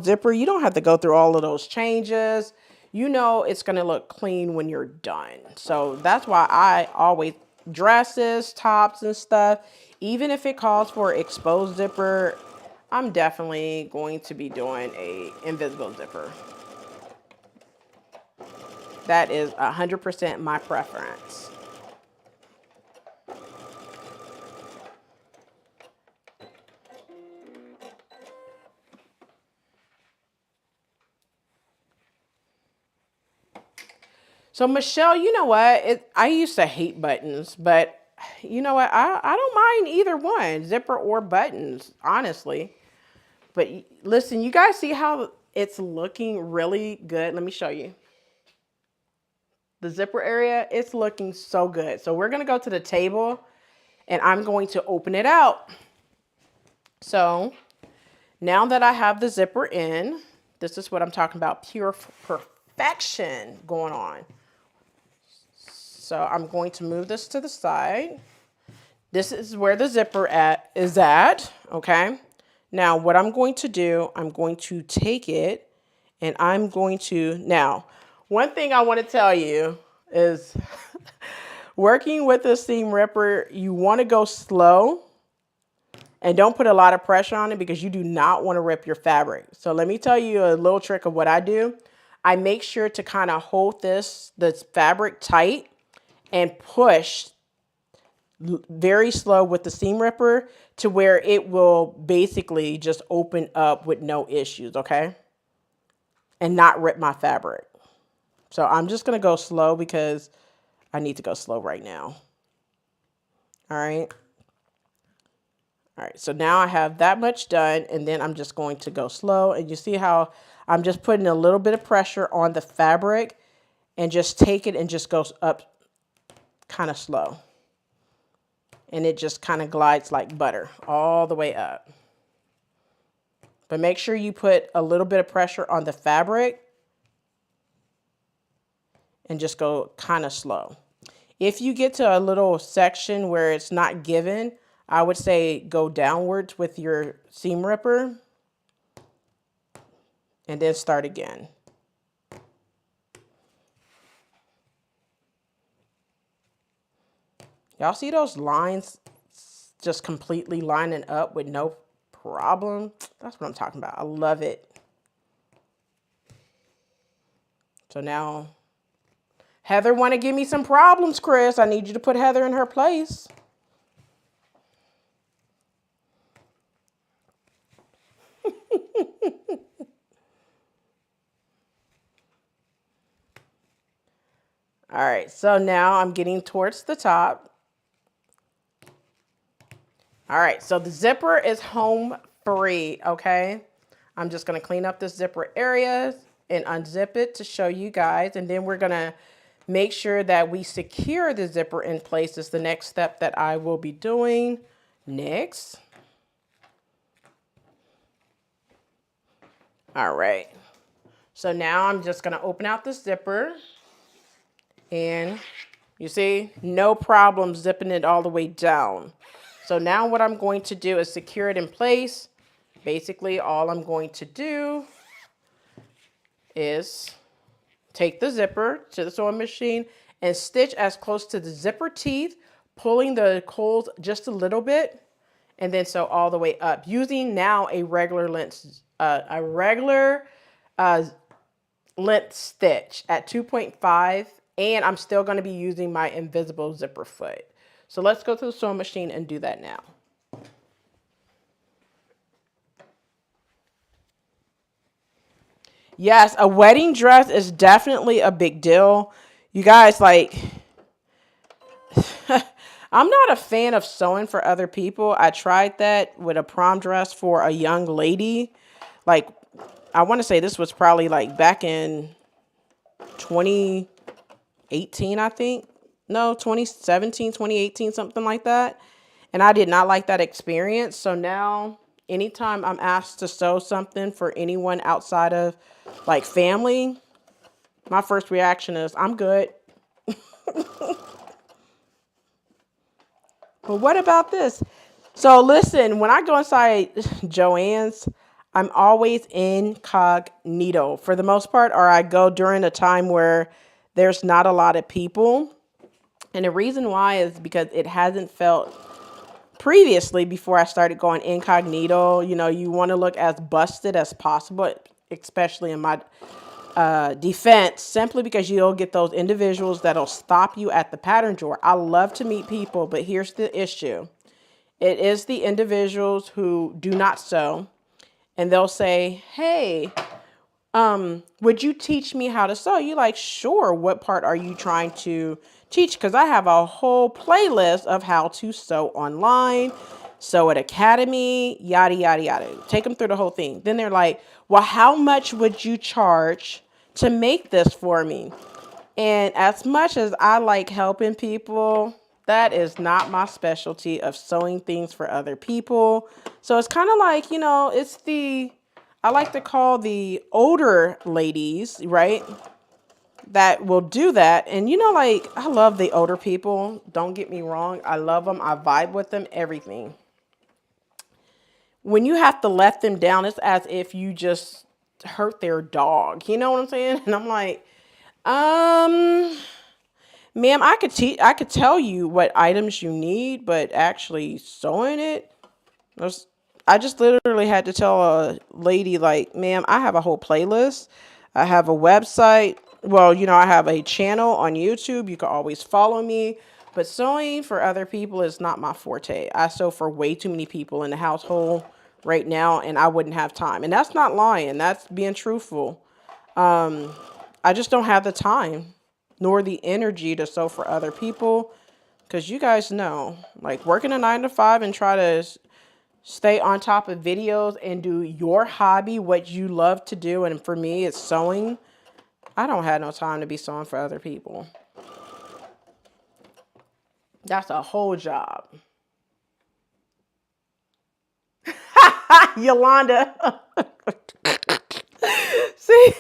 Speaker 4: zipper, you don't have to go through all of those changes. You know it's gonna look clean when you're done. So that's why I always dresses, tops and stuff, even if it calls for exposed zipper, I'm definitely going to be doing a invisible zipper. That is 100% my preference. So Michelle, you know what? I used to hate buttons, but you know what? I don't mind either one, zipper or buttons, honestly. But listen, you guys see how it's looking really good? Let me show you. The zipper area, it's looking so good. So we're going to go to the table and I'm going to open it out. So now that I have the zipper in, this is what I'm talking about, pure perfection going on. So I'm going to move this to the side. This is where the zipper is at, okay? Now what I'm going to do, I'm going to take it and I'm going to, now, one thing I want to tell you is working with a seam ripper, you want to go slow and don't put a lot of pressure on it because you do not want to rip your fabric. So let me tell you a little trick of what I do. I make sure to kind of hold this fabric tight and push very slow with the seam ripper to where it will basically just open up with no issues, okay? And not rip my fabric. So I'm just going to go slow because I need to go slow right now. All right. All right. So now I have that much done and then I'm just going to go slow. And you see how I'm just putting a little bit of pressure on the fabric and just take it and just goes up kind of slow. And it just kind of glides like butter all the way up. But make sure you put a little bit of pressure on the fabric and just go kind of slow. If you get to a little section where it's not given, I would say go downwards with your seam ripper and then start again. Y'all see those lines just completely lining up with no problem? That's what I'm talking about. I love it. So now, Heather want to give me some problems, Chris. I need you to put Heather in her place. All right, so now I'm getting towards the top. All right, so the zipper is home free, okay? I'm just gonna clean up the zipper areas and unzip it to show you guys. And then we're gonna make sure that we secure the zipper in place is the next step that I will be doing next. All right, so now I'm just gonna open out the zipper and you see, no problem zipping it all the way down. So now what I'm going to do is secure it in place. Basically, all I'm going to do is take the zipper to the sewing machine and stitch as close to the zipper teeth, pulling the holes just a little bit, and then sew all the way up using now a regular length, length stitch at 2.5, and I'm still going to be using my invisible zipper foot. So let's go to the sewing machine and do that now. Yes, a wedding dress is definitely a big deal. You guys, like, I'm not a fan of sewing for other people. I tried that with a prom dress for a young lady. Like, I want to say this was probably like back in 2018, I think. No, 2017, 2018, something like that. And I did not like that experience. So now, anytime I'm asked to sew something for anyone outside of like family, my first reaction is, I'm good. But what about this? So listen, when I go inside Joann's, I'm always incognito for the most part, or I go during a time where there's not a lot of people. And the reason why is because it hasn't felt previously before I started going incognito. You know, you want to look as busted as possible, especially in my defense, simply because you'll get those individuals that'll stop you at the pattern drawer. I love to meet people, but here's the issue. It is the individuals who do not sew, and they'll say, hey, would you teach me how to sew? You like, sure. What part are you trying to teach? Because I have a whole playlist of how to sew online, sew at Academy, yada, yada, yada. Take them through the whole thing. Then they're like, well, how much would you charge to make this for me? And as much as I like helping people, that is not my specialty of sewing things for other people. So it's kind of like, you know, it's I like to call the older ladies, right, that will do that. And, you know, like, I love the older people. Don't get me wrong. I love them. I vibe with them, everything. When you have to let them down, it's as if you just hurt their dog. You know what I'm saying? And I'm like, ma'am, I could tell you what items you need, but actually sewing it, I just literally had to tell a lady, like, ma'am, I have a whole playlist. I have a website. Well, you know, I have a channel on YouTube. You can always follow me. But sewing for other people is not my forte. I sew for way too many people in the household right now, and I wouldn't have time. And that's not lying. That's being truthful. I just don't have the time nor the energy to sew for other people. Because you guys know, like, working a 9 to 5 and try to stay on top of videos and do your hobby, what you love to do. And for me, it's sewing. I don't have no time to be sewing for other people. That's a whole job. Yolanda. See?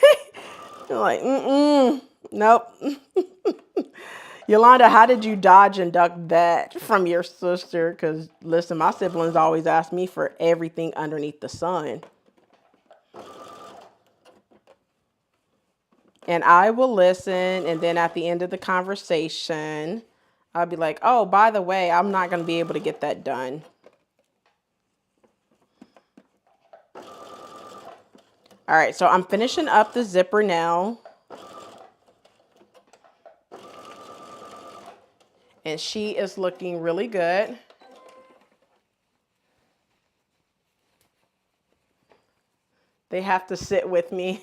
Speaker 4: You're like, nope. Yolanda, how did you dodge and duck that from your sister? Because, listen, my siblings always ask me for everything underneath the sun. And I will listen, and then at the end of the conversation, I'll be like, oh, by the way, I'm not going to be able to get that done. All right, so I'm finishing up the zipper now. And she is looking really good. They have to sit with me.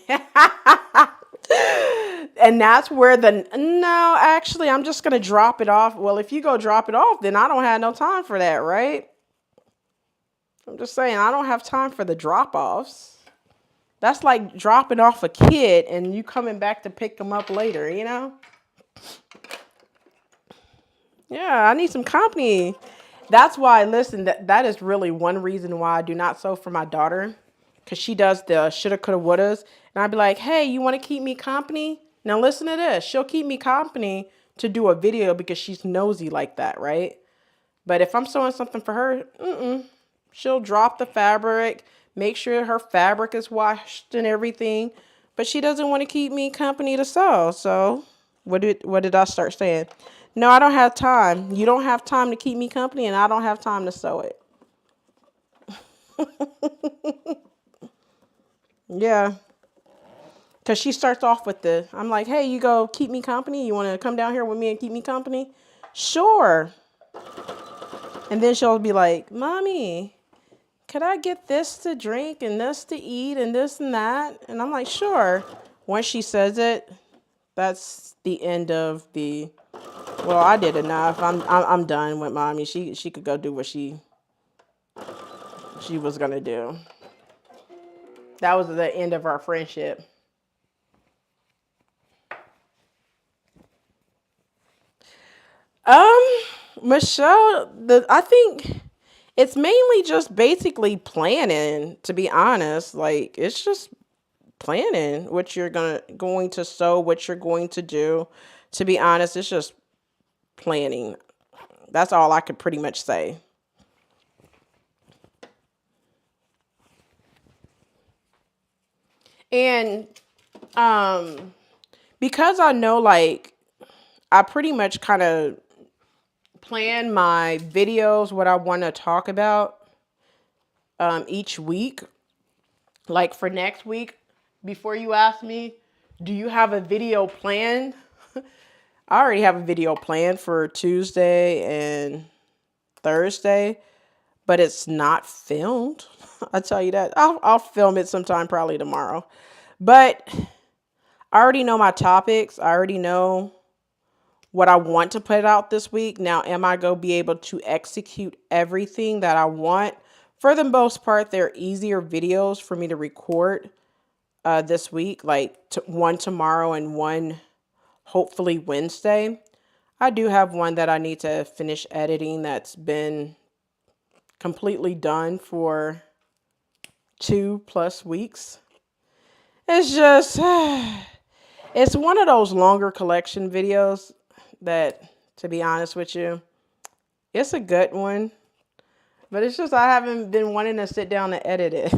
Speaker 4: And that's where no, actually, I'm just going to drop it off. Well, if you go drop it off, then I don't have no time for that, right? I'm just saying, I don't have time for the drop-offs. That's like dropping off a kid and you coming back to pick them up later, you know? Yeah, I need some company. That's why, listen, that is really one reason why I do not sew for my daughter. Because she does the shoulda, coulda, wouldas. And I'd be like, hey, you want to keep me company? Now listen to this. She'll keep me company to do a video because she's nosy like that, right? But if I'm sewing something for her, she'll drop the fabric, make sure her fabric is washed and everything. But she doesn't want to keep me company to sew. So what did I start saying? No, I don't have time. You don't have time to keep me company, and I don't have time to sew it. Yeah. Because she starts off with I'm like, hey, you go keep me company? You want to come down here with me and keep me company? Sure. And then she'll be like, Mommy, could I get this to drink and this to eat and this and that? And I'm like, sure. Once she says it, that's the end of the... Well, I did enough. I'm done with Mommy. She could go do what she was gonna do. That was the end of our friendship. Michele, I think it's mainly just basically planning, to be honest. Like, it's just planning what you're going to sew, what you're going to do. To be honest, it's just planning. That's all I could pretty much say. And because I know, like, I pretty much kind of plan my videos, what I want to talk about each week. Like for next week, before you ask me, do you have a video planned? I already have a video planned for Tuesday and Thursday, but it's not filmed. I'll tell you that. I'll film it sometime, probably tomorrow. But I already know my topics. I already know what I want to put out this week. Now, am I going to be able to execute everything that I want? For the most part, they're easier videos for me to record this week, like one tomorrow and one hopefully Wednesday. I do have one that I need to finish editing that's been completely done for 2+ weeks. It's just, it's one of those longer collection videos that, to be honest with you, it's a good one. But it's just I haven't been wanting to sit down and edit it.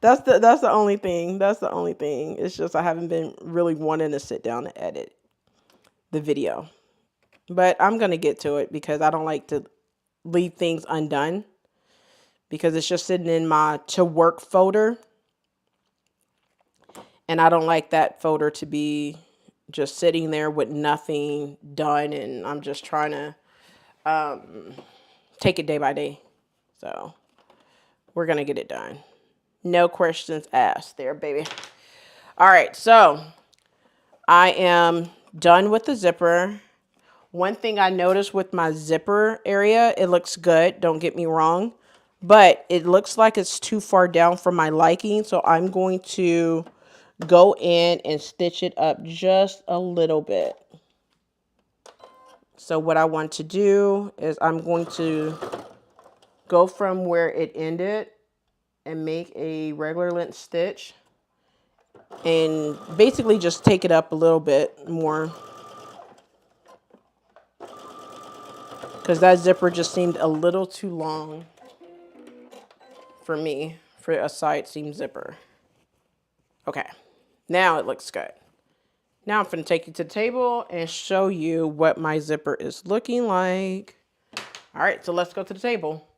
Speaker 4: That's the only thing. That's the only thing. It's just I haven't been really wanting to sit down and edit the video. But I'm going to get to it because I don't like to leave things undone. Because it's just sitting in my to work folder. And I don't like that folder to be just sitting there with nothing done, and I'm just trying to take it day by day. So we're gonna get it done. No questions asked there, baby. All right, so I am done with the zipper. One thing I noticed with my zipper area, it looks good, don't get me wrong, but it looks like it's too far down for my liking, so I'm going to go in and stitch it up just a little bit. So what I want to do is I'm going to go from where it ended and make a regular length stitch and basically just take it up a little bit more, because that zipper just seemed a little too long for me for a side seam zipper. Okay. Now it looks good. Now I'm going to take you to the table and show you what my zipper is looking like. All right, so let's go to the table.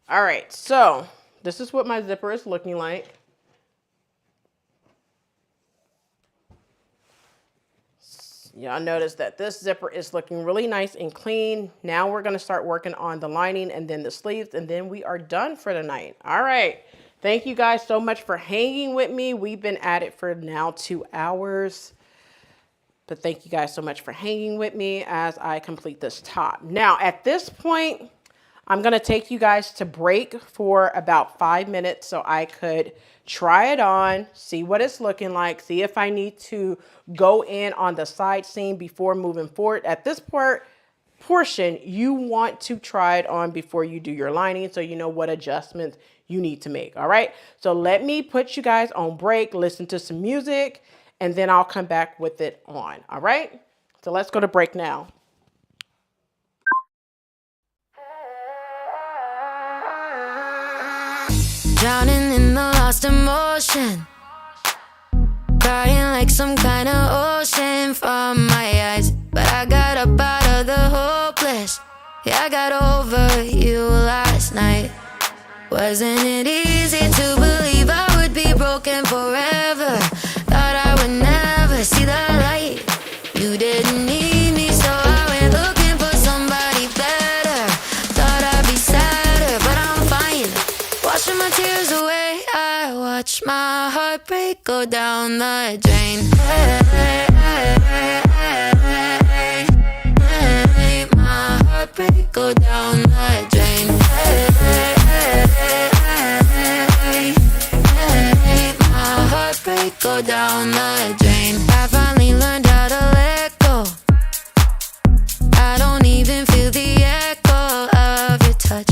Speaker 4: All right, so this is what my zipper is looking like. Y'all notice that this zipper is looking really nice and clean. Now we're going to start working on the lining and then the sleeves, and then we are done for the night. All right. Thank you guys so much for hanging with me. We've been at it for now 2 hours. But thank you guys so much for hanging with me as I complete this top. Now, at this point, I'm going to take you guys to break for about 5 minutes so I could try it on, see what it's looking like, see if I need to go in on the side seam before moving forward. At this portion, you want to try it on before you do your lining so you know what adjustments you need to make. All right, so let me put you guys on break, listen to some music, and then I'll come back with it on. All right, so let's go to break now.
Speaker 5: Drowning in the lost emotion, crying like some kind of ocean from my eyes. But I got up out of the hopeless. Yeah, I got over you last night. Wasn't it easy to believe I would be broken forever? Thought I would never see the light. You didn't need me, so I went looking for somebody better. Thought I'd be sadder, but I'm fine. Washing my tears away, I watch my heart break, go down the drain. My heart break, go down the drain. My heart break, go down the drain. I finally learned how to let go. I don't even feel the echo of your touch.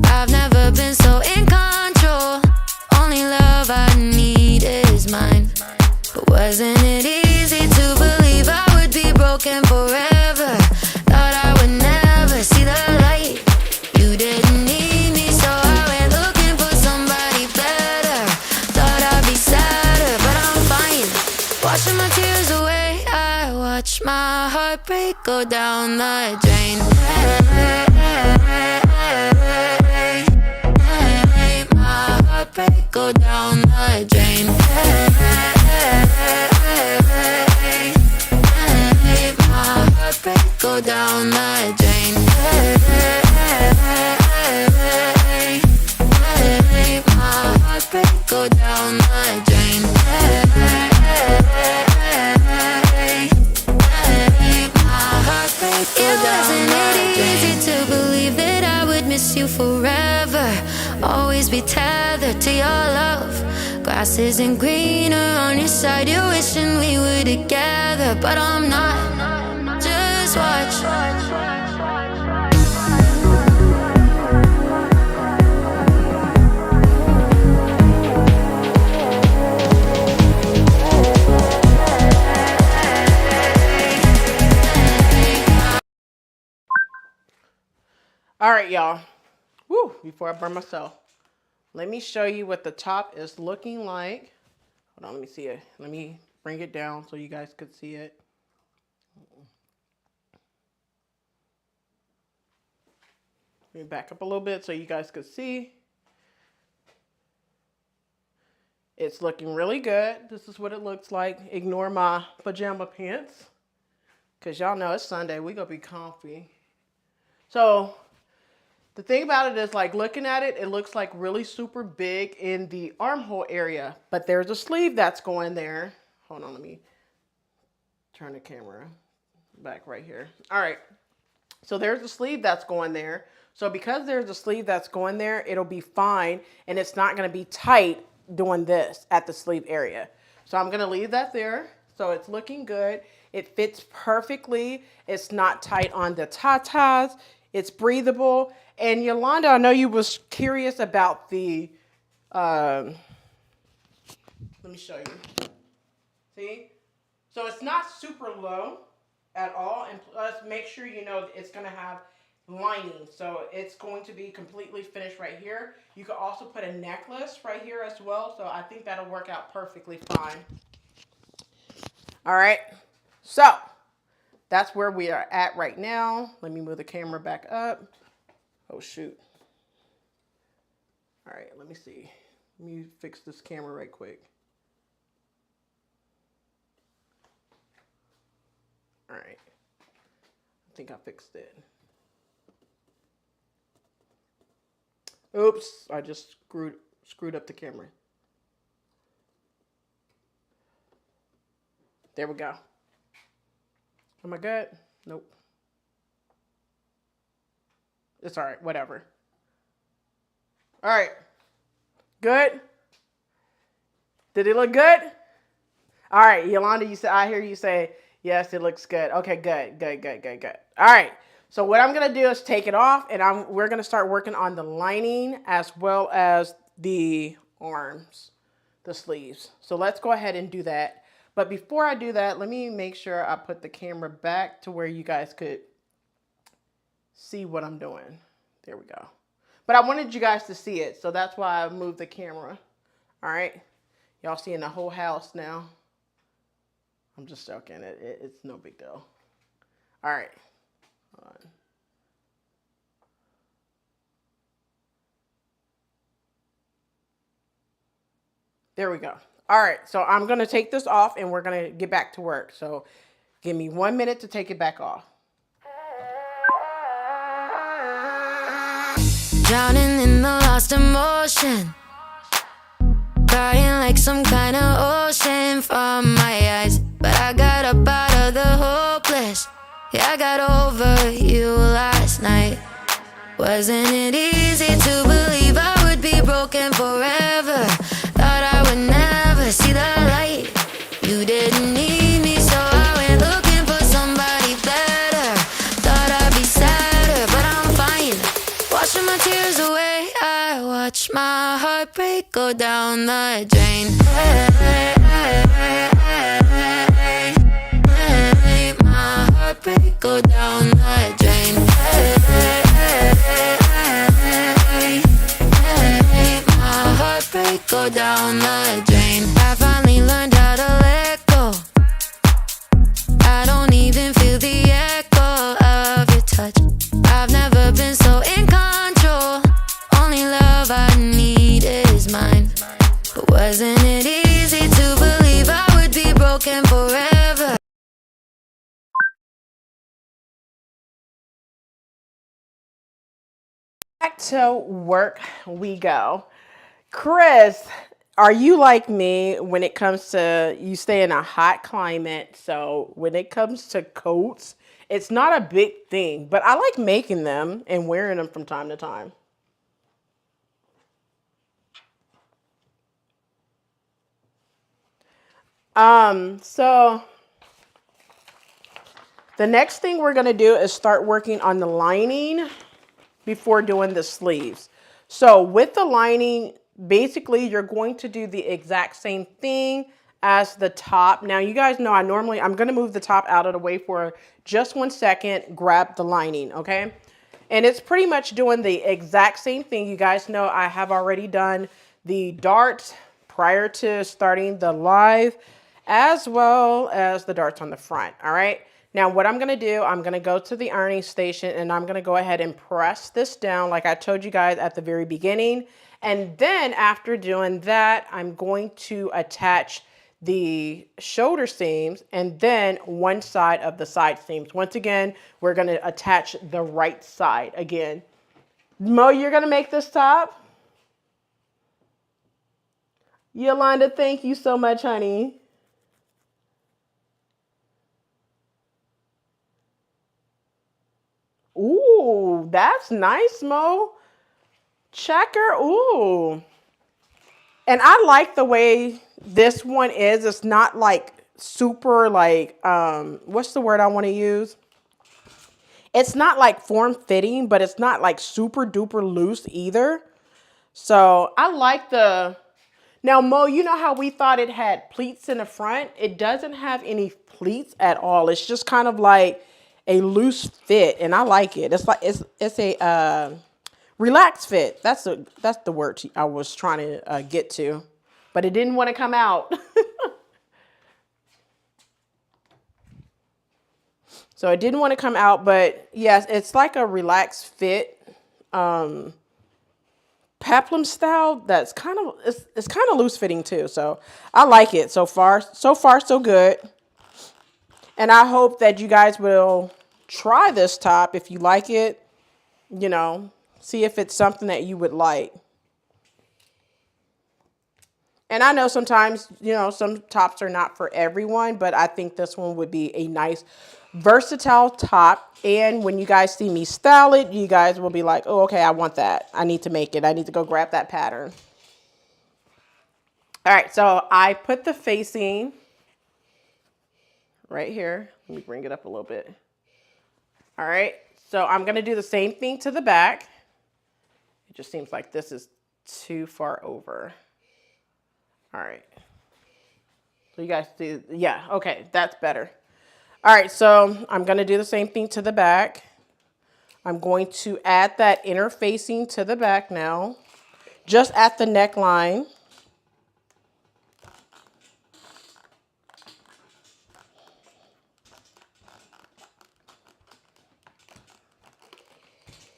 Speaker 5: I've never been so in control. Only love I need is mine. But wasn't it easy to believe I would be broken forever? Thought I would never see the light. You didn't need me, so heartbreak go down the drain. My heartbreak go down the drain. My heartbreak go down the drain. My heartbreak go down the drain. It wasn't easy to believe that I would miss you forever, always be tethered to your love. Grass isn't greener on your side, you're wishing we were together, but I'm not. Just watch.
Speaker 4: All right, y'all. Woo, before I burn myself, let me show you what the top is looking like. Hold on, let me see it. Let me bring it down so you guys could see it. Let me back up a little bit so you guys could see. It's looking really good. This is what it looks like. Ignore my pajama pants, because y'all know it's Sunday. We're going to be comfy. So the thing about it is, like, looking at it, it looks like really super big in the armhole area, but there's a sleeve that's going there. Hold on, let me turn the camera back right here. All right, so there's a sleeve that's going there. So because there's a sleeve that's going there, it'll be fine, and it's not going to be tight doing this at the sleeve area. So I'm going to leave that there. So it's looking good. It fits perfectly. It's not tight on the tatas. It's breathable. And Yolanda, I know you was curious about the, let me show you. See? So it's not super low at all. And plus, make sure you know it's going to have lining. So it's going to be completely finished right here. You could also put a necklace right here as well. So I think that'll work out perfectly fine. All right. So that's where we are at right now. Let me move the camera back up. Oh, shoot. All right, let me see. Let me fix this camera right quick. All right. I think I fixed it. Oops, I just screwed up the camera. There we go. Am I good? Nope. It's all right, whatever. All right. Good? Did it look good? All right, Yolanda, you said, I hear you say, yes, it looks good. Okay, good. All right. So what I'm going to do is take it off, and we're going to start working on the lining as well as the arms, the sleeves. So let's go ahead and do that. But before I do that, let me make sure I put the camera back to where you guys could see what I'm doing. There we go. But I wanted you guys to see it, so that's why I moved the camera. All right. Y'all seeing the whole house now. I'm just joking. It's no big deal. All right. Hold on. There we go. All right, so I'm going to take this off and we're going to get back to work. So give me 1 minute to take it back off.
Speaker 5: Drowning in the lost emotion, crying like some kind of ocean from my eyes. But I got up out of the hopeless. Yeah, I got over you last night. Wasn't it easy to believe I would be broken forever? Thought I would never see the light. You didn't need me, so I went looking for somebody better. Thought I'd be sadder, but I'm fine. Washing my tears away, I watch my heartbreak go down the drain. My heartbreak go down the drain. My heartbreak go down the drain. I finally learned how to let go. I don't even feel the Wasn't it easy to believe I would be broken forever?
Speaker 4: Back to work we go. Chris, are you like me when it comes to, you stay in a hot climate, so when it comes to coats, it's not a big thing, but I like making them and wearing them from time to time. So the next thing we're gonna do is start working on the lining before doing the sleeves. So with the lining, basically you're going to do the exact same thing as the top. Now you guys know I'm gonna move the top out of the way for just 1 second, grab the lining, okay? And it's pretty much doing the exact same thing. You guys know I have already done the darts prior to starting the live, as well as the darts on the front, all right? Now what I'm gonna do, I'm gonna go to the ironing station and I'm gonna go ahead and press this down like I told you guys at the very beginning. And then after doing that, I'm going to attach the shoulder seams and then one side of the side seams. Once again, we're gonna attach the right side again. Mo, you're gonna make this top? Yolanda, thank you so much, honey. Ooh, that's nice, Mo. Checker, ooh. And I like the way this one is. It's not like super like, what's the word I want to use? It's not like form fitting, but it's not like super duper loose either. So I like the, now Mo, you know how we thought it had pleats in the front? It doesn't have any pleats at all. It's just kind of like a loose fit, and I like it. It's like it's a relaxed fit. That's the word I was trying to get to, but it didn't want to come out. So it didn't want to come out, but yes, it's like a relaxed fit, peplum style. That's kind of it's kind of loose fitting too. So I like it so far. So far, so good. And I hope that you guys will try this top if you like it. You know, see if it's something that you would like. And I know sometimes, you know, some tops are not for everyone, but I think this one would be a nice versatile top. And when you guys see me style it, you guys will be like, oh, okay, I want that. I need to make it. I need to go grab that pattern. All right, so I put the facing right here. Let me bring it up a little bit. All right, so I'm gonna do the same thing to the back. It just seems like this is too far over. All right. So you guys see, yeah, okay, that's better. All right, so I'm gonna do the same thing to the back. I'm going to add that inner facing to the back now, just at the neckline.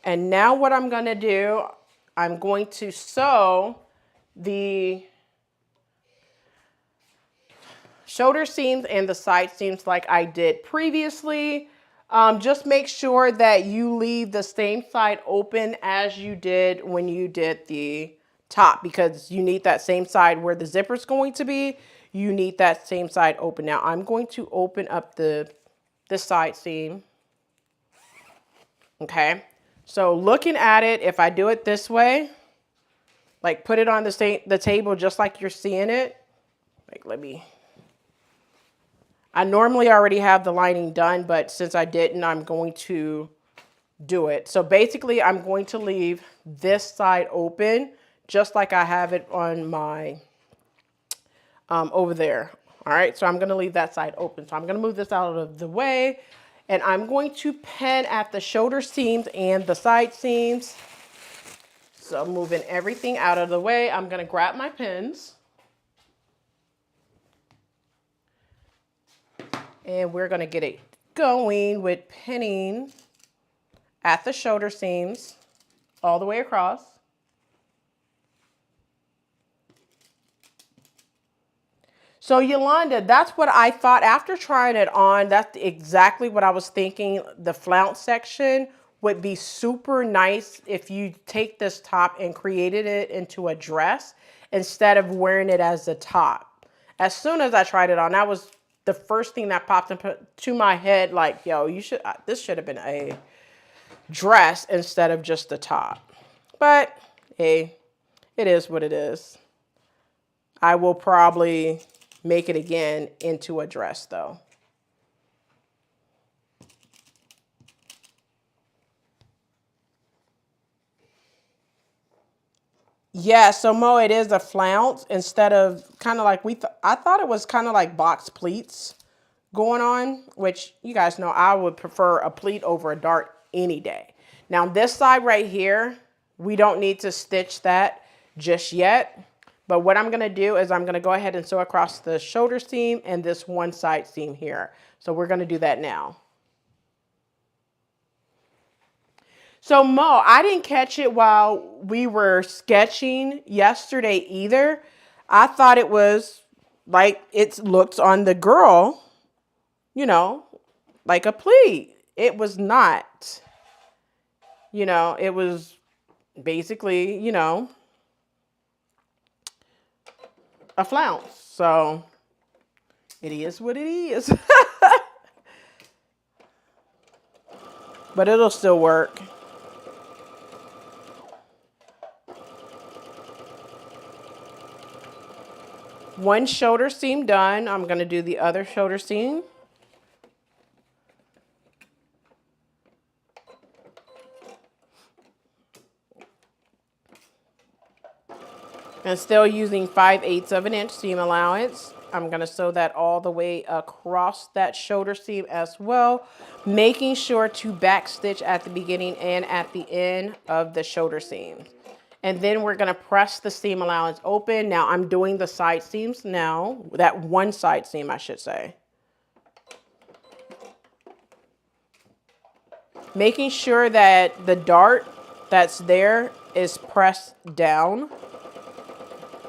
Speaker 4: And now what I'm gonna do, I'm going to sew the shoulder seams and the side seams like I did previously. Just make sure that you leave the same side open as you did when you did the top, because you need that same side where the zipper is going to be. You need that same side open. Now I'm going to open up the side seam. Okay, so looking at it, if I do it this way, like put it on the table just like you're seeing it. Like I normally already have the lining done, but since I didn't, I'm going to do it. So basically, I'm going to leave this side open, just like I have it on my, over there. All right, so I'm gonna leave that side open. So I'm gonna move this out of the way, and I'm going to pin at the shoulder seams and the side seams. So moving everything out of the way, I'm gonna grab my pins. And we're gonna get it going with pinning at the shoulder seams all the way across. So Yolanda, that's what I thought after trying it on. That's exactly what I was thinking. The flounce section would be super nice if you take this top and created it into a dress instead of wearing it as a top. As soon as I tried it on, that was the first thing that popped into my head. Like, yo, this should have been a dress instead of just a top. But hey, it is what it is. I will probably make it again into a dress though. Yeah, so Mo, it is a flounce instead of kind of like I thought it was kind of like box pleats going on, which you guys know I would prefer a pleat over a dart any day. Now this side right here, we don't need to stitch that just yet. But what I'm going to do is I'm going to go ahead and sew across the shoulder seam and this one side seam here. So we're going to do that now. So Mo, I didn't catch it while we were sketching yesterday either. I thought it was like it looks on the girl, you know, like a pleat. It was not. You know, it was basically, you know, a flounce. So it is what it is. But it'll still work. One shoulder seam done. I'm going to do the other shoulder seam. And still using 5/8 of an inch seam allowance. I'm going to sew that all the way across that shoulder seam as well, making sure to back stitch at the beginning and at the end of the shoulder seam. And then we're going to press the seam allowance open. Now I'm doing the side seams now, that one side seam I should say. Making sure that the dart that's there is pressed down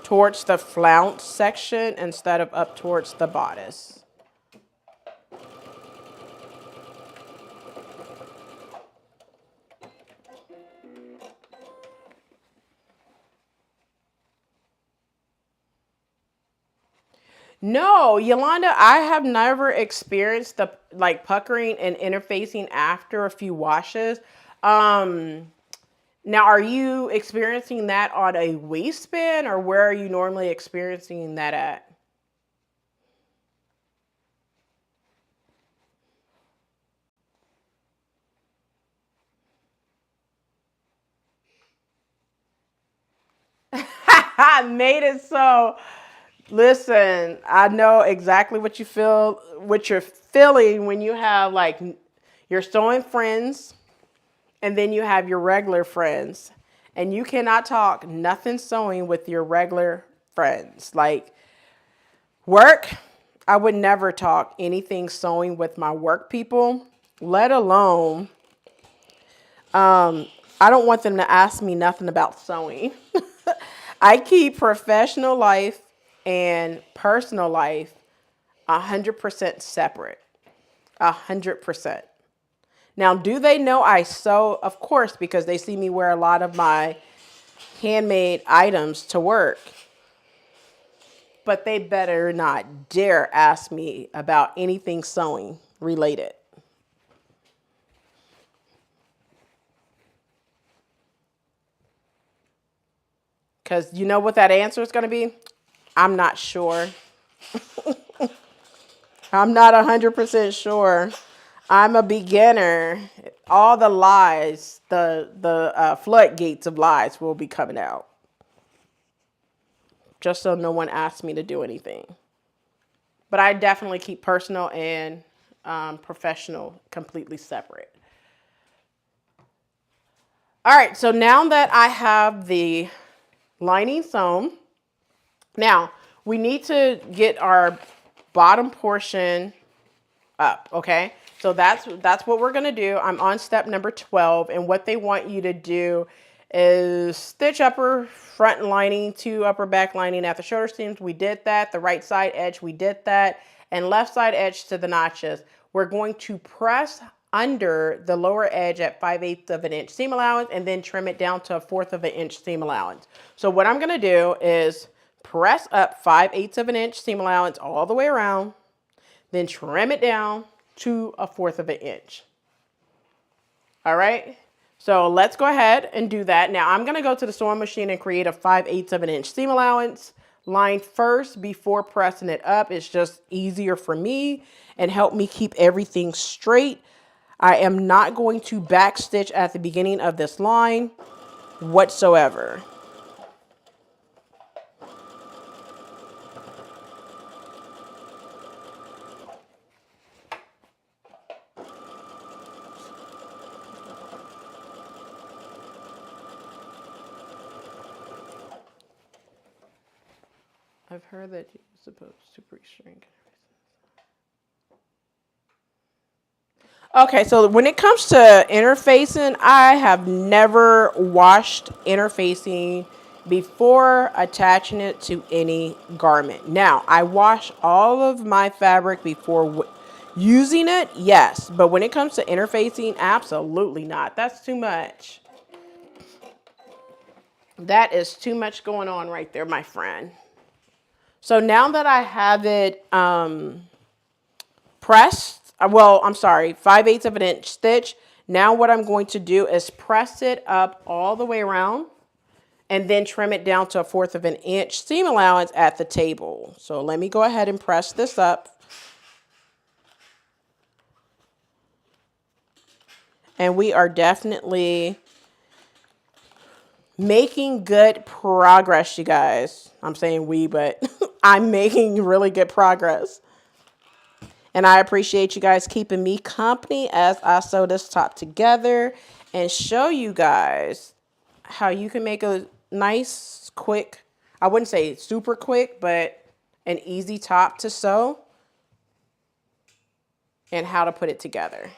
Speaker 4: towards the flounce section instead of up towards the bodice. No, Yolanda, I have never experienced the like puckering and interfacing after a few washes. Now, are you experiencing that on a waistband or where are you normally experiencing that at? I made it so. Listen, I know exactly what you feel, what you're feeling when you have like your sewing friends and then you have your regular friends and you cannot talk nothing sewing with your regular friends. Like work, I would never talk anything sewing with my work people, let alone, I don't want them to ask me nothing about sewing. I keep professional life and personal life 100% separate. 100%. Now, do they know I sew? Of course, because they see me wear a lot of my handmade items to work. But they better not dare ask me about anything sewing related. Because you know what that answer is going to be? I'm not sure. I'm not 100% sure. I'm a beginner. All the lies, the floodgates of lies will be coming out. Just so no one asks me to do anything. But I definitely keep personal and professional completely separate. All right, so now that I have the lining sewn, now we need to get our bottom portion up, okay? So that's what we're gonna do. I'm on step number 12, and what they want you to do is stitch upper front lining to upper back lining at the shoulder seams. We did that. The right side edge, we did that. And left side edge to the notches. We're going to press under the lower edge at 5/8 of an inch seam allowance and then trim it down to 1/4 of an inch seam allowance. So what I'm going to do is press up 5/8 of an inch seam allowance all the way around, then trim it down to 1/4 of an inch. All right. So let's go ahead and do that. Now I'm going to go to the sewing machine and create a 5/8 of an inch seam allowance line first before pressing it up. It's just easier for me and help me keep everything straight. I am not going to back stitch at the beginning of this line whatsoever. I've heard that you're supposed to pre-shrink. Okay, so when it comes to interfacing, I have never washed interfacing before attaching it to any garment. Now, I wash all of my fabric before using it, yes. But when it comes to interfacing, absolutely not. That's too much. That is too much going on right there, my friend. So now that I have it pressed, well, I'm sorry, 5/8 of an inch stitch. Now what I'm going to do is press it up all the way around and then trim it down to 1/4 of an inch seam allowance at the table. So let me go ahead and press this up. And we are definitely making good progress, you guys. I'm saying we, but I'm making really good progress. And I appreciate you guys keeping me company as I sew this top together and show you guys how you can make a nice, quick, I wouldn't say super quick, but an easy top to sew and how to put it together.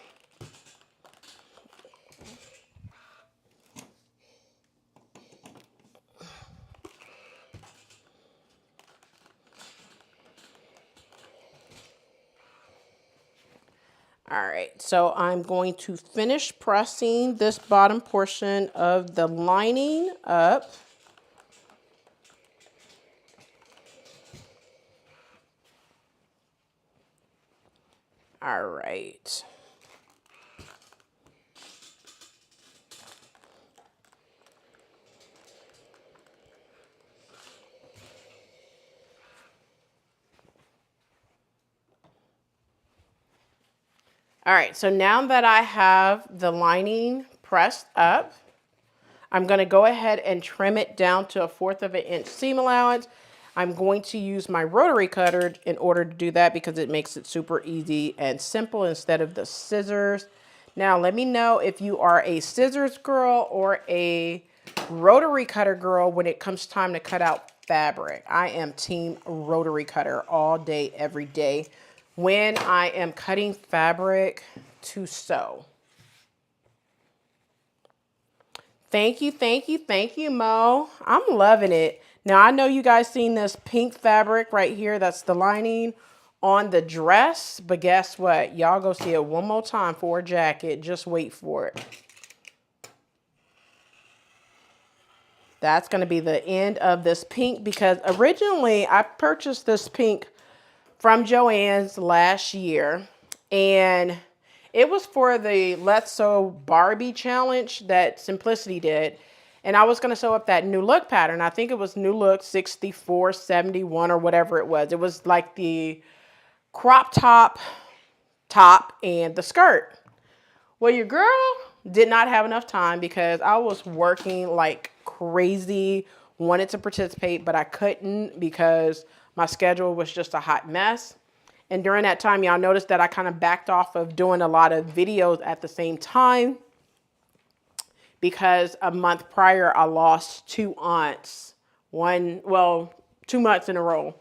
Speaker 4: All right, so I'm going to finish pressing this bottom portion of the lining up. All right. All right, so now that I have the lining pressed up, I'm going to go ahead and trim it down to 1/4 of an inch seam allowance. I'm going to use my rotary cutter in order to do that because it makes it super easy and simple instead of the scissors. Now, let me know if you are a scissors girl or a rotary cutter girl when it comes time to cut out fabric. I am team rotary cutter all day, every day when I am cutting fabric to sew. Thank you, thank you, thank you, Mo. I'm loving it. Now, I know you guys seen this pink fabric right here. That's the lining on the dress. But guess what? Y'all go see it one more time for a jacket. Just wait for it. That's going to be the end of this pink because originally I purchased this pink from Joann's last year. And it was for the Let's Sew Barbie challenge that Simplicity did. And I was going to sew up that new look pattern. I think it was new look 6471 or whatever it was. It was like the crop top and the skirt. Well, your girl did not have enough time because I was working like crazy, wanted to participate, but I couldn't because my schedule was just a hot mess. And during that time, y'all noticed that I kind of backed off of doing a lot of videos at the same time because a month prior, I lost 2 aunts. 2 months in a row.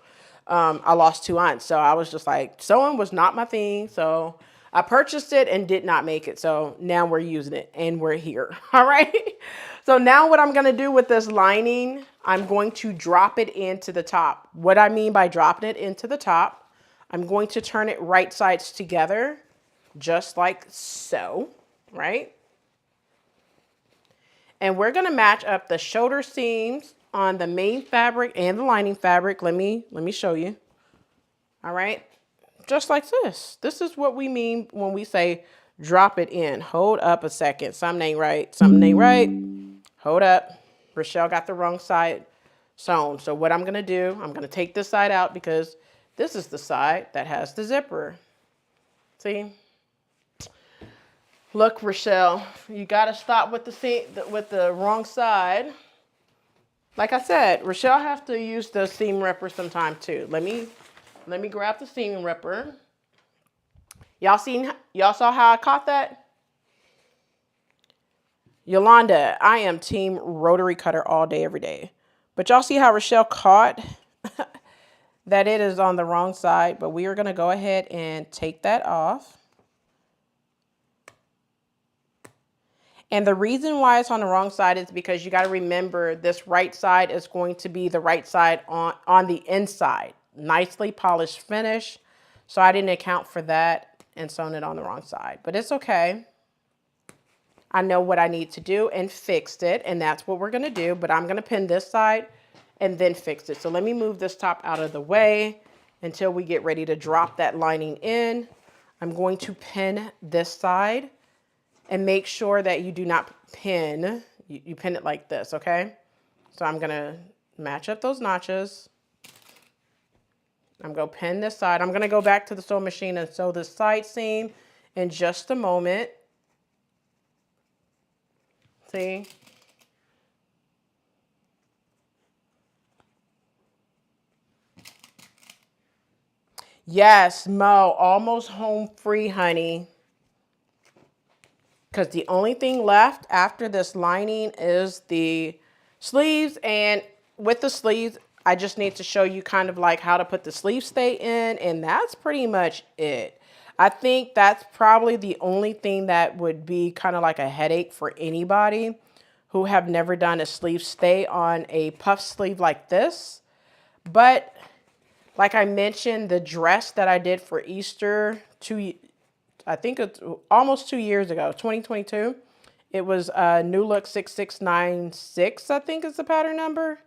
Speaker 4: I lost 2 aunts. So I was just like, sewing was not my thing. So I purchased it and did not make it. So now we're using it and we're here. All right. So now what I'm going to do with this lining, I'm going to drop it into the top. What I mean by dropping it into the top, I'm going to turn it right sides together, just like so, right? And we're going to match up the shoulder seams on the main fabric and the lining fabric. Let me show you. All right. Just like this. This is what we mean when we say drop it in. Hold up a second. Something ain't right. Something ain't right. Hold up. Rochelle got the wrong side sewn. So what I'm going to do, I'm going to take this side out because this is the side that has the zipper. See? Look, Rochelle, you got to stop with the wrong side. Like I said, Rochelle has to use the seam ripper sometime too. Let me grab the seam ripper. Y'all saw how I caught that? Yolanda, I am team rotary cutter all day, every day. But y'all see how Rochelle caught that it is on the wrong side, but we are going to go ahead and take that off. And the reason why it's on the wrong side is because you got to remember this right side is going to be the right side on the inside. Nicely polished finish. So I didn't account for that and sewn it on the wrong side. But it's okay. I know what I need to do and fixed it. And that's what we're going to do. But I'm going to pin this side and then fix it. So let me move this top out of the way until we get ready to drop that lining in. I'm going to pin this side. And make sure that you do not pin, you pin it like this, okay? So I'm gonna match up those notches. I'm gonna pin this side. I'm gonna go back to the sewing machine and sew this side seam in just a moment. See? Yes, Mo, almost home free, honey. Because the only thing left after this lining is the sleeves. And with the sleeves, I just need to show you kind of like how to put the sleeve stay in. And that's pretty much it. I think that's probably the only thing that would be kind of like a headache for anybody who have never done a sleeve stay on a puff sleeve like this. But like I mentioned, the dress that I did for Easter I think it's almost 2 years ago, 2022. It was New Look 6696, I think is the pattern number.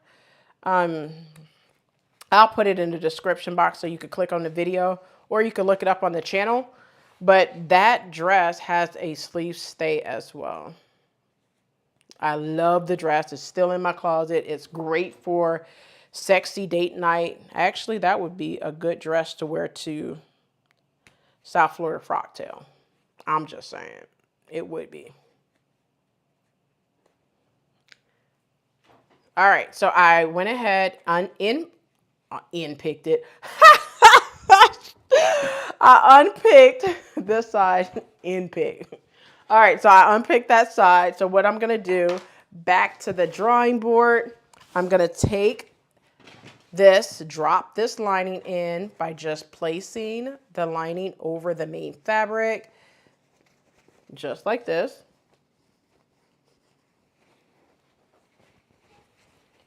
Speaker 4: I'll put it in the description box so you could click on the video or you could look it up on the channel. But that dress has a sleeve stay as well. I love the dress. It's still in my closet. It's great for sexy date night. Actually, that would be a good dress to wear to South Florida frocktail. I'm just saying. It would be. All right. So I went ahead and picked it. I unpicked this side, pick. All right. So I unpicked that side. So what I'm going to do, back to the drawing board, I'm going to take drop this lining in by just placing the lining over the main fabric, just like this.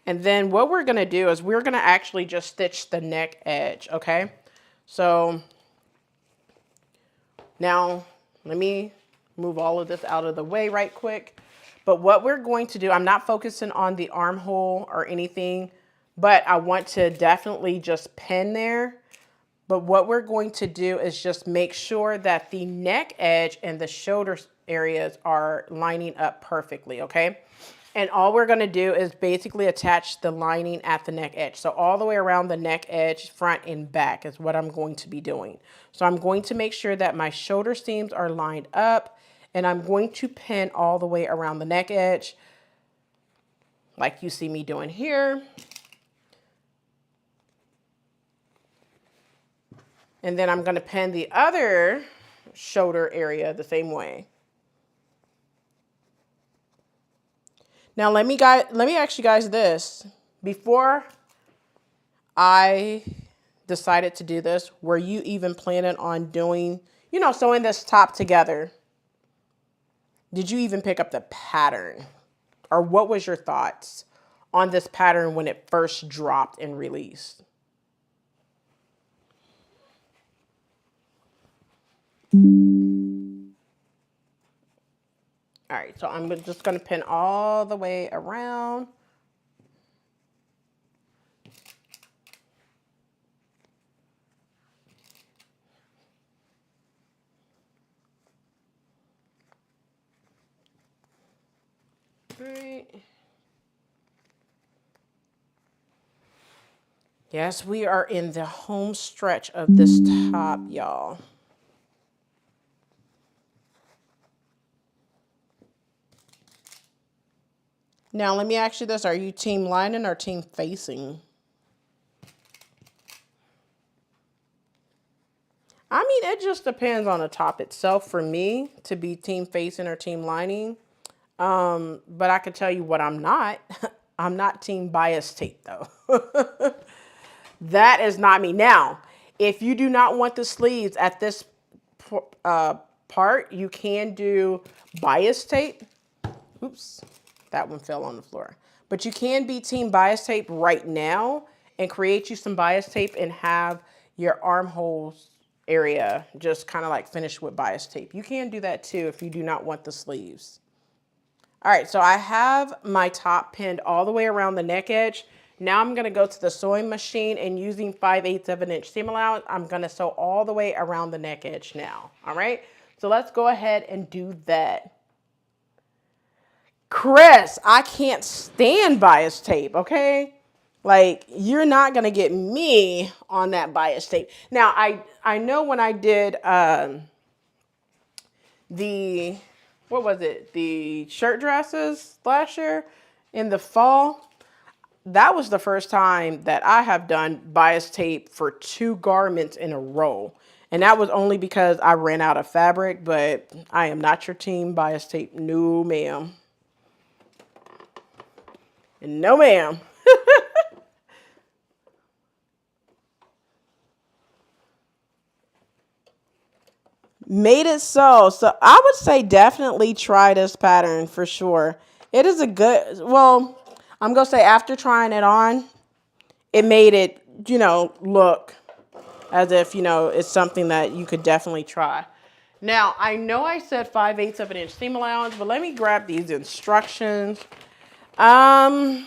Speaker 4: And then what we're going to do is we're going to actually just stitch the neck edge, okay? So now let me move all of this out of the way right quick. But what we're going to do, I'm not focusing on the armhole or anything, but I want to definitely just pin there. But what we're going to do is just make sure that the neck edge and the shoulder areas are lining up perfectly, okay? And all we're going to do is basically attach the lining at the neck edge. So all the way around the neck edge, front and back is what I'm going to be doing. So I'm going to make sure that my shoulder seams are lined up, and I'm going to pin all the way around the neck edge like you see me doing here. And then I'm going to pin the other shoulder area the same way. Now let me ask you guys this. Before I decided to do this, were you even planning on doing, you know, sewing this top together, did you even pick up the pattern? Or what was your thoughts on this pattern when it first dropped and released? All right, so I'm just going to pin all the way around. All right. Yes, we are in the home stretch of this top, y'all. Now, let me ask you this. Are you team lining or team facing? I mean, it just depends on the top itself for me to be team facing or team lining. But I can tell you what I'm not. I'm not team bias tape, though. That is not me. Now, if you do not want the sleeves at this part, you can do bias tape. Oops, that one fell on the floor. But you can be team bias tape right now and create you some bias tape and have your armholes area just kind of like finished with bias tape. You can do that too if you do not want the sleeves. All right, so I have my top pinned all the way around the neck edge. Now I'm gonna go to the sewing machine and using 5/8 of an inch seam allowance, I'm gonna sew all the way around the neck edge now, all right? So let's go ahead and do that. Chris, I can't stand bias tape, okay? Like, you're not gonna get me on that bias tape. Now, I know when I did what was it? The shirt dresses last year in the fall. That was the first time that I have done bias tape for 2 garments in a row. And that was only because I ran out of fabric, but I am not your team bias tape. No, ma'am. No, ma'am. Made it so. So I would say definitely try this pattern for sure. It is a good, well, I'm going to say after trying it on, it made it, you know, look as if, you know, it's something that you could definitely try. Now, I know I said 5/8 of an inch seam allowance, but let me grab these instructions. No,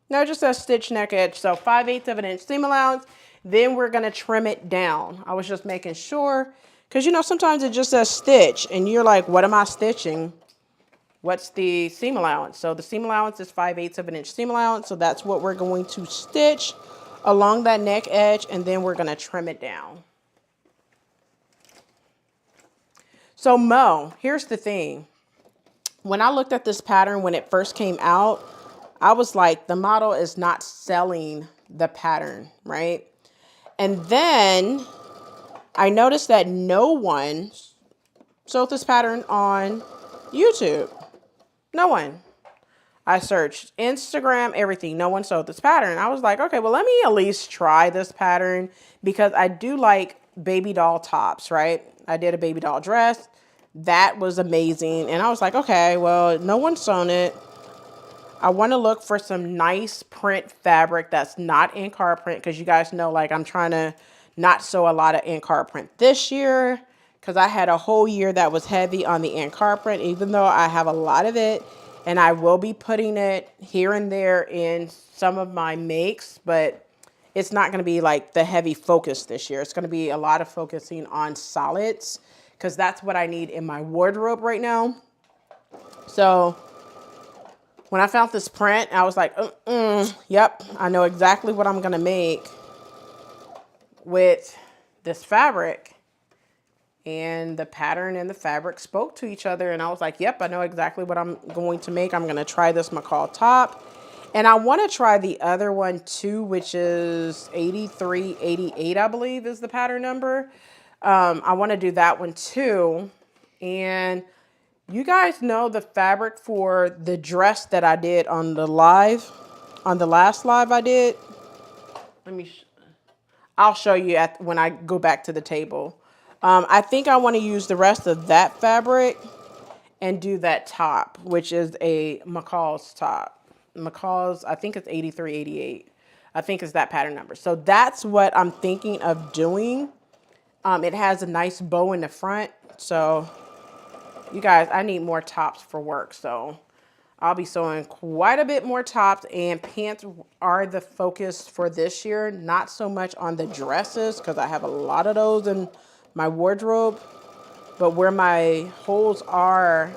Speaker 4: it just says stitch neck edge. So 5/8 of an inch seam allowance. Then we're going to trim it down. I was just making sure, because, you know, sometimes it just says stitch, and you're like, what am I stitching? What's the seam allowance? So the seam allowance is 5/8 of an inch seam allowance. So that's what we're going to stitch along that neck edge, and then we're going to trim it down. So Mo, here's the thing. When I looked at this pattern when it first came out, I was like, the model is not selling the pattern, right? And then I noticed that no one sewed this pattern on YouTube. No one. I searched Instagram, everything. No one sewed this pattern. I was like, okay, well, let me at least try this pattern because I do like baby doll tops, right? I did a baby doll dress. That was amazing. And I was like, okay, well, no one's sewn it. I want to look for some nice print fabric that's not in card print because you guys know, like, I'm trying to not sew a lot of in card print this year because I had a whole year that was heavy on the in card print, even though I have a lot of it, and I will be putting it here and there in some of my makes, but it's not going to be like the heavy focus this year. It's going to be a lot of focusing on solids because that's what I need in my wardrobe right now. So when I found this print, I was like, yep, I know exactly what I'm going to make with this fabric. And the pattern and the fabric spoke to each other. And I was like, yep, I know exactly what I'm going to make. I'm going to try this McCall top. And I want to try the other one too, which is 8388, I believe is the pattern number. I want to do that one too. And you guys know the fabric for the dress that I did on the live, on the last live I did. I'll show you when I go back to the table. I think I want to use the rest of that fabric and do that top, which is a McCall's top. McCall's, I think it's 8388. I think it's that pattern number. So that's what I'm thinking of doing. It has a nice bow in the front. So you guys, I need more tops for work. So I'll be sewing quite a bit more tops, and pants are the focus for this year. Not so much on the dresses because I have a lot of those in my wardrobe. But where my holes are,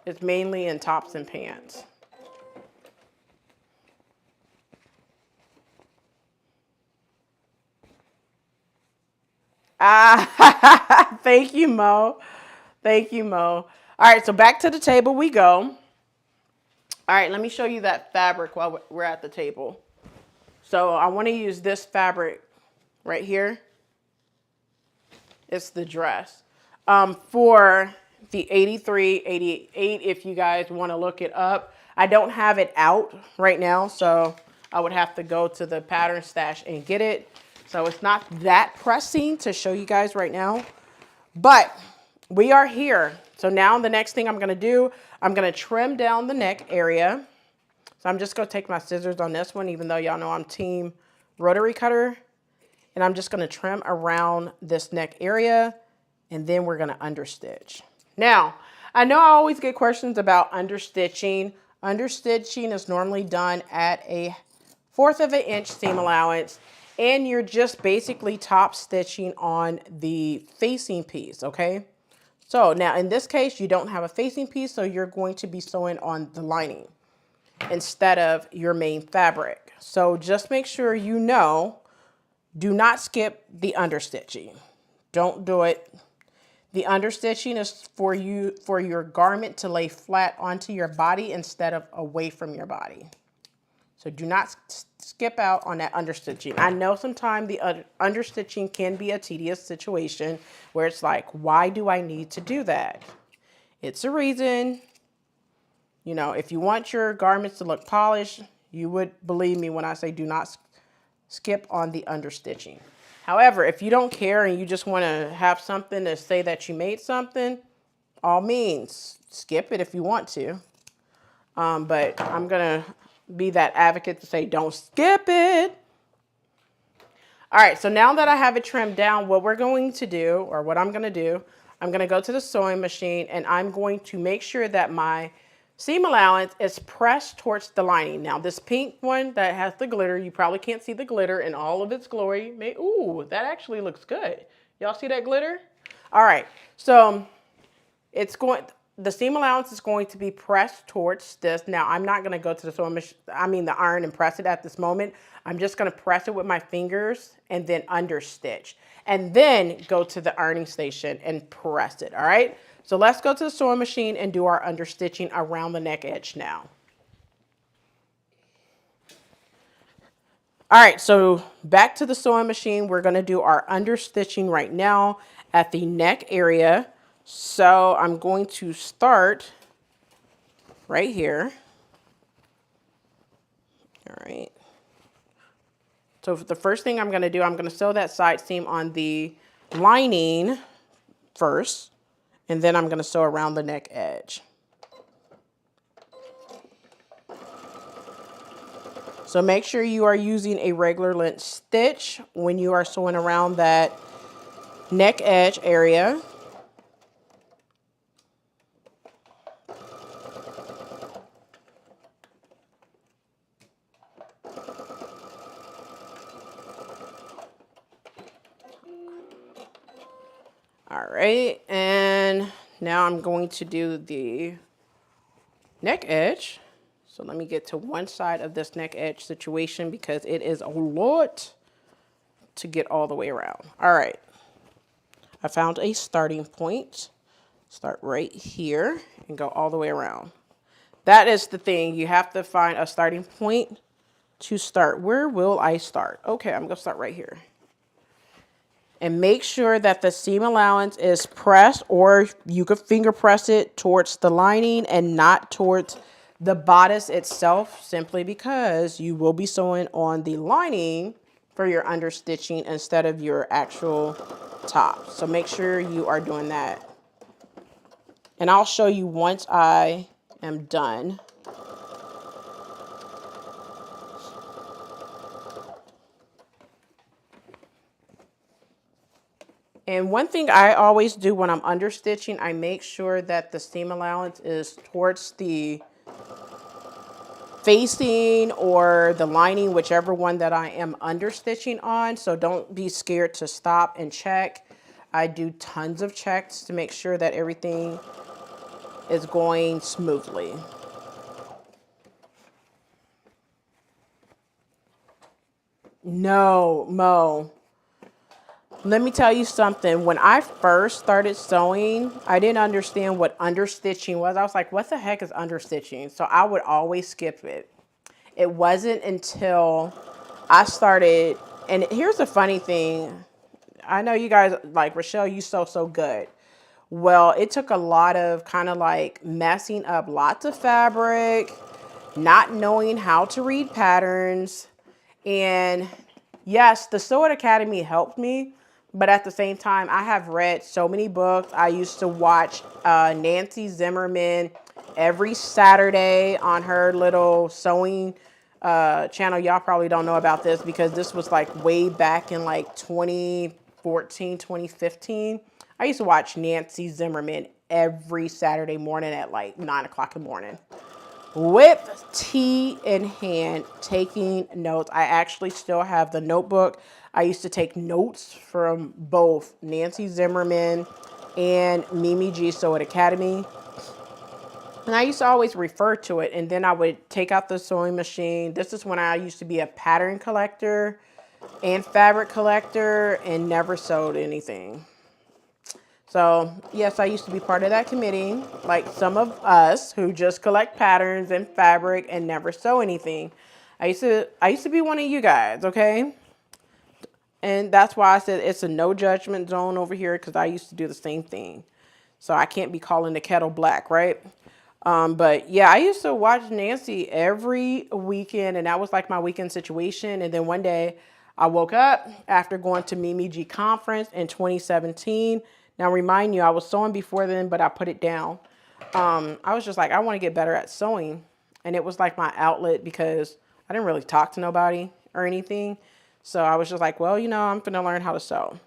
Speaker 4: it's mainly in tops and pants. Ah, thank you, Mo. Thank you, Mo. All right, so back to the table we go. All right, let me show you that fabric while we're at the table. So I want to use this fabric right here. It's the dress. For the 8388, if you guys want to look it up. I don't have it out right now, so I would have to go to the pattern stash and get it. So it's not that pressing to show you guys right now, but we are here. So now the next thing I'm going to do, I'm going to trim down the neck area. So I'm just going to take my scissors on this one, even though y'all know I'm team rotary cutter. And I'm just going to trim around this neck area, and then we're going to understitch. Now, I know I always get questions about understitching. Understitching is normally done at a 1/4 of an inch seam allowance, and you're just basically top stitching on the facing piece, okay? So now in this case, you don't have a facing piece, so you're going to be sewing on the lining instead of your main fabric. So just make sure you know, do not skip the understitching. Don't do it. The understitching is for your garment to lay flat onto your body instead of away from your body. So do not skip out on that understitching. I know sometimes the understitching can be a tedious situation where it's like, why do I need to do that? It's a reason. You know, if you want your garments to look polished, you would believe me when I say do not skip on the understitching. However, if you don't care and you just want to have something to say that you made something, all means, skip it if you want to. But I'm going to be that advocate to say don't skip it. All right, so now that I have it trimmed down, what we're going to do, or what I'm going to do, I'm going to go to the sewing machine, and I'm going to make sure that my seam allowance is pressed towards the lining. Now this pink one that has the glitter, you probably can't see the glitter in all of its glory. Ooh, that actually looks good. Y'all see that glitter? All right, so the seam allowance is going to be pressed towards this. Now I'm not going to go to the sewing machine, the iron, and press it at this moment. I'm just going to press it with my fingers and then understitch, and then go to the ironing station and press it. All right. So let's go to the sewing machine and do our understitching around the neck edge now. All right, so back to the sewing machine. We're going to do our understitching right now at the neck area. So I'm going to start right here. All right. So the first thing I'm going to do, I'm going to sew that side seam on the lining first. And then I'm going to sew around the neck edge. So make sure you are using a regular length stitch when you are sewing around that neck edge area. All right, and now I'm going to do the neck edge. So let me get to one side of this neck edge situation because it is a lot to get all the way around. All right, I found a starting point. Start right here and go all the way around. That is the thing. You have to find a starting point to start. Where will I start? Okay, I'm going to start right here. And make sure that the seam allowance is pressed, or you could finger press it towards the lining and not towards the bodice itself, simply because you will be sewing on the lining for your understitching instead of your actual top. So make sure you are doing that. And I'll show you once I am done. And one thing I always do when I'm understitching, I make sure that the seam allowance is towards the facing or the lining, whichever one that I am understitching on. So don't be scared to stop and check. I do tons of checks to make sure that everything is going smoothly. No, Mo. Let me tell you something. When I first started sewing, I didn't understand what understitching was. I was like, what the heck is understitching? So I would always skip it. It wasn't until I started, and here's the funny thing. I know you guys, like, Rochelle, you sew so good. Well, it took a lot of kind of like messing up lots of fabric, not knowing how to read patterns. And yes, the Sew It Academy helped me. But at the same time, I have read so many books. I used to watch Nancy Zimmerman every Saturday on her little sewing channel. Y'all probably don't know about this because this was like way back in like 2014, 2015. I used to watch Nancy Zimmerman every Saturday morning at like 9 o'clock in the morning. With tea in hand, taking notes. I actually still have the notebook. I used to take notes from both Nancy Zimmerman and Mimi G Sew It Academy. And I used to always refer to it. And then I would take out the sewing machine. This is when I used to be a pattern collector and fabric collector and never sewed anything. So, yes, I used to be part of that committee, like some of us who just collect patterns and fabric and never sew anything. I used to be one of you guys, okay? And that's why I said it's a no judgment zone over here because I used to do the same thing. So I can't be calling the kettle black, right? But yeah, I used to watch Nancy every weekend, and that was like my weekend situation. And then one day I woke up after going to Mimi G conference in 2017. Now, remind you, I was sewing before then, but I put it down. I was just like, I want to get better at sewing. And it was like my outlet because I didn't really talk to nobody or anything. So I was just like, well, you know, I'm going to learn how to sew.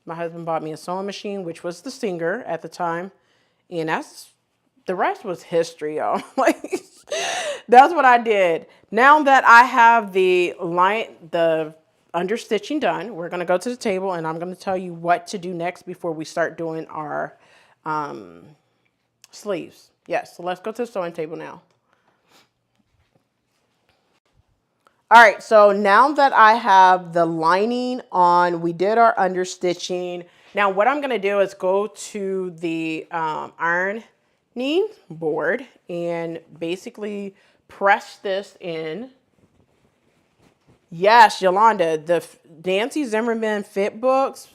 Speaker 4: My husband bought me a sewing machine, which was the Singer at the time. And the rest was history, y'all. Like, that's what I did. Now that I have the understitching done, we're going to go to the table and I'm going to tell you what to do next before we start doing our sleeves. Yes, so let's go to the sewing table now. All right, so now that I have the lining on, we did our understitching. Now what I'm going to do is go to the ironing board and basically press this in. Yes, Yolanda, the Nancy Zimmerman Fit books,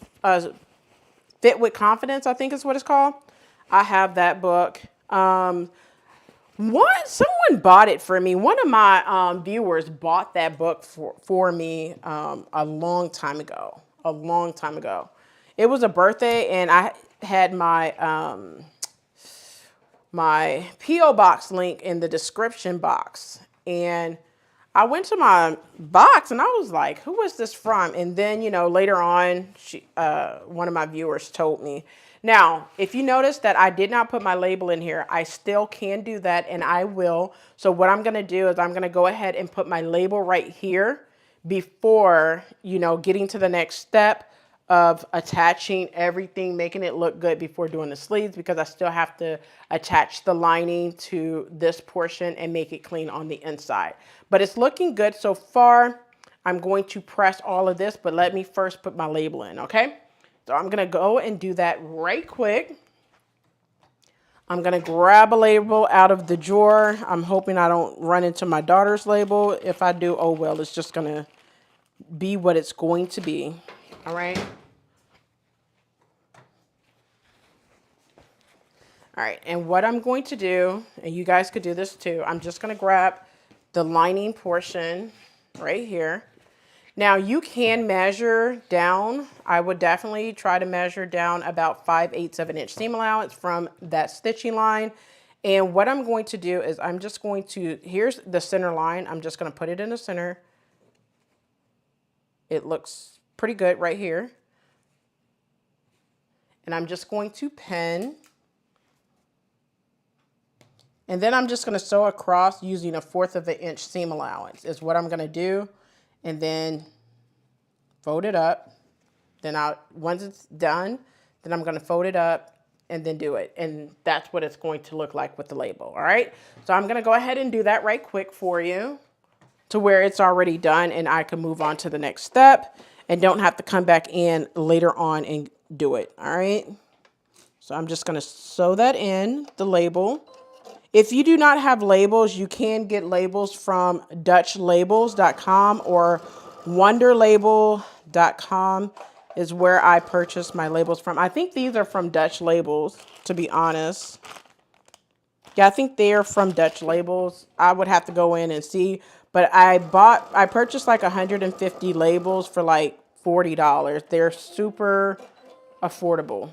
Speaker 4: Fit with Confidence, I think is what it's called. I have that book. Someone bought it for me. One of my viewers bought that book for me a long time ago. It was a birthday, and I had my my P.O. box link in the description box, and I went to my box and I was like, who is this from? And then, you know, later on, one of my viewers told me. Now, if you notice that I did not put my label in here, I still can do that, and I will. So what I'm going to do is I'm going to go ahead and put my label right here before, you know, getting to the next step of attaching everything, making it look good before doing the sleeves, because I still have to attach the lining to this portion and make it clean on the inside. But it's looking good so far. I'm going to press all of this, but let me first put my label in, okay? So I'm gonna go and do that right quick. I'm gonna grab a label out of the drawer. I'm hoping I don't run into my daughter's label. If I do, oh well, it's just gonna be what it's going to be, all right? All right, and what I'm going to do, and you guys could do this too, I'm just gonna grab the lining portion right here. Now you can measure down. I would definitely try to measure down about 5/8 of an inch seam allowance from that stitching line. And what I'm going to do is I'm just going to, here's the center line. I'm just going to put it in the center. It looks pretty good right here. And I'm just going to pin. And then I'm just going to sew across using 1/4 of an inch seam allowance is what I'm going to do. And then fold it up. Then once it's done, then I'm going to fold it up and then do it. And that's what it's going to look like with the label. All right. So I'm going to go ahead and do that right quick for you to where it's already done and I can move on to the next step and don't have to come back in later on and do it. All right. So I'm just going to sew that in the label. If you do not have labels, you can get labels from dutchlabels.com or wonderlabel.com is where I purchased my labels from. I think these are from Dutch Labels, to be honest. Yeah, I think they are from Dutch Labels. I would have to go in and see. But I purchased like 150 labels for like $40. They're super affordable.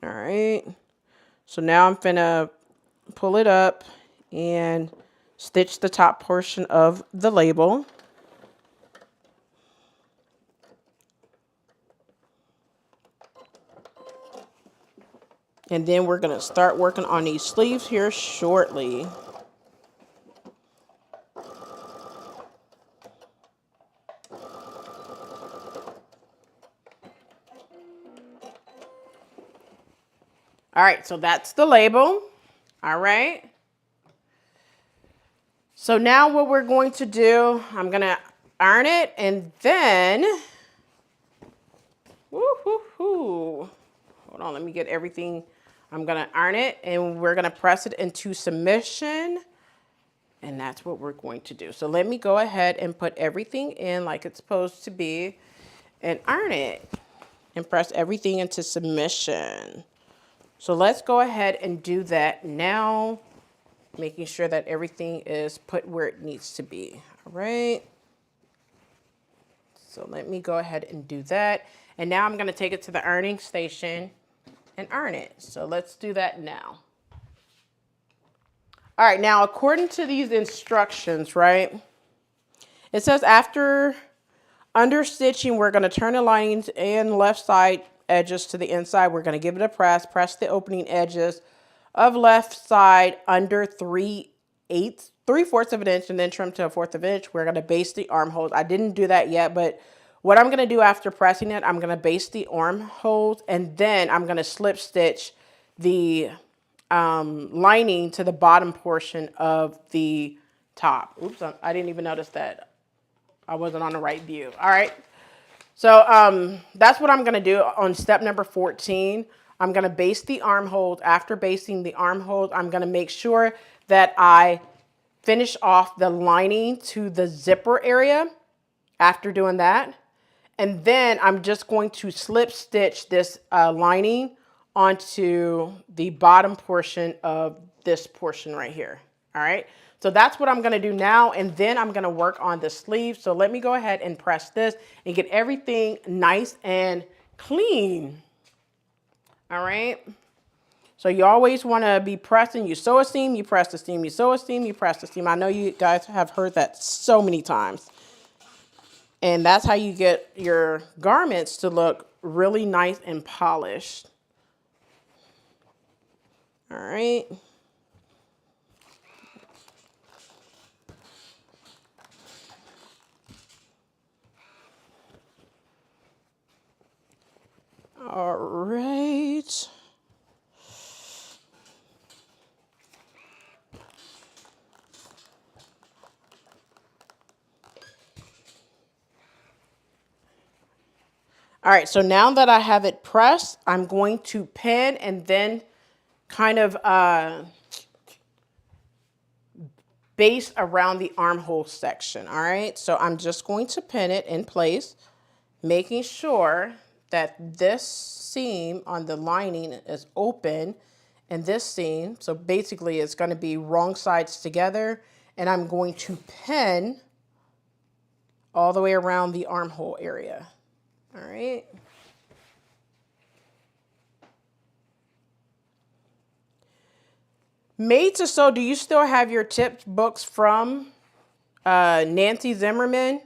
Speaker 4: All right, so now I'm gonna pull it up and stitch the top portion of the label. And then we're gonna start working on these sleeves here shortly. All right, so that's the label. All right. So now what we're going to do, I'm going to iron it and then, hold on, let me get everything. I'm going to iron it and we're going to press it into submission. And that's what we're going to do. So let me go ahead and put everything in like it's supposed to be and iron it and press everything into submission. So let's go ahead and do that now, making sure that everything is put where it needs to be. All right. So let me go ahead and do that. And now I'm going to take it to the ironing station and iron it. So let's do that now. All right. Now, according to these instructions, right, it says after understitching, we're going to turn the linings and left side edges to the inside. We're going to give it a press the opening edges of left side under 3/4 of an inch and then trim to 1/4 of an inch. We're going to baste the armholes. I didn't do that yet, but what I'm going to do after pressing it, I'm going to baste the armholes and then I'm going to slip stitch the lining to the bottom portion of the top. Oops, I didn't even notice that. I wasn't on the right view. All right. So that's what I'm going to do on step number 14. I'm going to baste the armholes. After basting the armholes, I'm going to make sure that I finish off the lining to the zipper area after doing that. And then I'm just going to slip stitch this lining onto the bottom portion of this portion right here. All right. So that's what I'm going to do now. And then I'm going to work on the sleeve. So let me go ahead and press this and get everything nice and clean. All right. So you always want to be pressing. You sew a seam, you press the seam, you sew a seam, you press the seam. I know you guys have heard that so many times. And that's how you get your garments to look really nice and polished. All right. All right. All right, so now that I have it pressed, I'm going to pin and then kind of base around the armhole section. All right, so I'm just going to pin it in place, making sure that this seam on the lining is open and this seam. So basically it's going to be wrong sides together, and I'm going to pin all the way around the armhole area. All right. Made to Sew, do you still have your tip books from Nancy Zimmerman?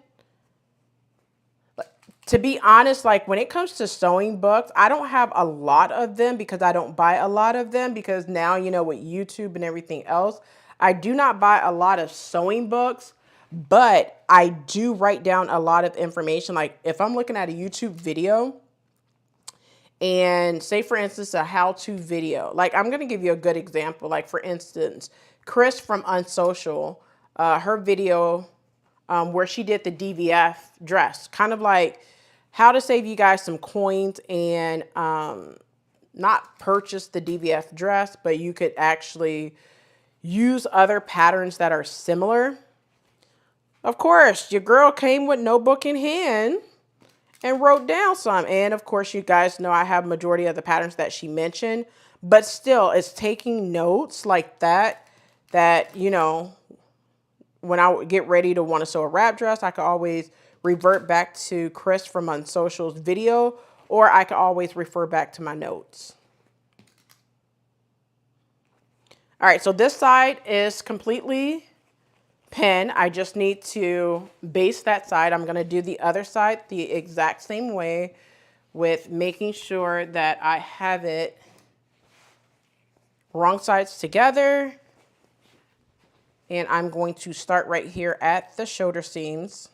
Speaker 4: To be honest, like when it comes to sewing books, I don't have a lot of them because I don't buy a lot of them, because now, you know, with YouTube and everything else, I do not buy a lot of sewing books, but I do write down a lot of information. Like if I'm looking at a YouTube video and say, for instance, a how-to video, like I'm going to give you a good example. Like for instance, Chris from Unsocial, her video where she did the DVF dress, kind of like how to save you guys some coins and not purchase the DVF dress, but you could actually use other patterns that are similar. Of course, your girl came with notebook in hand and wrote down some. And of course, you guys know I have majority of the patterns that she mentioned, but still it's taking notes like that, you know, when I get ready to want to sew a wrap dress, I can always revert back to Chris from Unsocial's video, or I can always refer back to my notes. All right, so this side is completely pinned. I just need to baste that side. I'm going to do the other side the exact same way, with making sure that I have it wrong sides together. And I'm going to start right here at the shoulder seams.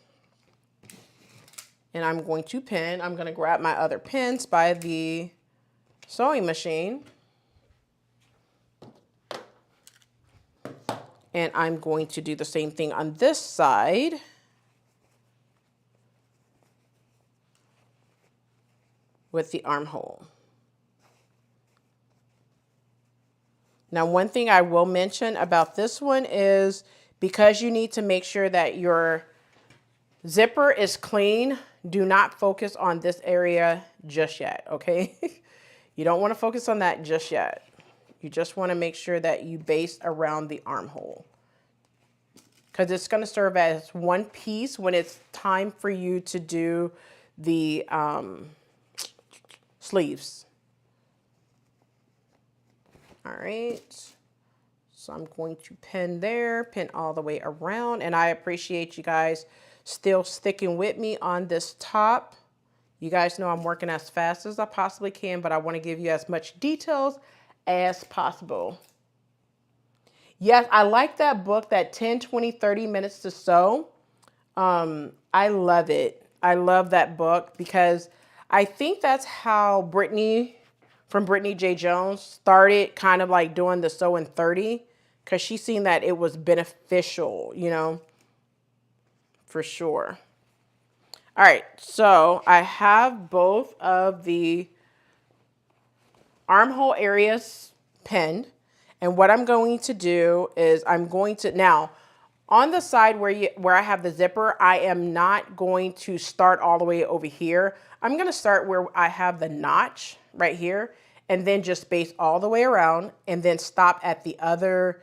Speaker 4: And I'm going to pin. I'm going to grab my other pins by the sewing machine. And I'm going to do the same thing on this side. With the armhole. Now, one thing I will mention about this one is, because you need to make sure that your zipper is clean, do not focus on this area just yet, okay? You don't want to focus on that just yet. You just want to make sure that you baste around the armhole, because it's going to serve as one piece when it's time for you to do the sleeves. All right, so I'm going to pin there, pin all the way around, and I appreciate you guys still sticking with me on this top. You guys know I'm working as fast as I possibly can, but I want to give you as much details as possible. Yes, I like that book, that 10, 20, 30 minutes to sew. I love it. I love that book, because I think that's how Brittany from Brittany J. Jones started kind of like doing the sew in 30, because she seen that it was beneficial, you know, for sure. All right, so I have both of the armhole areas pinned, and what I'm going to do is I'm going to, now on the side where I have the zipper, I am not going to start all the way over here. I'm going to start where I have the notch right here, and then just baste all the way around, and then stop at the other,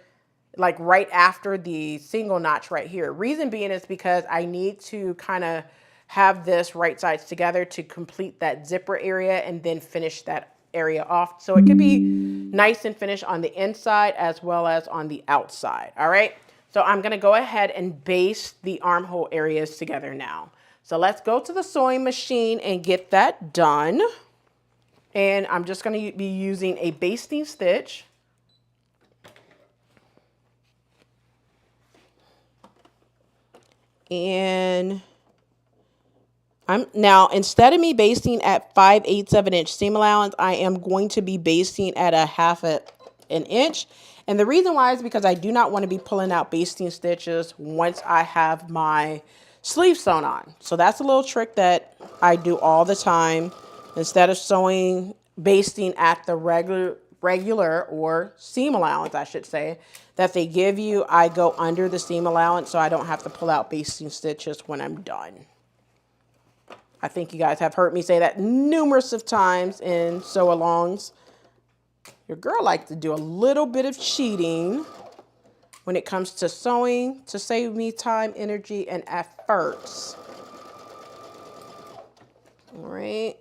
Speaker 4: like right after the single notch right here. Reason being is because I need to kind of have this right sides together to complete that zipper area, and then finish that area off. So it could be nice and finished on the inside as well as on the outside. All right. So I'm going to go ahead and baste the armhole areas together now. So let's go to the sewing machine and get that done. And I'm just going to be using a basting stitch. And now, instead of me basting at 5/8 of an inch seam allowance, I am going to be basting at a 1/2 an inch. And the reason why is because I do not want to be pulling out basting stitches once I have my sleeve sewn on. So that's a little trick that I do all the time. Instead of basting at the regular or seam allowance, I should say, that they give you, I go under the seam allowance so I don't have to pull out basting stitches when I'm done. I think you guys have heard me say that numerous of times in sew-alongs. Your girl likes to do a little bit of cheating when it comes to sewing to save me time, energy, and efforts. All right.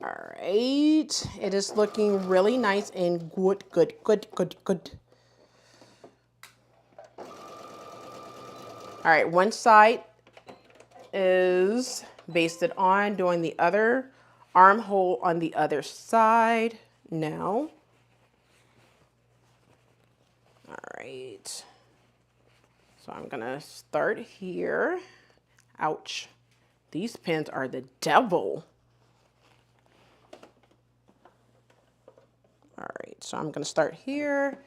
Speaker 4: All right. It is looking really nice and good, good, good, good, good. All right, one side is basted on, doing the other armhole on the other side now. All right, so I'm gonna start here. Ouch, these pins are the devil. All right, so I'm gonna start here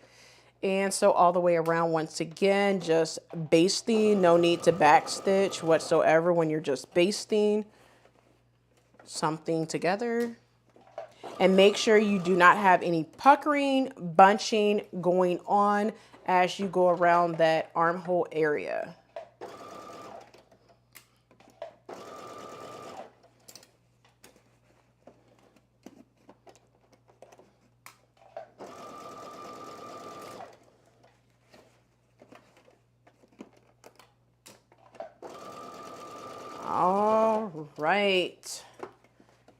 Speaker 4: and sew all the way around once again, just basting. No need to backstitch whatsoever when you're just basting something together. And make sure you do not have any puckering, bunching going on as you go around that armhole area. All right,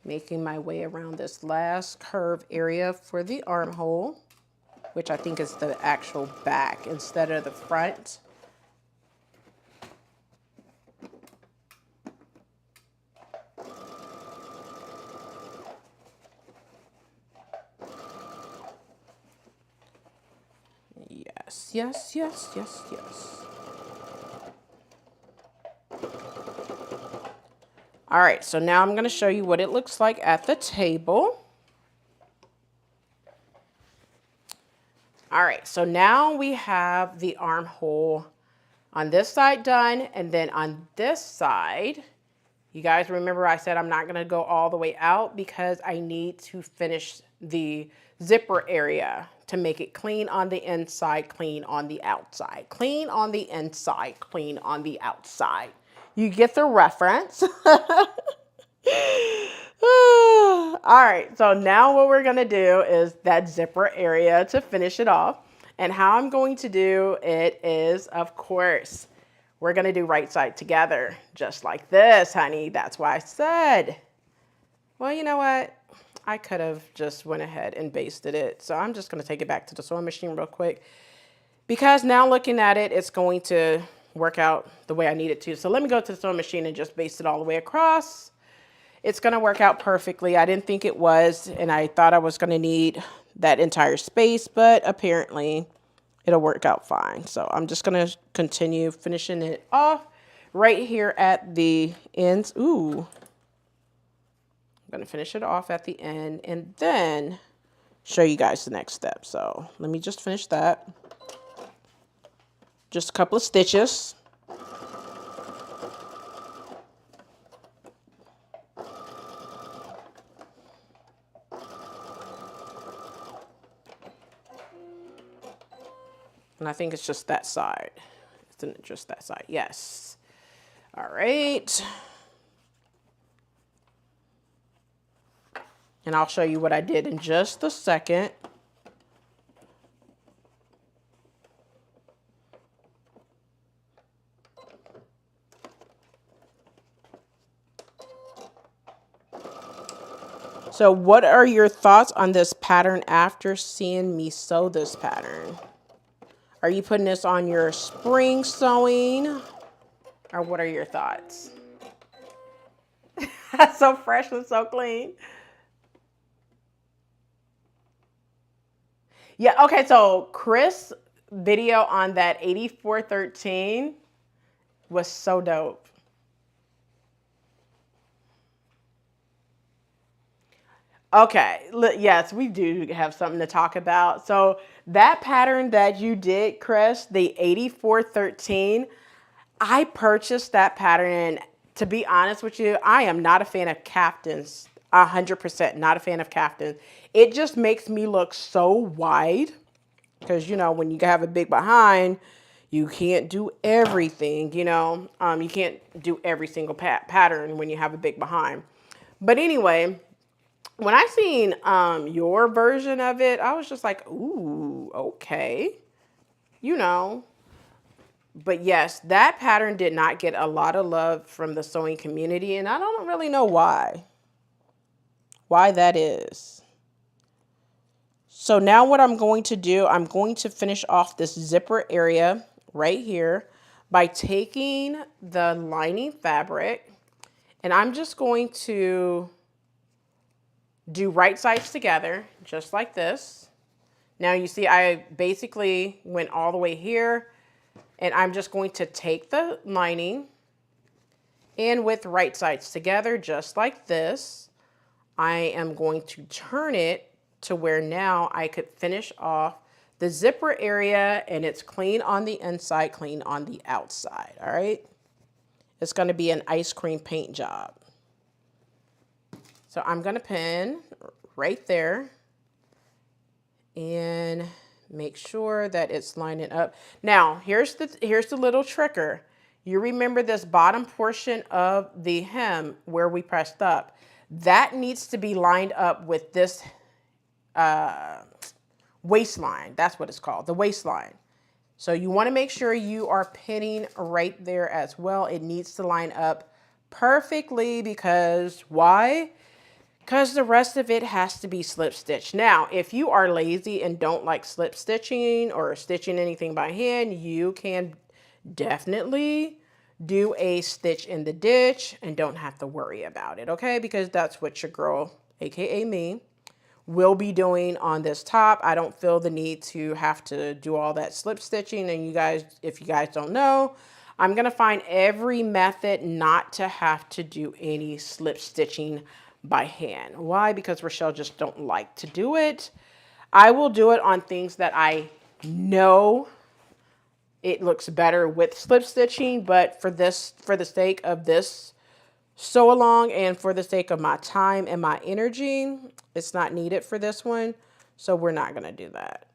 Speaker 4: making my way around this last curve area for the armhole, which I think is the actual back instead of the front. Yes, yes, yes, yes, yes. All right, so now I'm going to show you what it looks like at the table. All right, so now we have the armhole on this side done, and then on this side, you guys remember I said I'm not going to go all the way out because I need to finish the zipper area to make it clean on the inside, clean on the outside, clean on the inside, clean on the outside. You get the reference. All right, so now what we're gonna do is that zipper area to finish it off. And how I'm going to do it is, of course, we're gonna do right side together, just like this, honey. That's why I said, well, you know what? I could have just went ahead and basted it. So I'm just gonna take it back to the sewing machine real quick, because now looking at it, it's going to work out the way I need it to. So let me go to the sewing machine and just baste it all the way across. It's gonna work out perfectly. I didn't think it was, and I thought I was gonna need that entire space, but apparently it'll work out fine. So I'm just gonna continue finishing it off right here at the ends. Ooh, I'm gonna finish it off at the end and then show you guys the next step. So let me just finish that. Just a couple of stitches. And I think it's just that side. Isn't it just that side? Yes. All right. And I'll show you what I did in just a second. So what are your thoughts on this pattern after seeing me sew this pattern? Are you putting this on your spring sewing? Or what are your thoughts? That's so fresh and so clean. Yeah, okay, so Chris' video on that 8413 was so dope. Okay, yes, we do have something to talk about. So that pattern that you did, Chris, the 8413, I purchased that pattern, and to be honest with you, I am not a fan of caftans, 100% not a fan of caftans. It just makes me look so wide because, you know, when you have a big behind, You can't do everything, you know. You can't do every single pattern when you have a big behind. But anyway, when I seen your version of it, I was just like, ooh, okay. You know. But yes, that pattern did not get a lot of love from the sewing community, and I don't really know why. Why that is. So now what I'm going to do, I'm going to finish off this zipper area right here by taking the lining fabric, and I'm just going to do right sides together, just like this. Now you see I basically went all the way here, and I'm just going to take the lining and with right sides together, just like this, I am going to turn it to where now I could finish off the zipper area, and it's clean on the inside, clean on the outside, all right? It's gonna be an ice cream paint job. So I'm gonna pin right there and make sure that it's lining up. Now, here's the little tricker. You remember this bottom portion of the hem where we pressed up. That needs to be lined up with this waistline. That's what it's called, the waistline. So you want to make sure you are pinning right there as well. It needs to line up perfectly because why? Because the rest of it has to be slip stitched. Now, if you are lazy and don't like slip stitching or stitching anything by hand, you can definitely do a stitch in the ditch and don't have to worry about it, okay? Because that's what your girl, aka me, will be doing on this top. I don't feel the need to have to do all that slip stitching. And you guys, if you guys don't know, I'm gonna find every method not to have to do any slip stitching by hand. Why? Because Rochelle just don't like to do it. I will do it on things that I know it looks better with slip stitching, but for the sake of this sew along and for the sake of my time and my energy, it's not needed for this one, so we're not going to do that.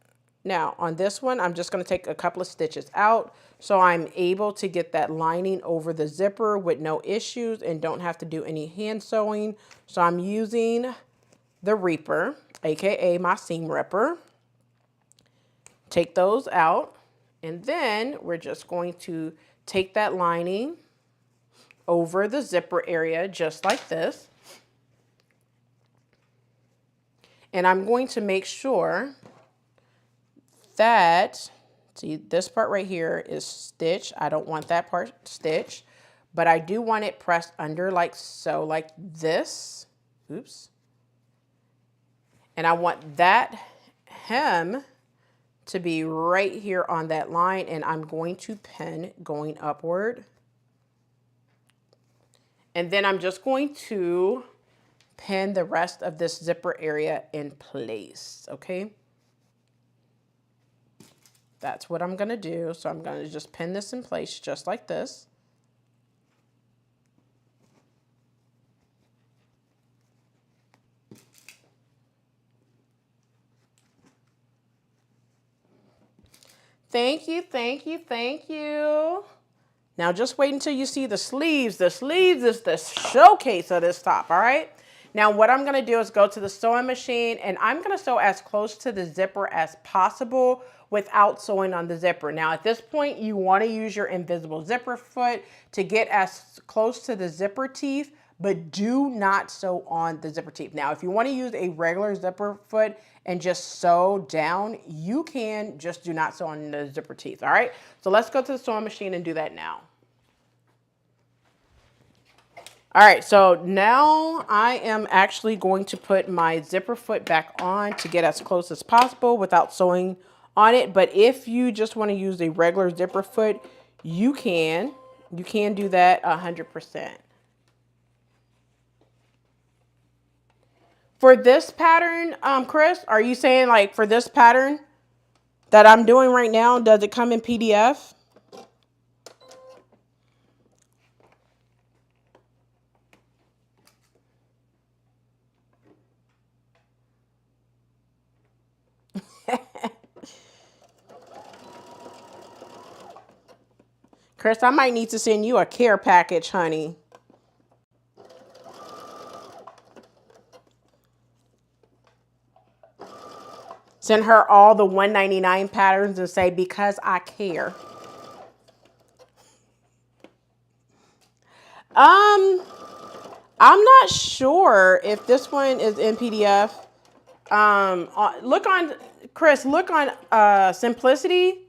Speaker 4: Now on this one, I'm just going to take a couple of stitches out so I'm able to get that lining over the zipper with no issues and don't have to do any hand sewing. So I'm using the Reaper, aka my seam ripper. Take those out, and then we're just going to take that lining over the zipper area just like this. And I'm going to make sure that, see, this part right here is stitched. I don't want that part stitched, but I do want it pressed under like so, like this. Oops. And I want that hem to be right here on that line, and I'm going to pin going upward. And then I'm just going to pin the rest of this zipper area in place, okay? That's what I'm gonna do. So I'm gonna just pin this in place just like this. Thank you, thank you, thank you. Now just wait until you see the sleeves. The sleeves is the showcase of this top, all right? Now what I'm gonna do is go to the sewing machine, and I'm gonna sew as close to the zipper as possible without sewing on the zipper. Now at this point, you wanna use your invisible zipper foot to get as close to the zipper teeth, but do not sew on the zipper teeth. Now, if you wanna use a regular zipper foot and just sew down, you can, just do not sew on the zipper teeth, all right? So let's go to the sewing machine and do that now. All right, so now I am actually going to put my zipper foot back on to get as close as possible without sewing on it. But if you just want to use a regular zipper foot, you can do that 100%. For this pattern, Chris, are you saying like for this pattern that I'm doing right now, does it come in PDF? Chris, I might need to send you a care package, honey. Send her all the $1.99 patterns and say, because I care. I'm not sure if this one is in PDF. Look on, Chris, look on Simplicity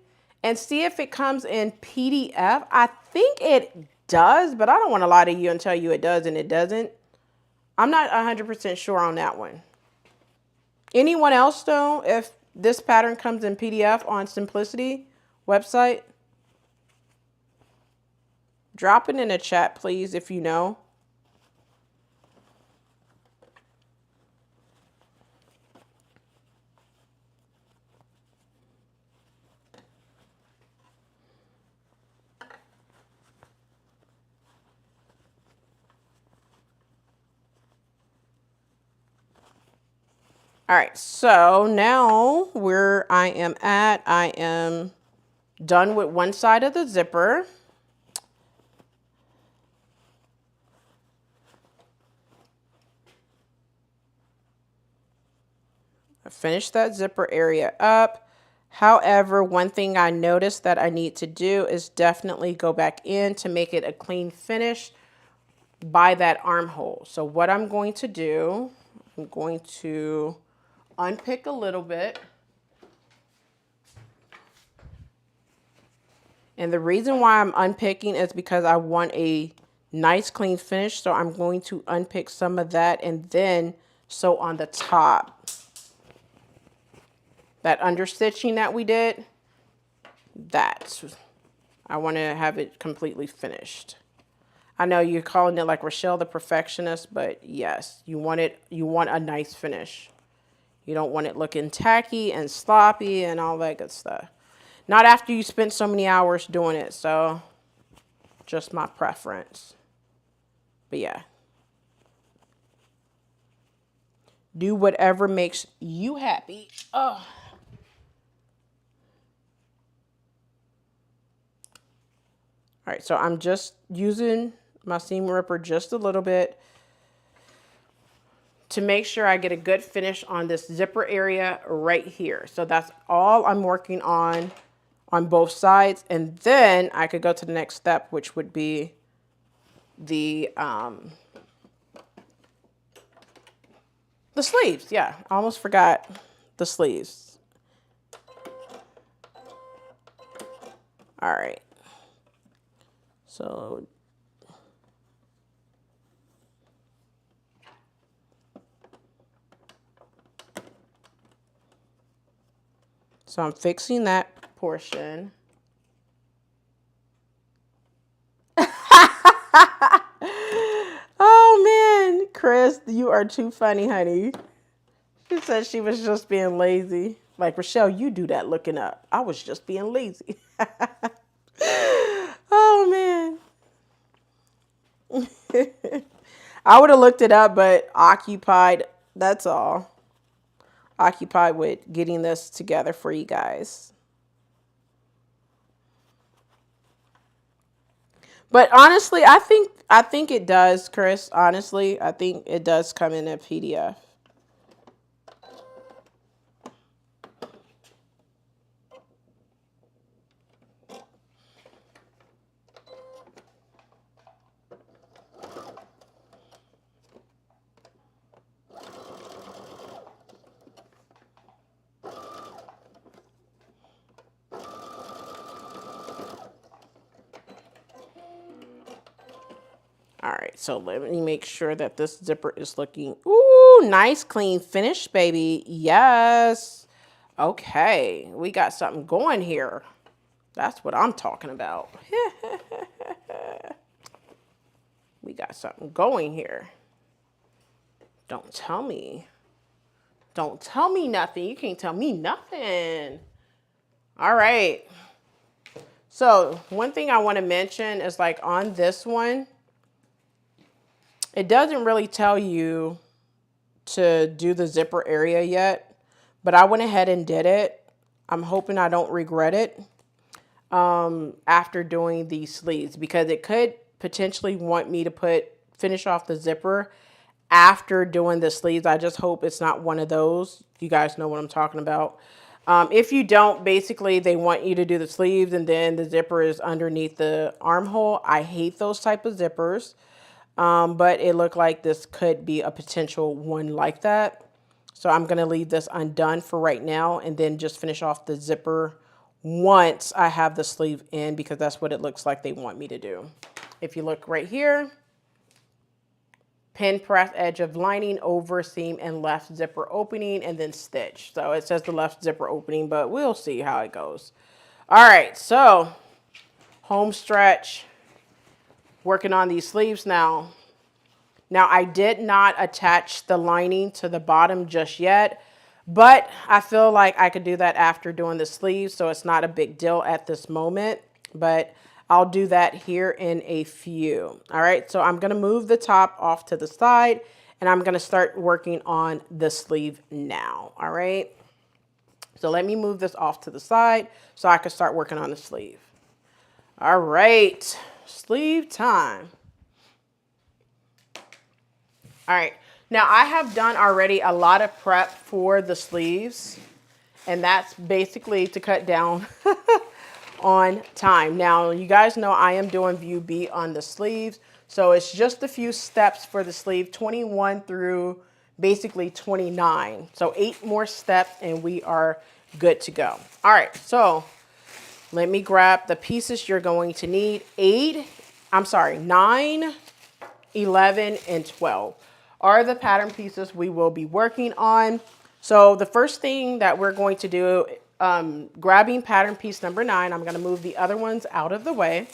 Speaker 4: and see if it comes in PDF. I think it does, but I don't want to lie to you and tell you it does and it doesn't. I'm not 100% sure on that one. Anyone else though, if this pattern comes in PDF on Simplicity website? Drop it in a chat, please, if you know. All right, so now where I am at, I am done with one side of the zipper. I finished that zipper area up. However, one thing I noticed that I need to do is definitely go back in to make it a clean finish by that armhole. So what I'm going to do, I'm going to unpick a little bit. And the reason why I'm unpicking is because I want a nice clean finish. So I'm going to unpick some of that and then sew on the top. That understitching that we did, I want to have it completely finished. I know you're calling it like Rochelle the perfectionist, but yes, you want a nice finish. You don't want it looking tacky and sloppy and all that good stuff. Not after you spent so many hours doing it, so just my preference. But yeah. Do whatever makes you happy. Oh. All right, so I'm just using my seam ripper just a little bit to make sure I get a good finish on this zipper area right here. So that's all I'm working on both sides. And then I could go to the next step, which would be the sleeves. Yeah, I almost forgot the sleeves. All right. So I'm fixing that portion. Oh man, Chris, you are too funny, honey. She said she was just being lazy. Like, Rochelle, you do that looking up. I was just being lazy. Oh man. I would have looked it up, but occupied, that's all. Occupied with getting this together for you guys. But honestly, I think it does, Chris. Honestly, I think it does come in a PDF. All right, so let me make sure that this zipper is looking, ooh, nice, clean finish, baby. Yes. Okay, we got something going here. That's what I'm talking about. We got something going here. Don't tell me. Don't tell me nothing. You can't tell me nothing. All right. So one thing I want to mention is like on this one, it doesn't really tell you to do the zipper area yet, but I went ahead and did it. I'm hoping I don't regret it. after doing these sleeves, because it could potentially want me to finish off the zipper after doing the sleeves. I just hope it's not one of those. You guys know what I'm talking about. If you don't, basically they want you to do the sleeves and then the zipper is underneath the armhole. I hate those type of zippers. But it looked like this could be a potential one like that. So I'm going to leave this undone for right now and then just finish off the zipper once I have the sleeve in, because that's what it looks like they want me to do. If you look right here, pin press edge of lining over seam and left zipper opening and then stitch. So it says the left zipper opening, but we'll see how it goes. All right, so home stretch, working on these sleeves now. Now I did not attach the lining to the bottom just yet, but I feel like I could do that after doing the sleeves, so it's not a big deal at this moment, but I'll do that here in a few. All right, so I'm gonna move the top off to the side and I'm gonna start working on the sleeve now, all right? So let me move this off to the side so I can start working on the sleeve. All right, sleeve time. All right, now I have done already a lot of prep for the sleeves, and that's basically to cut down on time. Now, you guys know I am doing view B on the sleeves, so it's just a few steps for the sleeve, 21 through basically 29. So 8 more steps and we are good to go. All right, so let me grab the pieces you're going to need. 9, 11, and 12 are the pattern pieces we will be working on. So the first thing that we're going to do, grabbing pattern piece number 9, I'm going to move the other ones out of the way.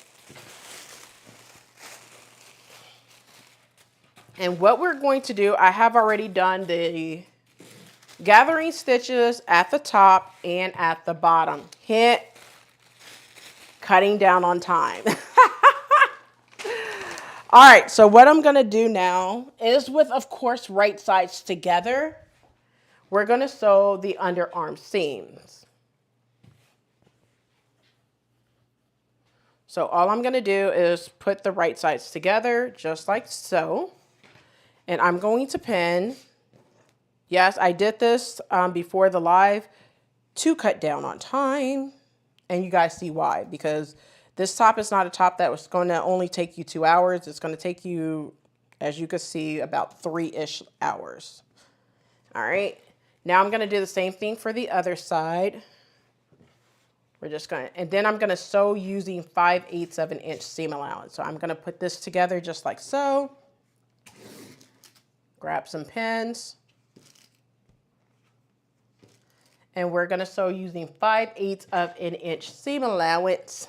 Speaker 4: And what we're going to do, I have already done the gathering stitches at the top and at the bottom. Hint, cutting down on time. All right, so what I'm gonna do now is, with, of course, right sides together, we're gonna sew the underarm seams. So all I'm gonna do is put the right sides together, just like so. And I'm going to pin. Yes, I did this before the live to cut down on time. And you guys see why, because this top is not a top that was going to only take you 2 hours. It's going to take you, as you can see, about 3-ish hours. All right. Now I'm going to do the same thing for the other side. We're just going to, and then I'm going to sew using 5/8 of an inch seam allowance. So I'm going to put this together just like so. Grab some pins. And we're going to sew using 5/8 of an inch seam allowance.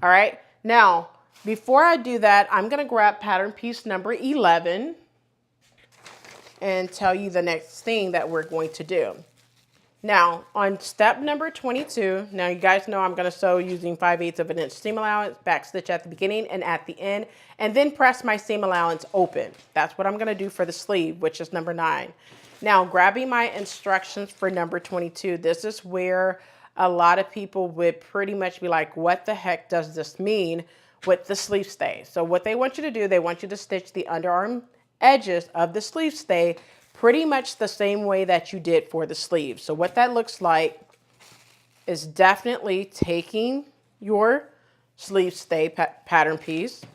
Speaker 4: All right, now, before I do that, I'm gonna grab pattern piece number 11 and tell you the next thing that we're going to do. Now, on step number 22, now you guys know I'm gonna sew using 5/8 of an inch seam allowance, back stitch at the beginning and at the end, and then press my seam allowance open. That's what I'm gonna do for the sleeve, which is number 9. Now, grabbing my instructions for number 22, this is where a lot of people would pretty much be like, what the heck does this mean with the sleeve stay? So what they want you to do, they want you to stitch the underarm edges of the sleeve stay pretty much the same way that you did for the sleeve. So what that looks like is definitely taking your sleeve stay pattern piece.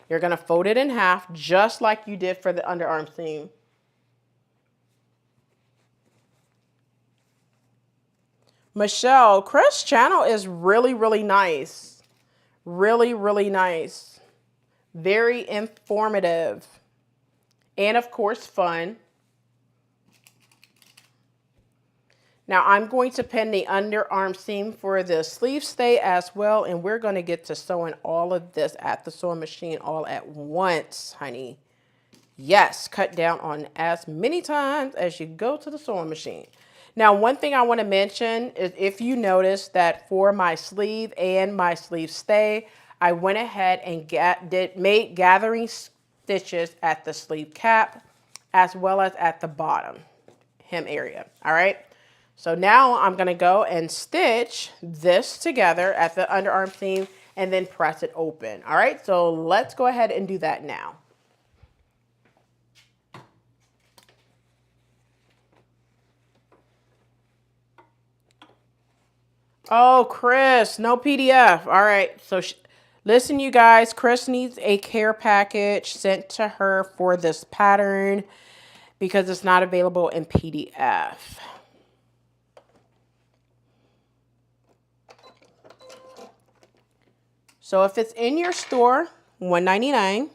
Speaker 4: You're going to fold it in half just like you did for the underarm seam. Michele, Chris' channel is really, really nice. Really, really nice. Very informative. And of course, fun. Now I'm going to pin the underarm seam for the sleeve stay as well. And we're going to get to sewing all of this at the sewing machine all at once, honey. Yes, cut down on as many times as you go to the sewing machine. Now, one thing I want to mention is, if you notice that for my sleeve and my sleeve stay, I went ahead and made gathering stitches at the sleeve cap as well as at the bottom hem area. All right. So now I'm going to go and stitch this together at the underarm seam and then press it open. All right, so let's go ahead and do that now. Oh, Chris, no PDF. All right, so listen, you guys, Chris needs a care package sent to her for this pattern because it's not available in PDF. So if it's in your store, $1.99.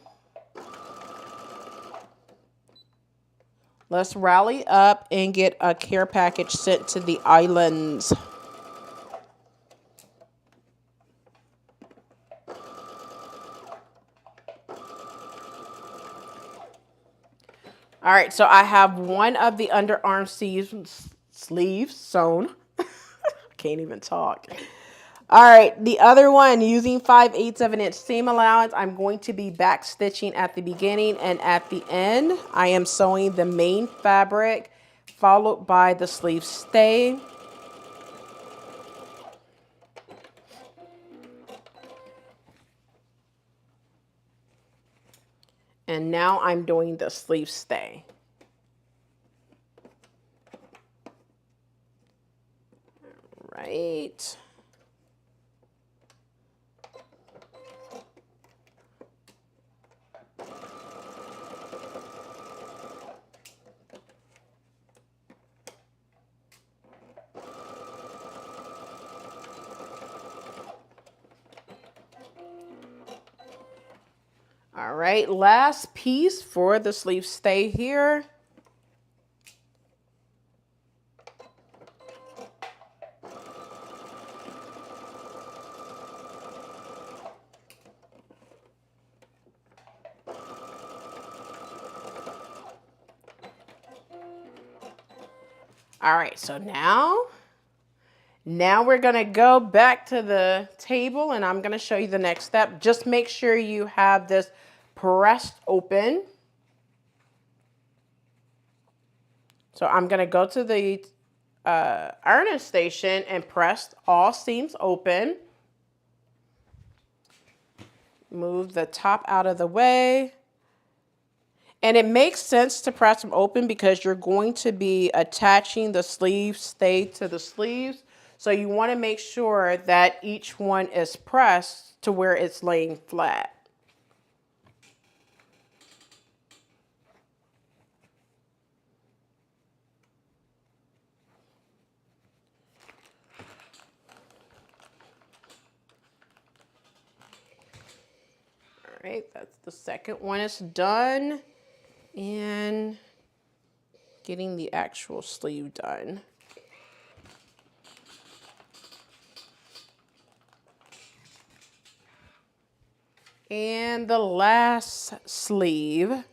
Speaker 4: Let's rally up and get a care package sent to the islands. All right, so I have one of the underarm sleeves sewn. I can't even talk. All right, the other one, using 5/8 of an inch seam allowance, I'm going to be back stitching at the beginning, and at the end, I am sewing the main fabric followed by the sleeve stay. And now I'm doing the sleeve stay. All right. All right, last piece for the sleeve stay here. All right, so now we're gonna go back to the table and I'm gonna show you the next step. Just make sure you have this pressed open. So I'm gonna go to the ironing station and press all seams open. Move the top out of the way. And it makes sense to press them open because you're going to be attaching the sleeve stay to the sleeves. So you want to make sure that each one is pressed to where it's laying flat. All right, that's the second one is done. And getting the actual sleeve done. And the last sleeve.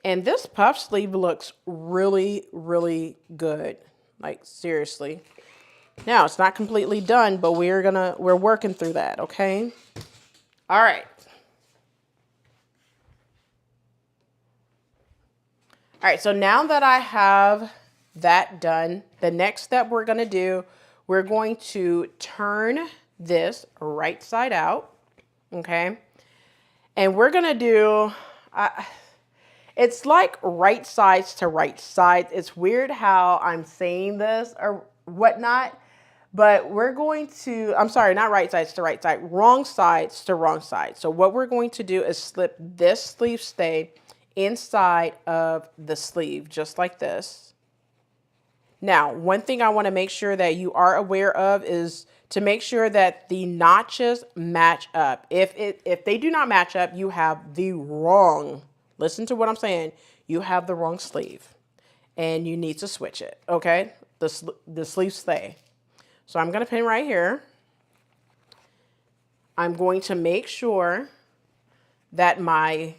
Speaker 4: And this puff sleeve looks really, really good. Like, seriously. Now, it's not completely done, but we're working through that, okay? All right. All right, so now that I have that done, the next step we're going to do, we're going to turn this right side out, okay? And we're going to do, it's like right sides to right sides. It's weird how I'm saying this or whatnot, but we're going to, I'm sorry, not right sides to right side, wrong sides to wrong side. So what we're going to do is slip this sleeve stay inside of the sleeve, just like this. Now, one thing I want to make sure that you are aware of is to make sure that the notches match up. If they do not match up, you have the wrong, listen to what I'm saying, you have the wrong sleeve and you need to switch it, okay? The sleeve stay. So I'm going to pin right here. I'm going to make sure that my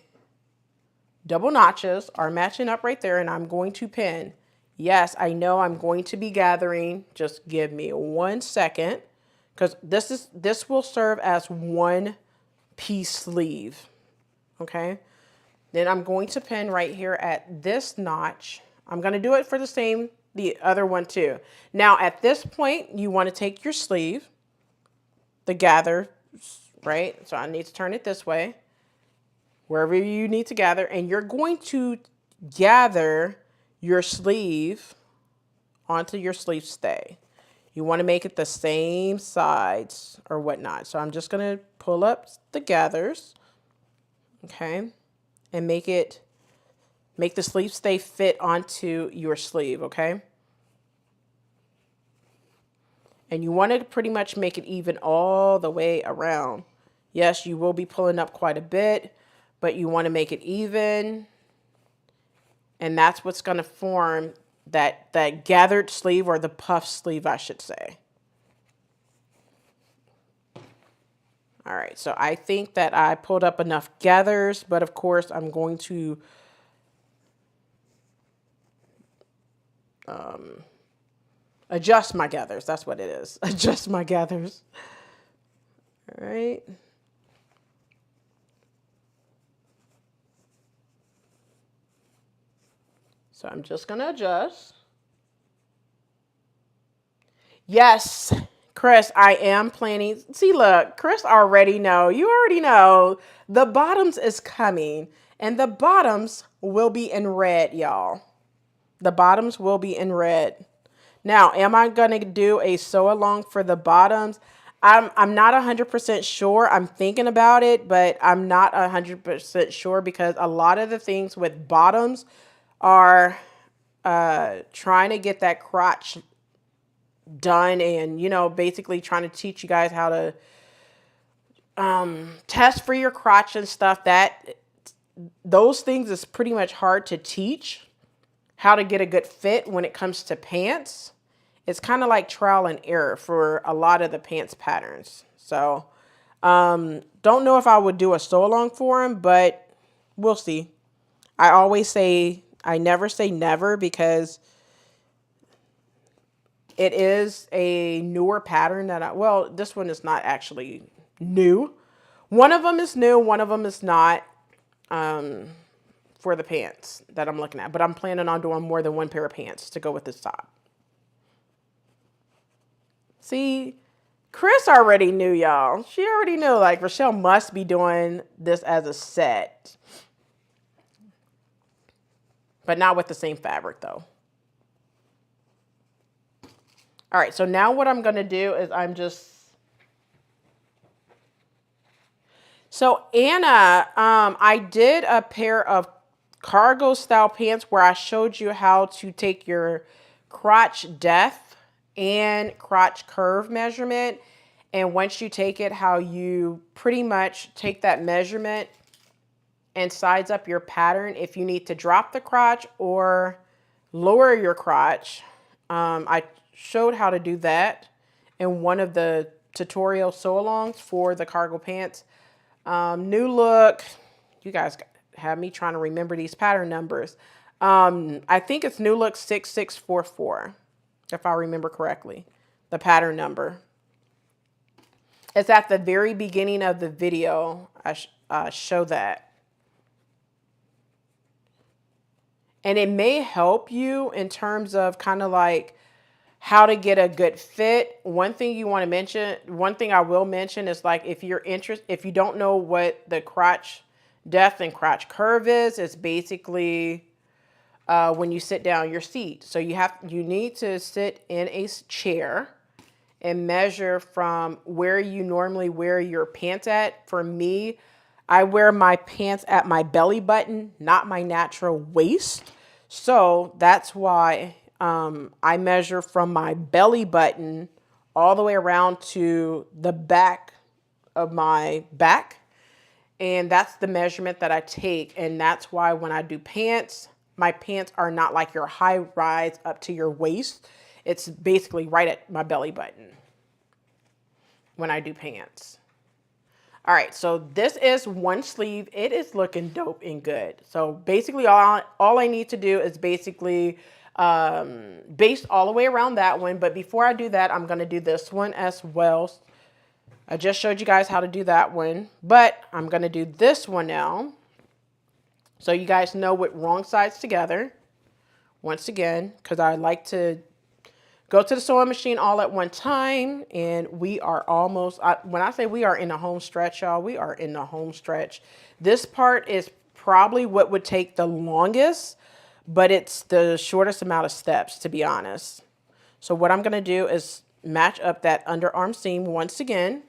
Speaker 4: double notches are matching up right there, and I'm going to pin. Yes, I know I'm going to be gathering. Just give me 1 second, because this will serve as one piece sleeve. Okay, Then I'm going to pin right here at this notch. I'm going to do it for the other one too. Now at this point, you want to take your sleeve, the gather, right? So I need to turn it this way, wherever you need to gather, and you're going to gather your sleeve onto your sleeve stay. You want to make it the same sides or whatnot. So I'm just going to pull up the gathers, okay, and make the sleeve stay fit onto your sleeve, okay? And you want to pretty much make it even all the way around. Yes, you will be pulling up quite a bit, but you want to make it even. And that's what's going to form that gathered sleeve, or the puff sleeve, I should say. All right, so I think that I pulled up enough gathers, but of course I'm going to adjust my gathers. That's what it is. Adjust my gathers. All right. So I'm just going to adjust. Yes, Chris, I am planning. See, look, Chris already know. You already know the bottoms is coming, and the bottoms will be in red, y'all. The bottoms will be in red. Now, am I going to do a sew along for the bottoms? I'm not 100% sure. I'm thinking about it, but I'm not 100% sure because a lot of the things with bottoms are trying to get that crotch done, and, you know, basically trying to teach you guys how to test for your crotch and stuff. Those things is pretty much hard to teach. How to get a good fit when it comes to pants. It's kind of like trial and error for a lot of the pants patterns. So, don't know if I would do a sew along for them, but we'll see. I always say, I never say never, because it is a newer pattern that well, this one is not actually new. One of them is new, one of them is not. For the pants that I'm looking at, but I'm planning on doing more than one pair of pants to go with this top. See, Chris already knew, y'all. She already knew, like, Rochelle must be doing this as a set. But not with the same fabric, though. All right, so now what I'm going to do is So Anna, I did a pair of cargo style pants where I showed you how to take your crotch depth and crotch curve measurement. And once you take it, how you pretty much take that measurement and size up your pattern if you need to drop the crotch or lower your crotch. I showed how to do that in one of the tutorial sew-alongs for the cargo pants. New look. You guys have me trying to remember these pattern numbers. I think it's new look 6644, if I remember correctly, the pattern number. It's at the very beginning of the video. I show that. And it may help you in terms of kind of like how to get a good fit. One thing you want to mention, one thing I will mention is, like, if you're interested, if you don't know what the crotch depth and crotch curve is, it's basically when you sit down your seat. So you need to sit in a chair and measure from where you normally wear your pants at. For me, I wear my pants at my belly button, not my natural waist. So that's why I measure from my belly button all the way around to the back of my back. And that's the measurement that I take. And that's why when I do pants, my pants are not like your high rise up to your waist. It's basically right at my belly button when I do pants. All right, so this is one sleeve. It is looking dope and good. So basically all I need to do is basically baste all the way around that one. But before I do that, I'm going to do this one as well. I just showed you guys how to do that one, but I'm going to do this one now. So you guys know with wrong sides together, once again, because I like to go to the sewing machine all at one time, and we are almost, when I say we are in the home stretch, y'all, we are in the home stretch. This part is probably what would take the longest, but it's the shortest amount of steps, to be honest. So what I'm going to do is match up that underarm seam once again.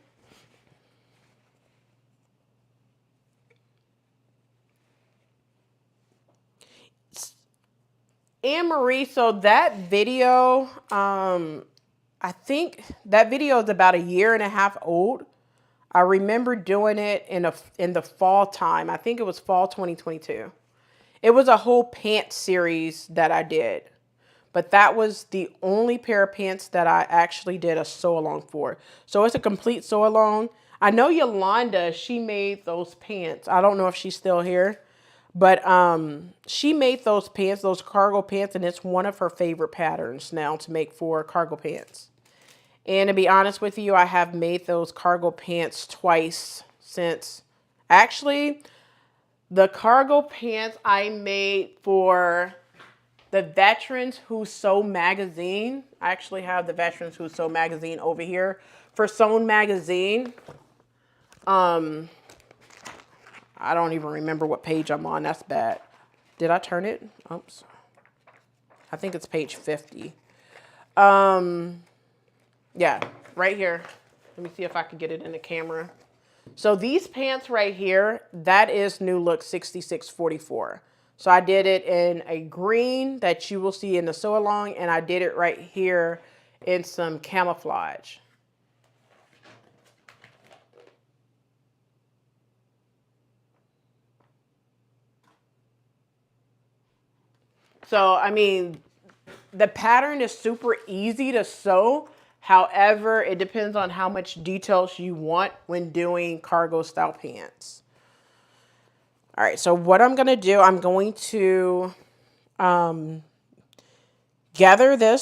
Speaker 4: Anne-Marie, so that video, I think that video is about 1.5 years old. I remember doing it in the fall time. I think it was fall 2022. It was a whole pants series that I did. But that was the only pair of pants that I actually did a sew along for. So it's a complete sew along. I know Yolanda, she made those pants. I don't know if she's still here. But she made those pants, those cargo pants, and it's one of her favorite patterns now to make for cargo pants. And to be honest with you, I have made those cargo pants twice since. Actually, the cargo pants I made for the Veterans Who Sew magazine. I actually have the Veterans Who Sew magazine over here. For Sewn magazine, I don't even remember what page I'm on. That's bad. Did I turn it? Oops. I think it's page 50. Yeah, right here. Let me see if I can get it in the camera. So these pants right here, that is New Look 6644. So I did it in a green that you will see in the sew along, and I did it right here in some camouflage. So, I mean, the pattern is super easy to sew. However, it depends on how much details you want when doing cargo style pants. All right, so what I'm going to do, I'm going to gather the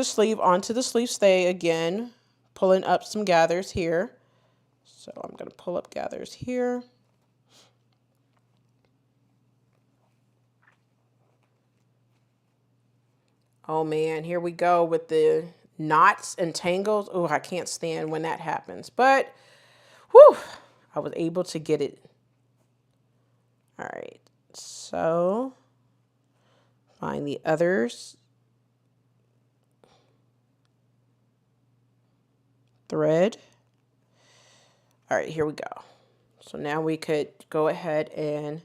Speaker 4: sleeve onto the sleeve stay again, pulling up some gathers here. So I'm going to pull up gathers here. Oh man, here we go with the knots and tangles. Oh, I can't stand when that happens. But, whew, I was able to get it. All right, so find the others. Thread. All right, here we go. So now we could go ahead and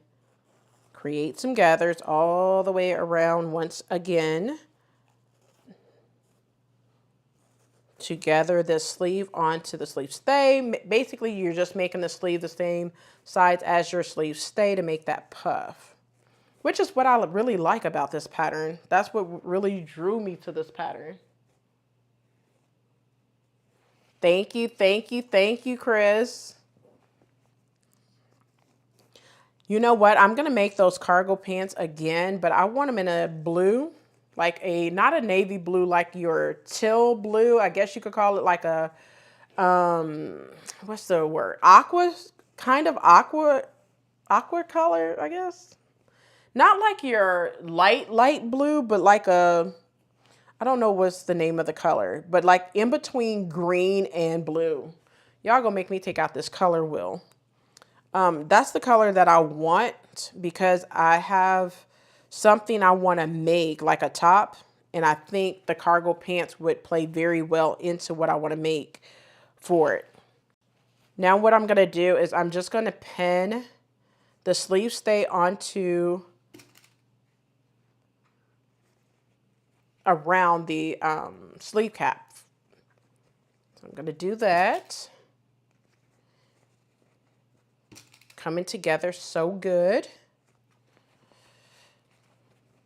Speaker 4: create some gathers all the way around once again to gather this sleeve onto the sleeve stay. Basically, you're just making the sleeve the same size as your sleeve stay to make that puff, which is what I really like about this pattern. That's what really drew me to this pattern. Thank you, thank you, thank you, Chris. You know what? I'm going to make those cargo pants again, but I want them in a blue, like not a navy blue, like your teal blue. I guess you could call it like a, what's the word? Aqua, kind of aqua color, I guess. Not like your light blue, but like a, I don't know what's the name of the color, but like in between green and blue. Y'all gonna make me take out this color wheel. That's the color that I want because I have something I want to make, like a top, and I think the cargo pants would play very well into what I want to make for it. Now what I'm going to do is I'm just going to pin the sleeve stay onto around the sleeve cap. So I'm going to do that. Coming together so good.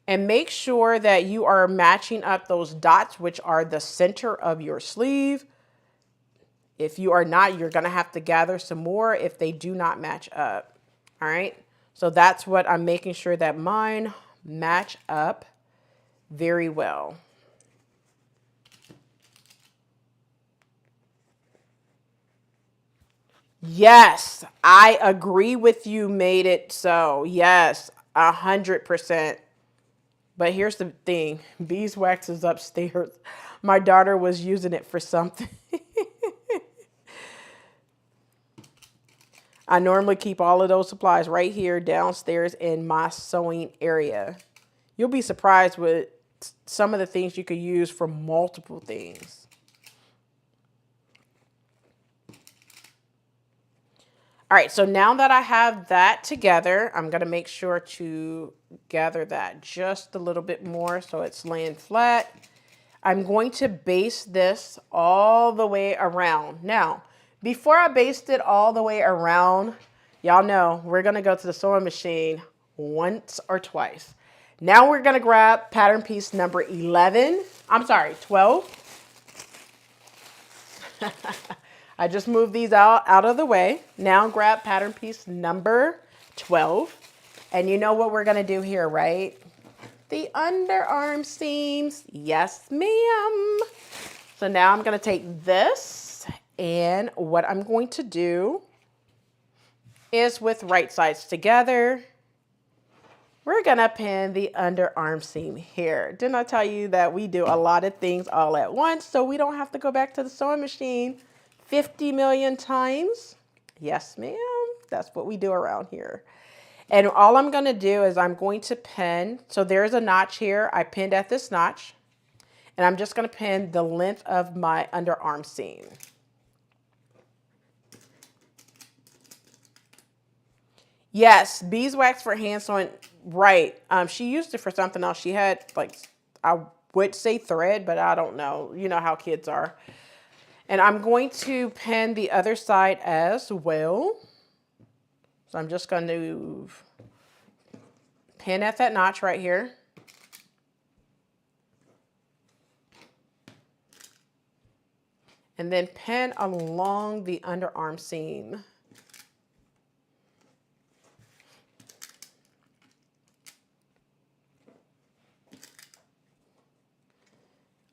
Speaker 4: And make sure that you are matching up those dots, which are the center of your sleeve. If you are not, you're going to have to gather some more if they do not match up. All right. So that's what I'm making sure that mine match up very well. Yes, I agree with you, made it so. Yes, 100%. But here's the thing. Beeswax is upstairs. My daughter was using it for something. I normally keep all of those supplies right here downstairs in my sewing area. You'll be surprised with some of the things you could use for multiple things. All right, so now that I have that together, I'm going to make sure to gather that just a little bit more so it's laying flat. I'm going to baste this all the way around. Now, before I baste it all the way around, y'all know we're going to go to the sewing machine once or twice. Now we're going to grab pattern piece number 12. I just moved these out of the way. Now grab pattern piece number 12. And you know what we're going to do here, right? The underarm seams. Yes, ma'am. So now I'm going to take this, and what I'm going to do is with right sides together, we're going to pin the underarm seam here. Didn't I tell you that we do a lot of things all at once so we don't have to go back to the sewing machine 50 million times? Yes, ma'am. That's what we do around here. And all I'm going to do is I'm going to pin. So there's a notch here. I pinned at this notch. And I'm just going to pin the length of my underarm seam. Yes, beeswax for hand sewing. Right. She used it for something else. She had, like, I would say thread, but I don't know. You know how kids are. And I'm going to pin the other side as well. So I'm just going to pin at that notch right here. And then pin along the underarm seam.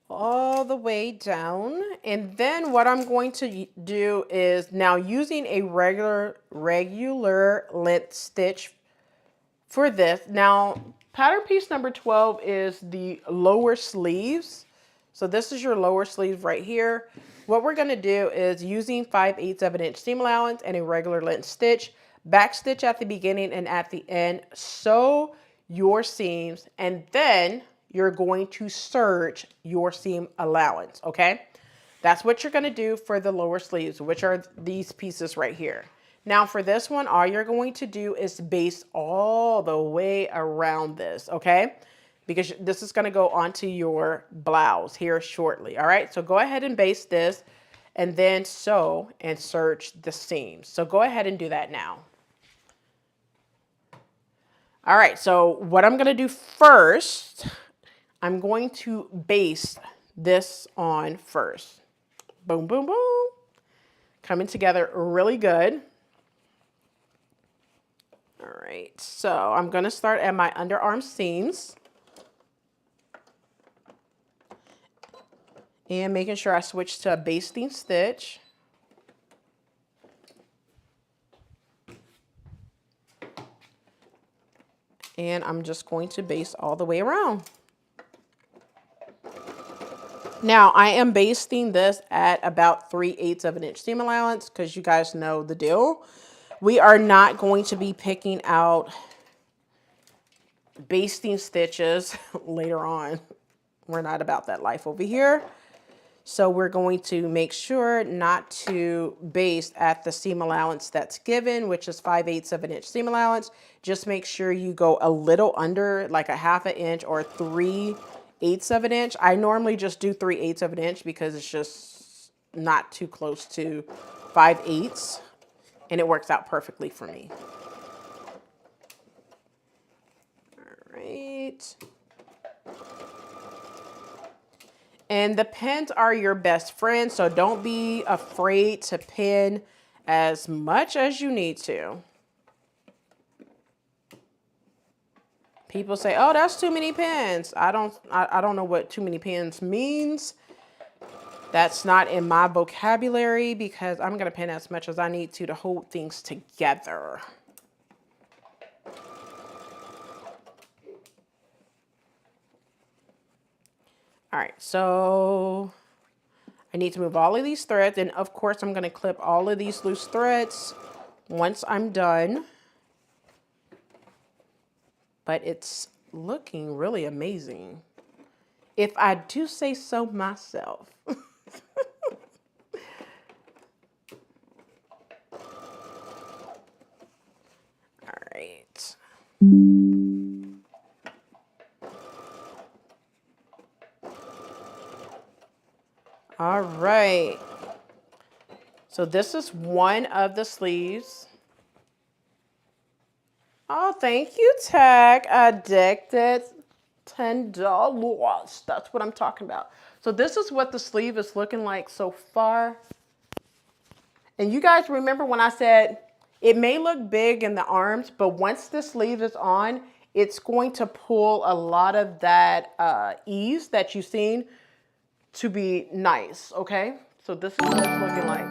Speaker 4: All the way down. And then what I'm going to do is now using a regular length stitch for this. Now, pattern piece number 12 is the lower sleeves. So this is your lower sleeve right here. What we're going to do is using 5/8 of an inch seam allowance and a regular length stitch, back stitch at the beginning and at the end, sew your seams, and then you're going to serge your seam allowance, okay? That's what you're going to do for the lower sleeves, which are these pieces right here. Now for this one, all you're going to do is baste all the way around this, okay? Because this is going to go onto your blouse here shortly, all right? So go ahead and baste this and then sew and serge the seams. So go ahead and do that now. All right, so what I'm going to do first, I'm going to baste this on first. Boom, boom, boom. Coming together really good. All right, so I'm going to start at my underarm seams. And making sure I switch to a basting stitch. And I'm just going to baste all the way around. Now, I am basting this at about 3/8 of an inch seam allowance because you guys know the deal. We are not going to be picking out basting stitches later on. We're not about that life over here. So we're going to make sure not to baste at the seam allowance that's given, which is 5/8 of an inch seam allowance. Just make sure you go a little under, like a 1/2 inch or 3/8 of an inch. I normally just do 3/8 of an inch because it's just not too close to 5/8, and it works out perfectly for me. All right. And the pins are your best friend, so don't be afraid to pin as much as you need to. People say, oh, that's too many pins. I don't know what too many pins means. That's not in my vocabulary because I'm going to pin as much as I need to hold things together. All right, so I need to move all of these threads, and of course I'm going to clip all of these loose threads once I'm done. But it's looking really amazing, if I do say so myself. All right. All right. So this is one of the sleeves. Oh, thank you, Tag. Addicted. $10. That's what I'm talking about. So this is what the sleeve is looking like so far. And you guys remember when I said it may look big in the arms, but once the sleeve is on, it's going to pull a lot of that ease that you've seen to be nice, okay? So this is what it's looking like.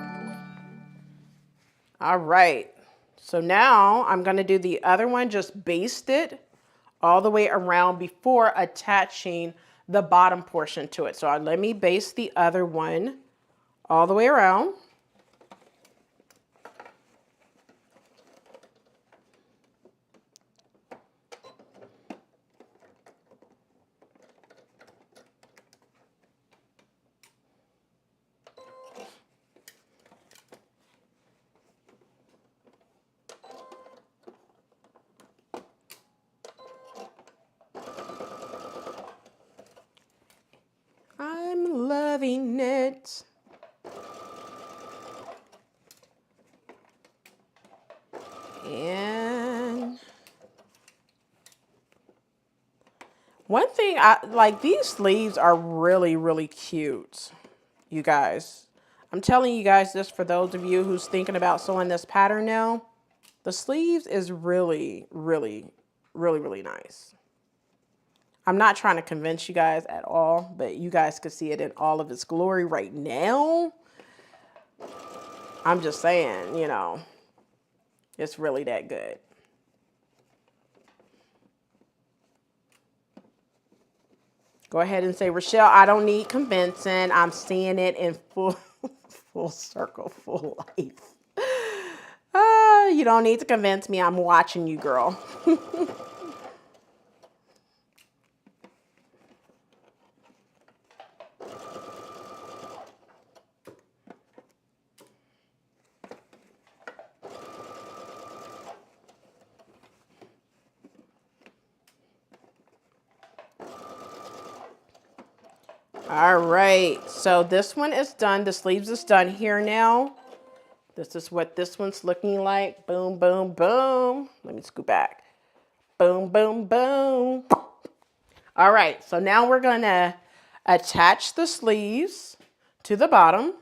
Speaker 4: All right. So now I'm going to do the other one, just baste it all the way around before attaching the bottom portion to it. So let me baste the other one all the way around. I'm loving it. And one thing, these sleeves are really, really cute, you guys. I'm telling you guys this for those of you who's thinking about sewing this pattern now. The sleeves is really, really, really, really nice. I'm not trying to convince you guys at all, but you guys can see it in all of its glory right now. I'm just saying, you know, it's really that good. Go ahead and say, Rochelle, I don't need convincing. I'm seeing it in full circle, full life. You don't need to convince me. I'm watching you, girl. All right, so this one is done. The sleeves is done here now. This is what this one's looking like. Boom, boom, boom. Let me scoot back. Boom, boom, boom. All right, so now we're gonna attach the sleeves to the bottom.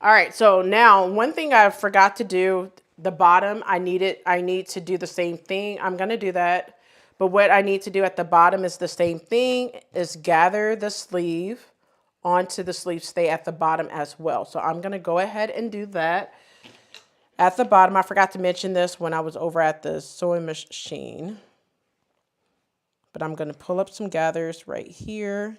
Speaker 4: All right, so now one thing I forgot to do, the bottom, I need to do the same thing. I'm gonna do that. But what I need to do at the bottom is the same thing, is gather the sleeve onto the sleeve stay at the bottom as well. So I'm gonna go ahead and do that. At the bottom, I forgot to mention this when I was over at the sewing machine, but I'm gonna pull up some gathers right here.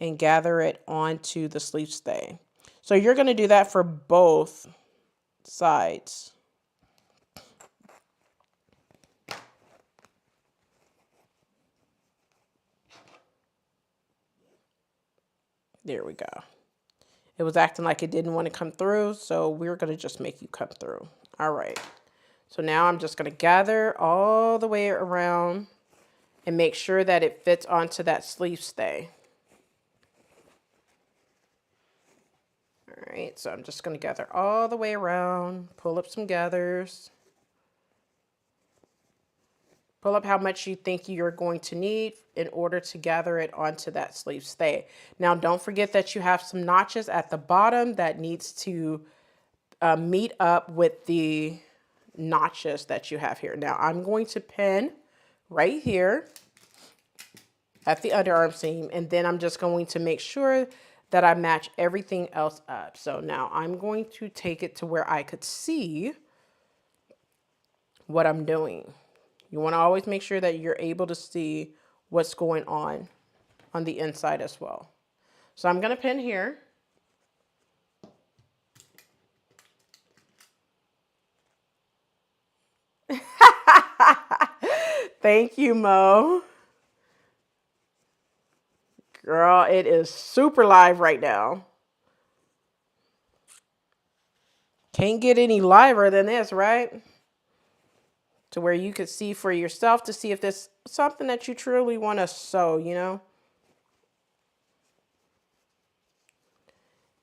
Speaker 4: And gather it onto the sleeve stay. So you're gonna do that for both sides. There we go. It was acting like it didn't want to come through, so we're going to just make you come through. All right. So now I'm just going to gather all the way around and make sure that it fits onto that sleeve stay. All right, so I'm just going to gather all the way around, pull up some gathers. Pull up how much you think you're going to need in order to gather it onto that sleeve stay. Now, don't forget that you have some notches at the bottom that needs to meet up with the notches that you have here. Now, I'm going to pin right here. at the underarm seam, and then I'm just going to make sure that I match everything else up. So now I'm going to take it to where I could see what I'm doing. You want to always make sure that you're able to see what's going on the inside as well. So I'm going to pin here. Thank you, Mo. Girl, it is super live right now. Can't get any liver than this, right? To where you could see for yourself to see if there's something that you truly want to sew, you know?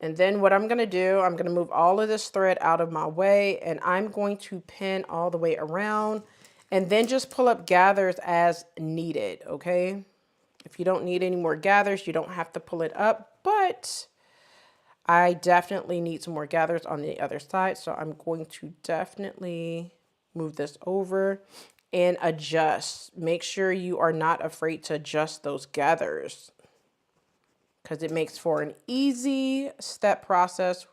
Speaker 4: And then what I'm going to do, I'm going to move all of this thread out of my way, and I'm going to pin all the way around and then just pull up gathers as needed, okay? If you don't need any more gathers, you don't have to pull it up, but I definitely need some more gathers on the other side. So I'm going to definitely move this over and adjust. Make sure you are not afraid to adjust those gathers, because it makes for an easy step process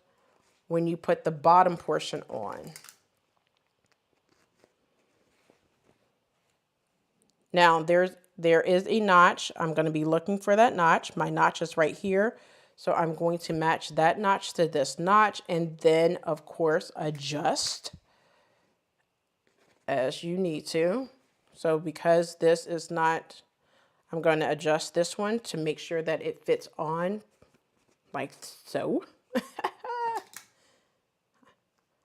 Speaker 4: when you put the bottom portion on. Now there is a notch. I'm going to be looking for that notch. My notch is right here. So I'm going to match that notch to this notch, and then of course adjust as you need to. So because this is not, I'm going to adjust this one to make sure that it fits on like so.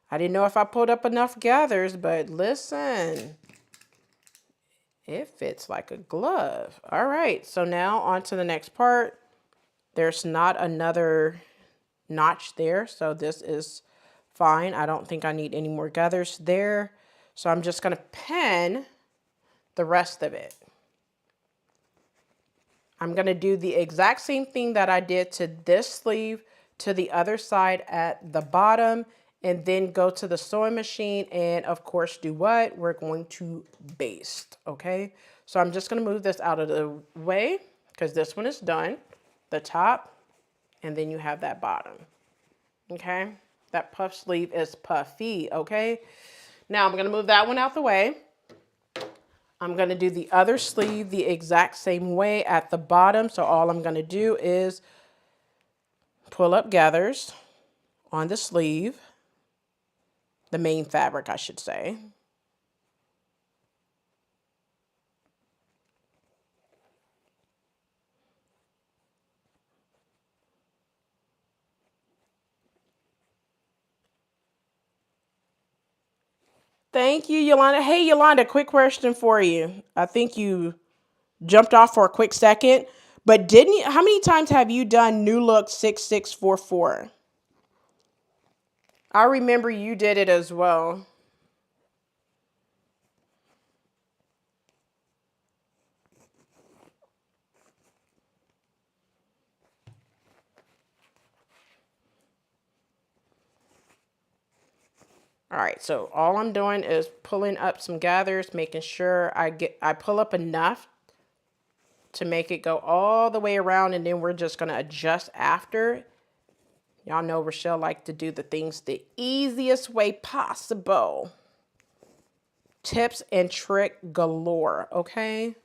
Speaker 4: I didn't know if I pulled up enough gathers, but listen, it fits like a glove. All right, so now on to the next part. There's not another notch there, so this is fine. I don't think I need any more gathers there. So I'm just going to pin the rest of it. I'm going to do the exact same thing that I did to this sleeve to the other side at the bottom, and then go to the sewing machine and of course do what? We're going to baste, okay? So I'm just going to move this out of the way because this one is done. The top, and then you have that bottom, okay? That puff sleeve is puffy, okay? Now I'm going to move that one out the way. I'm going to do the other sleeve the exact same way at the bottom. So all I'm going to do is pull up gathers on the sleeve, the main fabric, I should say. Thank you, Yolanda. Hey, Yolanda, quick question for you. I think you jumped off for a quick second, but didn't you, how many times have you done New Look 6644? I remember you did it as well. All right, so all I'm doing is pulling up some gathers, making sure I pull up enough to make it go all the way around, and then we're just gonna adjust after. Y'all know Rochelle likes to do the things the easiest way possible. Tips and trick galore, okay?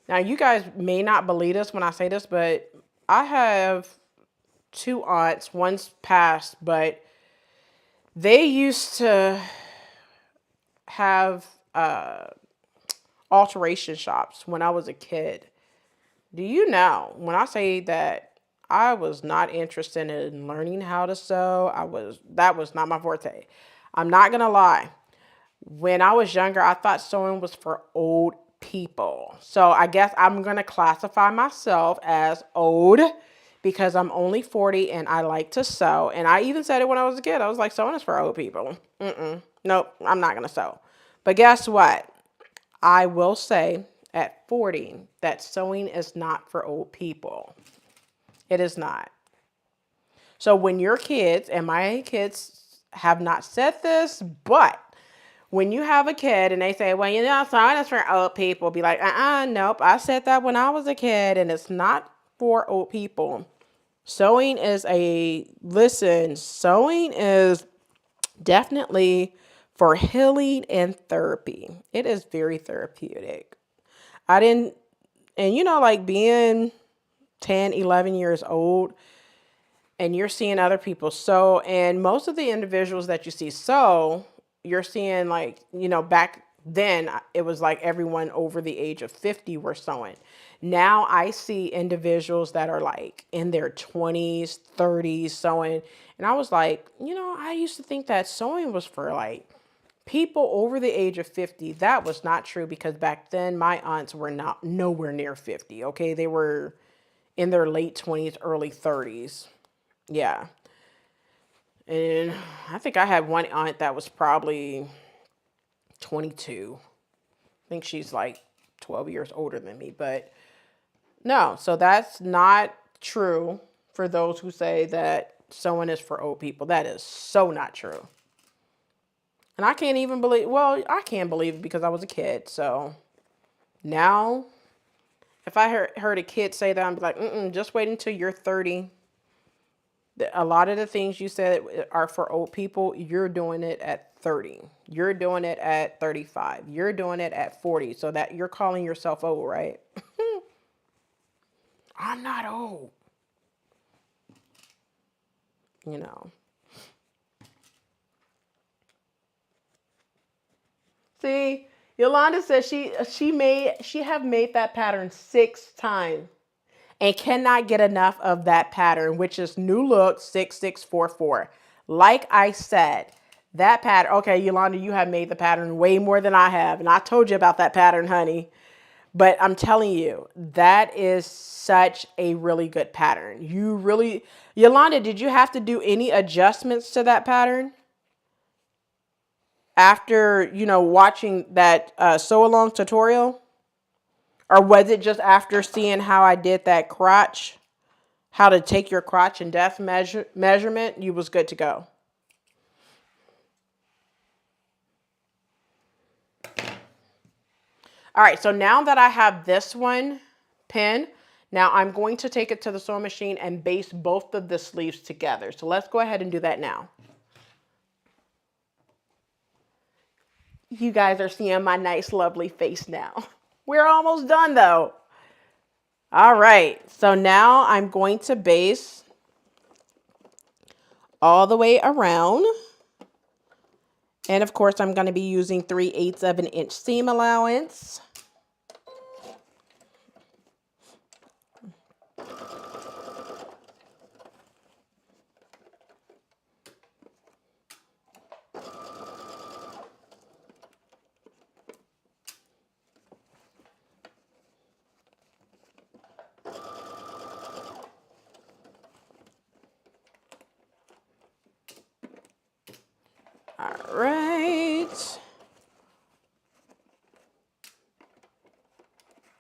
Speaker 4: Now you guys may not believe this when I say this, but I have 2 aunts, one's passed, but they used to have alteration shops when I was a kid. Do you know, when I say that I was not interested in learning how to sew, that was not my forte. I'm not gonna lie. When I was younger, I thought sewing was for old people. So I guess I'm gonna classify myself as old, because I'm only 40 and I like to sew. And I even said it when I was a kid. I was like, sewing is for old people. Nope, I'm not going to sew. But guess what? I will say at 40 that sewing is not for old people. It is not. So when your kids, and my kids have not said this, but when you have a kid and they say, well, you know, sewing is for old people, be like, nope. I said that when I was a kid, and it's not for old people. Sewing is definitely for healing and therapy. It is very therapeutic. And you know, like being 10, 11 years old, and you're seeing other people sew, and most of the individuals that you see sew, you're seeing, like, you know, back then it was like everyone over the age of 50 were sewing. Now I see individuals that are like in their 20s, 30s sewing. And I was like, you know, I used to think that sewing was for like people over the age of 50. That was not true, because back then my aunts were not nowhere near 50. Okay. They were in their late 20s, early 30s. Yeah. And I think I had one aunt that was probably 22. I think she's like 12 years older than me, but no, so that's not true for those who say that sewing is for old people. That is so not true. And I can't even believe, well, I can't believe it because I was a kid. So now if I heard a kid say that, I'd be like, just wait until you're 30. A lot of the things you said are for old people. You're doing it at 30. You're doing it at 35. You're doing it at 40. So that you're calling yourself old, right? I'm not old. You know. See, Yolanda says she have made that pattern 6 times and cannot get enough of that pattern, which is New Look 6644. Like I said, that pattern, okay, Yolanda, you have made the pattern way more than I have, and I told you about that pattern, honey. But I'm telling you, that is such a really good pattern. Yolanda, did you have to do any adjustments to that pattern after, you know, watching that sew along tutorial? Or was it just after seeing how I did that crotch, how to take your crotch and depth measurement, you was good to go? All right, so now that I have this one pinned, now I'm going to take it to the sewing machine and baste both of the sleeves together. So let's go ahead and do that now. You guys are seeing my nice, lovely face now. We're almost done though. All right, so now I'm going to baste all the way around. And of course, I'm going to be using 3/8 of an inch seam allowance. All right.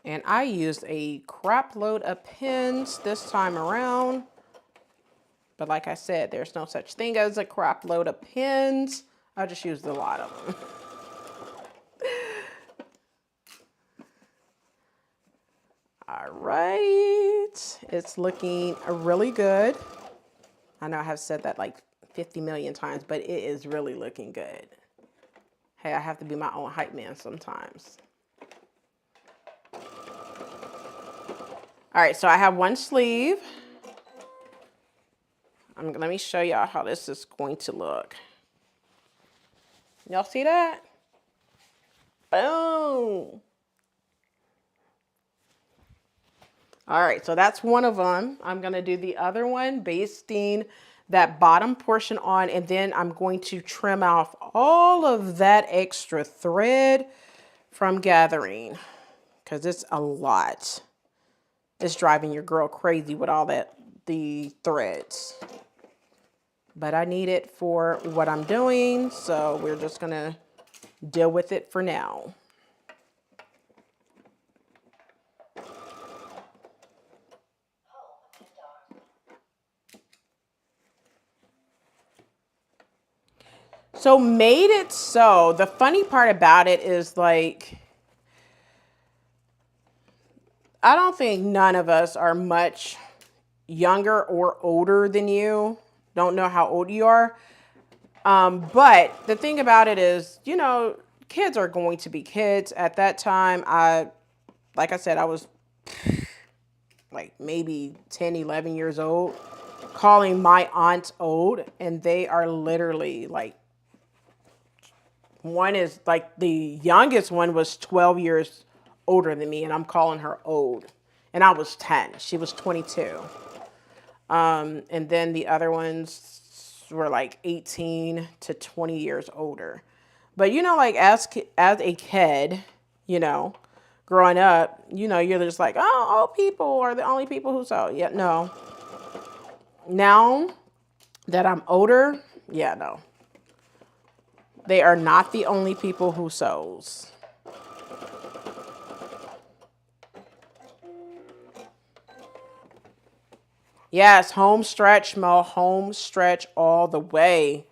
Speaker 4: And I used a crap load of pins this time around. But like I said, there's no such thing as a crap load of pins. I just used a lot of them. All right. It's looking really good. I know I have said that like 50 million times, but it is really looking good. Hey, I have to be my own hype man sometimes. All right, so I have one sleeve. Let me show y'all how this is going to look. Y'all see that? Boom. All right, so that's one of them. I'm gonna do the other one, basting that bottom portion on, and then I'm going to trim off all of that extra thread from gathering, because it's a lot. It's driving your girl crazy with all the threads. But I need it for what I'm doing, so we're just gonna deal with it for now. So made it so, the funny part about it is like, I don't think none of us are much younger or older than you. Don't know how old you are. But the thing about it is, you know, kids are going to be kids. At that time, like I said, I was like maybe 10, 11 years old, calling my aunts old, and they are literally like, one is like, the youngest one was 12 years older than me, and I'm calling her old. And I was 10. She was 22. And then the other ones were like 18 to 20 years older. But, you know, like as a kid, you know, growing up, you know, you're just like, oh, old people are the only people who sew. Yeah, no. Now that I'm older, yeah, no. They are not the only people who sews. Yes, home stretch, Mo, home stretch all the way.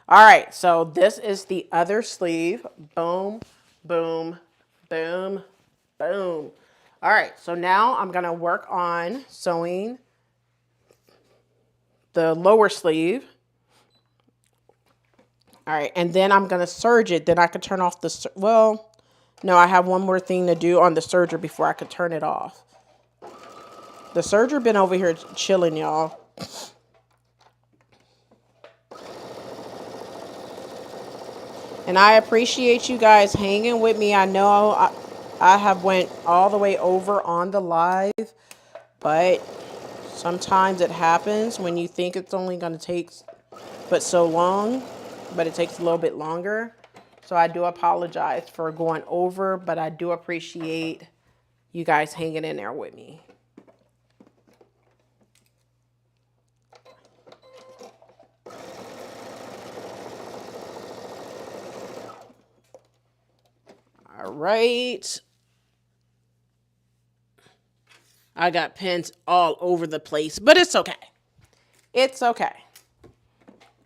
Speaker 4: All right, so this is the other sleeve. Boom, boom, boom, boom. All right, so now I'm gonna work on sewing the lower sleeve. All right, and then I'm gonna serge it. Then I can turn off the, well, no, I have one more thing to do on the serger before I could turn it off. The serger been over here chilling, y'all. And I appreciate you guys hanging with me. I know I have went all the way over on the live, but sometimes it happens when you think it's only going to take but so long, but it takes a little bit longer. So I do apologize for going over, but I do appreciate you guys hanging in there with me. All right. I got pins all over the place, but it's okay. It's okay.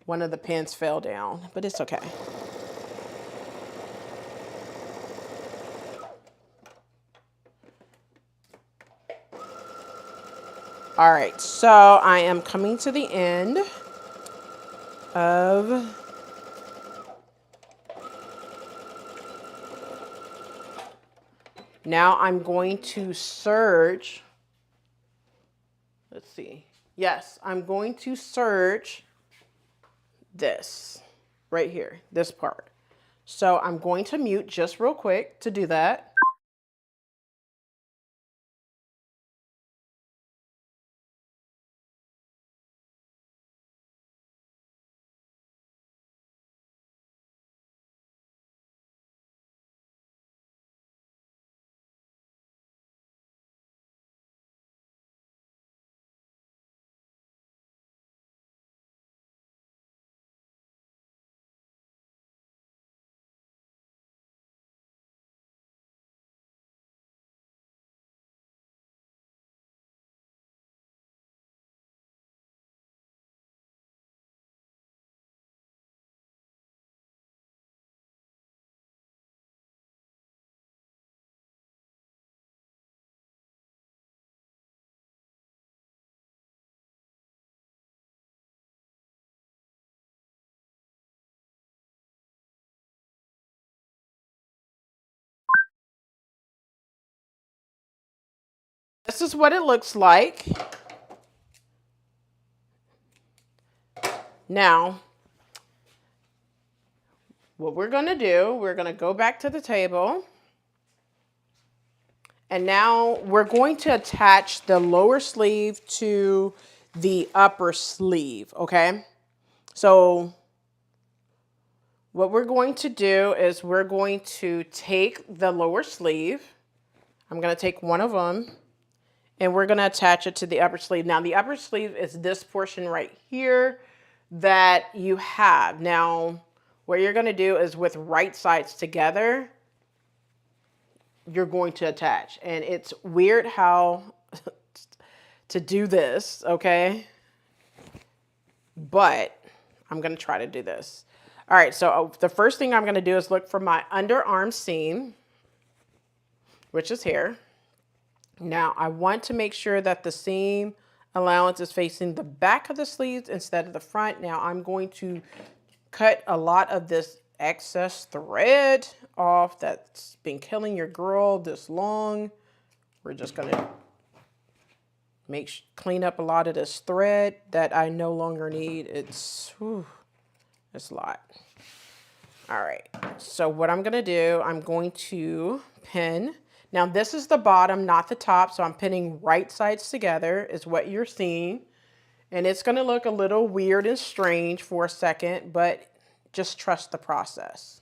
Speaker 4: One of the pins fell down, but it's okay. All right, so I am coming to the end of now I'm going to serge. Let's see. Yes, I'm going to serge this right here, this part. So I'm going to mute just real quick to do that. This is what it looks like. Now, what we're going to do, we're going to go back to the table. And now we're going to attach the lower sleeve to the upper sleeve, okay? So what we're going to do is we're going to take the lower sleeve. I'm going to take one of them. And we're going to attach it to the upper sleeve. Now, the upper sleeve is this portion right here that you have. Now, what you're going to do is with right sides together, you're going to attach. And it's weird how to do this, okay? But I'm going to try to do this. All right, so the first thing I'm going to do is look for my underarm seam, which is here. Now, I want to make sure that the seam allowance is facing the back of the sleeves instead of the front. Now, I'm going to cut a lot of this excess thread off that's been killing your girl this long. We're just going to clean up a lot of this thread that I no longer need. It's a lot. All right, so what I'm gonna do, I'm going to pin. Now this is the bottom, not the top, so I'm pinning right sides together is what you're seeing. And it's gonna look a little weird and strange for a second, but just trust the process.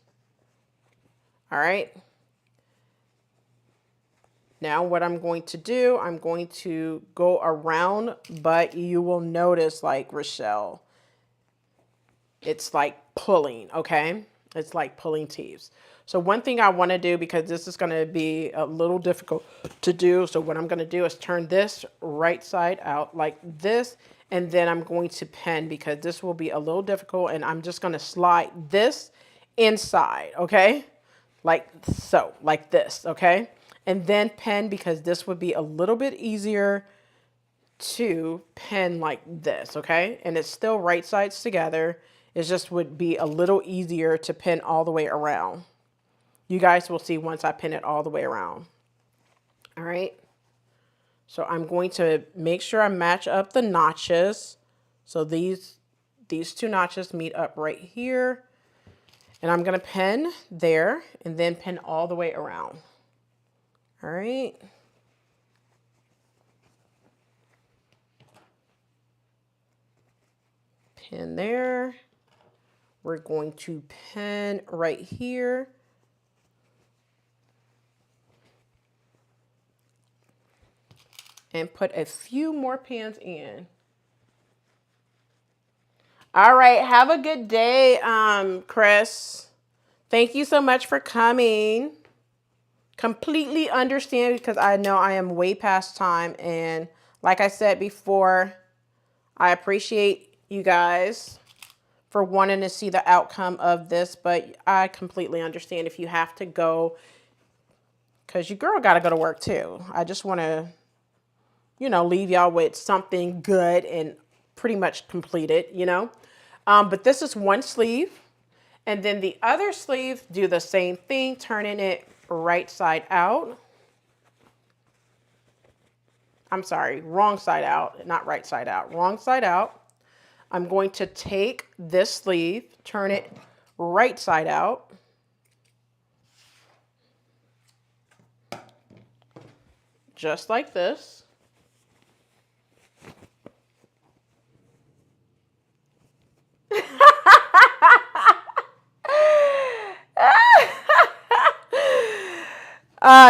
Speaker 4: All right. Now what I'm going to do, I'm going to go around, but you will notice, like Rochelle, it's like pulling, okay? It's like pulling teeth. So one thing I want to do, because this is going to be a little difficult to do, so what I'm going to do is turn this right side out like this, and then I'm going to pin because this will be a little difficult, and I'm just going to slide this inside, okay? Like so, like this, okay? And then pin because this would be a little bit easier to pin like this, okay? And it's still right sides together. It just would be a little easier to pin all the way around. You guys will see once I pin it all the way around. All right. So I'm going to make sure I match up the notches. So these two notches meet up right here. And I'm going to pin there and then pin all the way around. All right. Pin there. We're going to pin right here. And put a few more pins in. All right, have a good day, Chris. Thank you so much for coming. Completely understand because I know I am way past time. And like I said before, I appreciate you guys for wanting to see the outcome of this, but I completely understand if you have to go because your girl got to go to work too. I just want to, you know, leave y'all with something good and pretty much completed, you know. But this is one sleeve. And then the other sleeve, do the same thing, turning it right side out. I'm sorry, wrong side out, not right side out, wrong side out. I'm going to take this sleeve, turn it right side out. Just like this.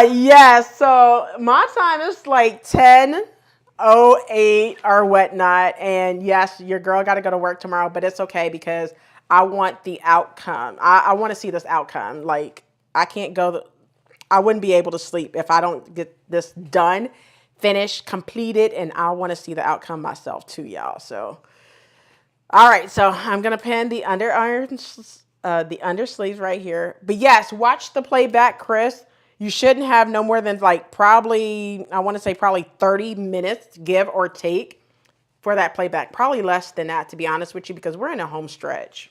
Speaker 4: Yes, so my time is like 10:08 or whatnot. And yes, your girl got to go to work tomorrow, but it's okay because I want the outcome. I want to see this outcome. Like, I can't go, I wouldn't be able to sleep if I don't get this done, finished, completed, and I want to see the outcome myself too, y'all. So, all right, so I'm going to pin the undersleeves right here. But yes, watch the playback, Chris. You shouldn't have no more than like probably, I want to say probably 30 minutes, give or take, for that playback. Probably less than that, to be honest with you, because we're in a home stretch.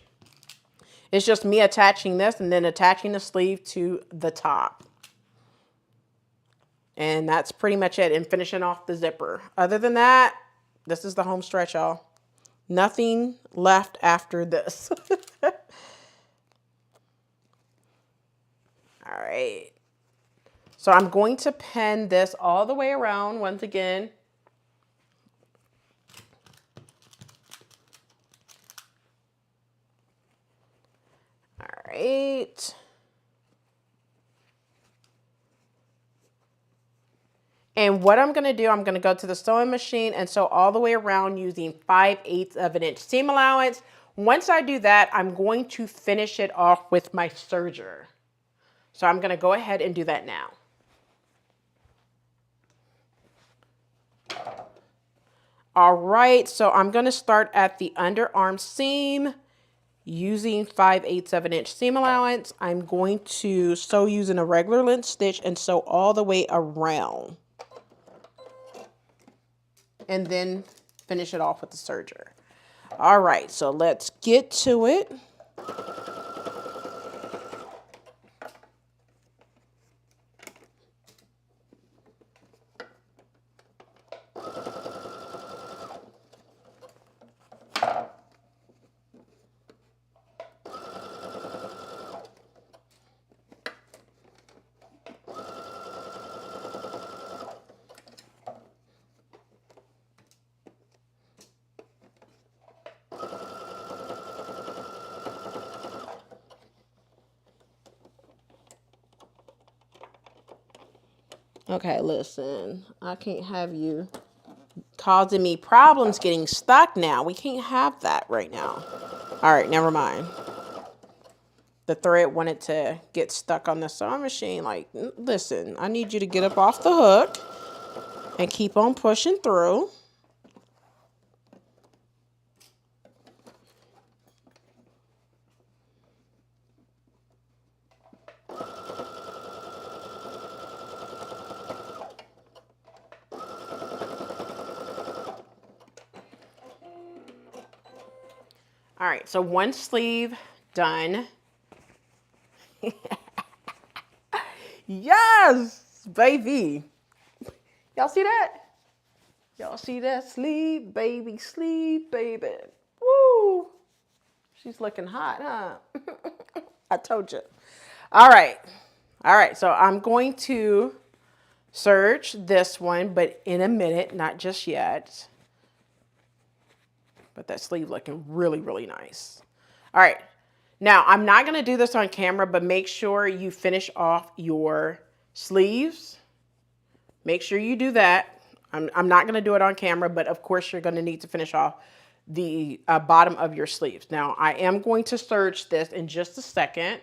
Speaker 4: It's just me attaching this and then attaching the sleeve to the top. And that's pretty much it. And finishing off the zipper. Other than that, this is the home stretch, y'all. Nothing left after this. All right. So I'm going to pin this all the way around once again. All right. And what I'm going to do, I'm going to go to the sewing machine and sew all the way around using 5/8 of an inch seam allowance. Once I do that, I'm going to finish it off with my serger. So I'm going to go ahead and do that now. All right, so I'm going to start at the underarm seam Using 5/8 seam allowance, I'm going to sew using a regular length stitch and sew all the way around. And then finish it off with the serger. All right, so let's get to it. Okay, listen, I can't have you causing me problems getting stuck now. We can't have that right now. All right, never mind. The thread wanted to get stuck on the sewing machine. Like, listen, I need you to get up off the hook and keep on pushing through. All right, so one sleeve done. Yes, baby. Y'all see that? Y'all see that sleeve, baby, sleeve, baby. Woo. She's looking hot, huh? I told you. All right. All right, so I'm going to serge this one, but in a minute, not just yet. But that sleeve looking really, really nice. All right. Now, I'm not going to do this on camera, but make sure you finish off your sleeves. Make sure you do that. I'm not going to do it on camera, but of course you're going to need to finish off the bottom of your sleeves. Now, I am going to serge this in just a second,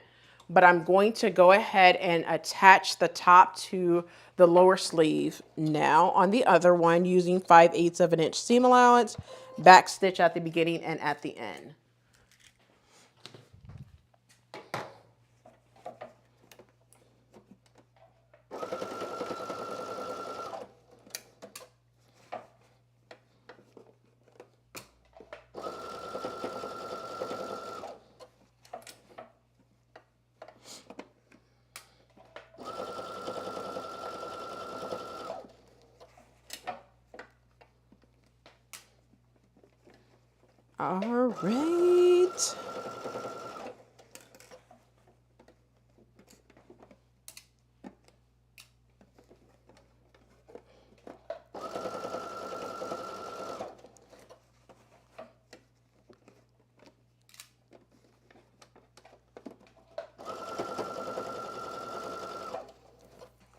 Speaker 4: but I'm going to go ahead and attach the top to the lower sleeve now on the other one using 5/8 seam allowance, back stitch at the beginning and at the end. All right.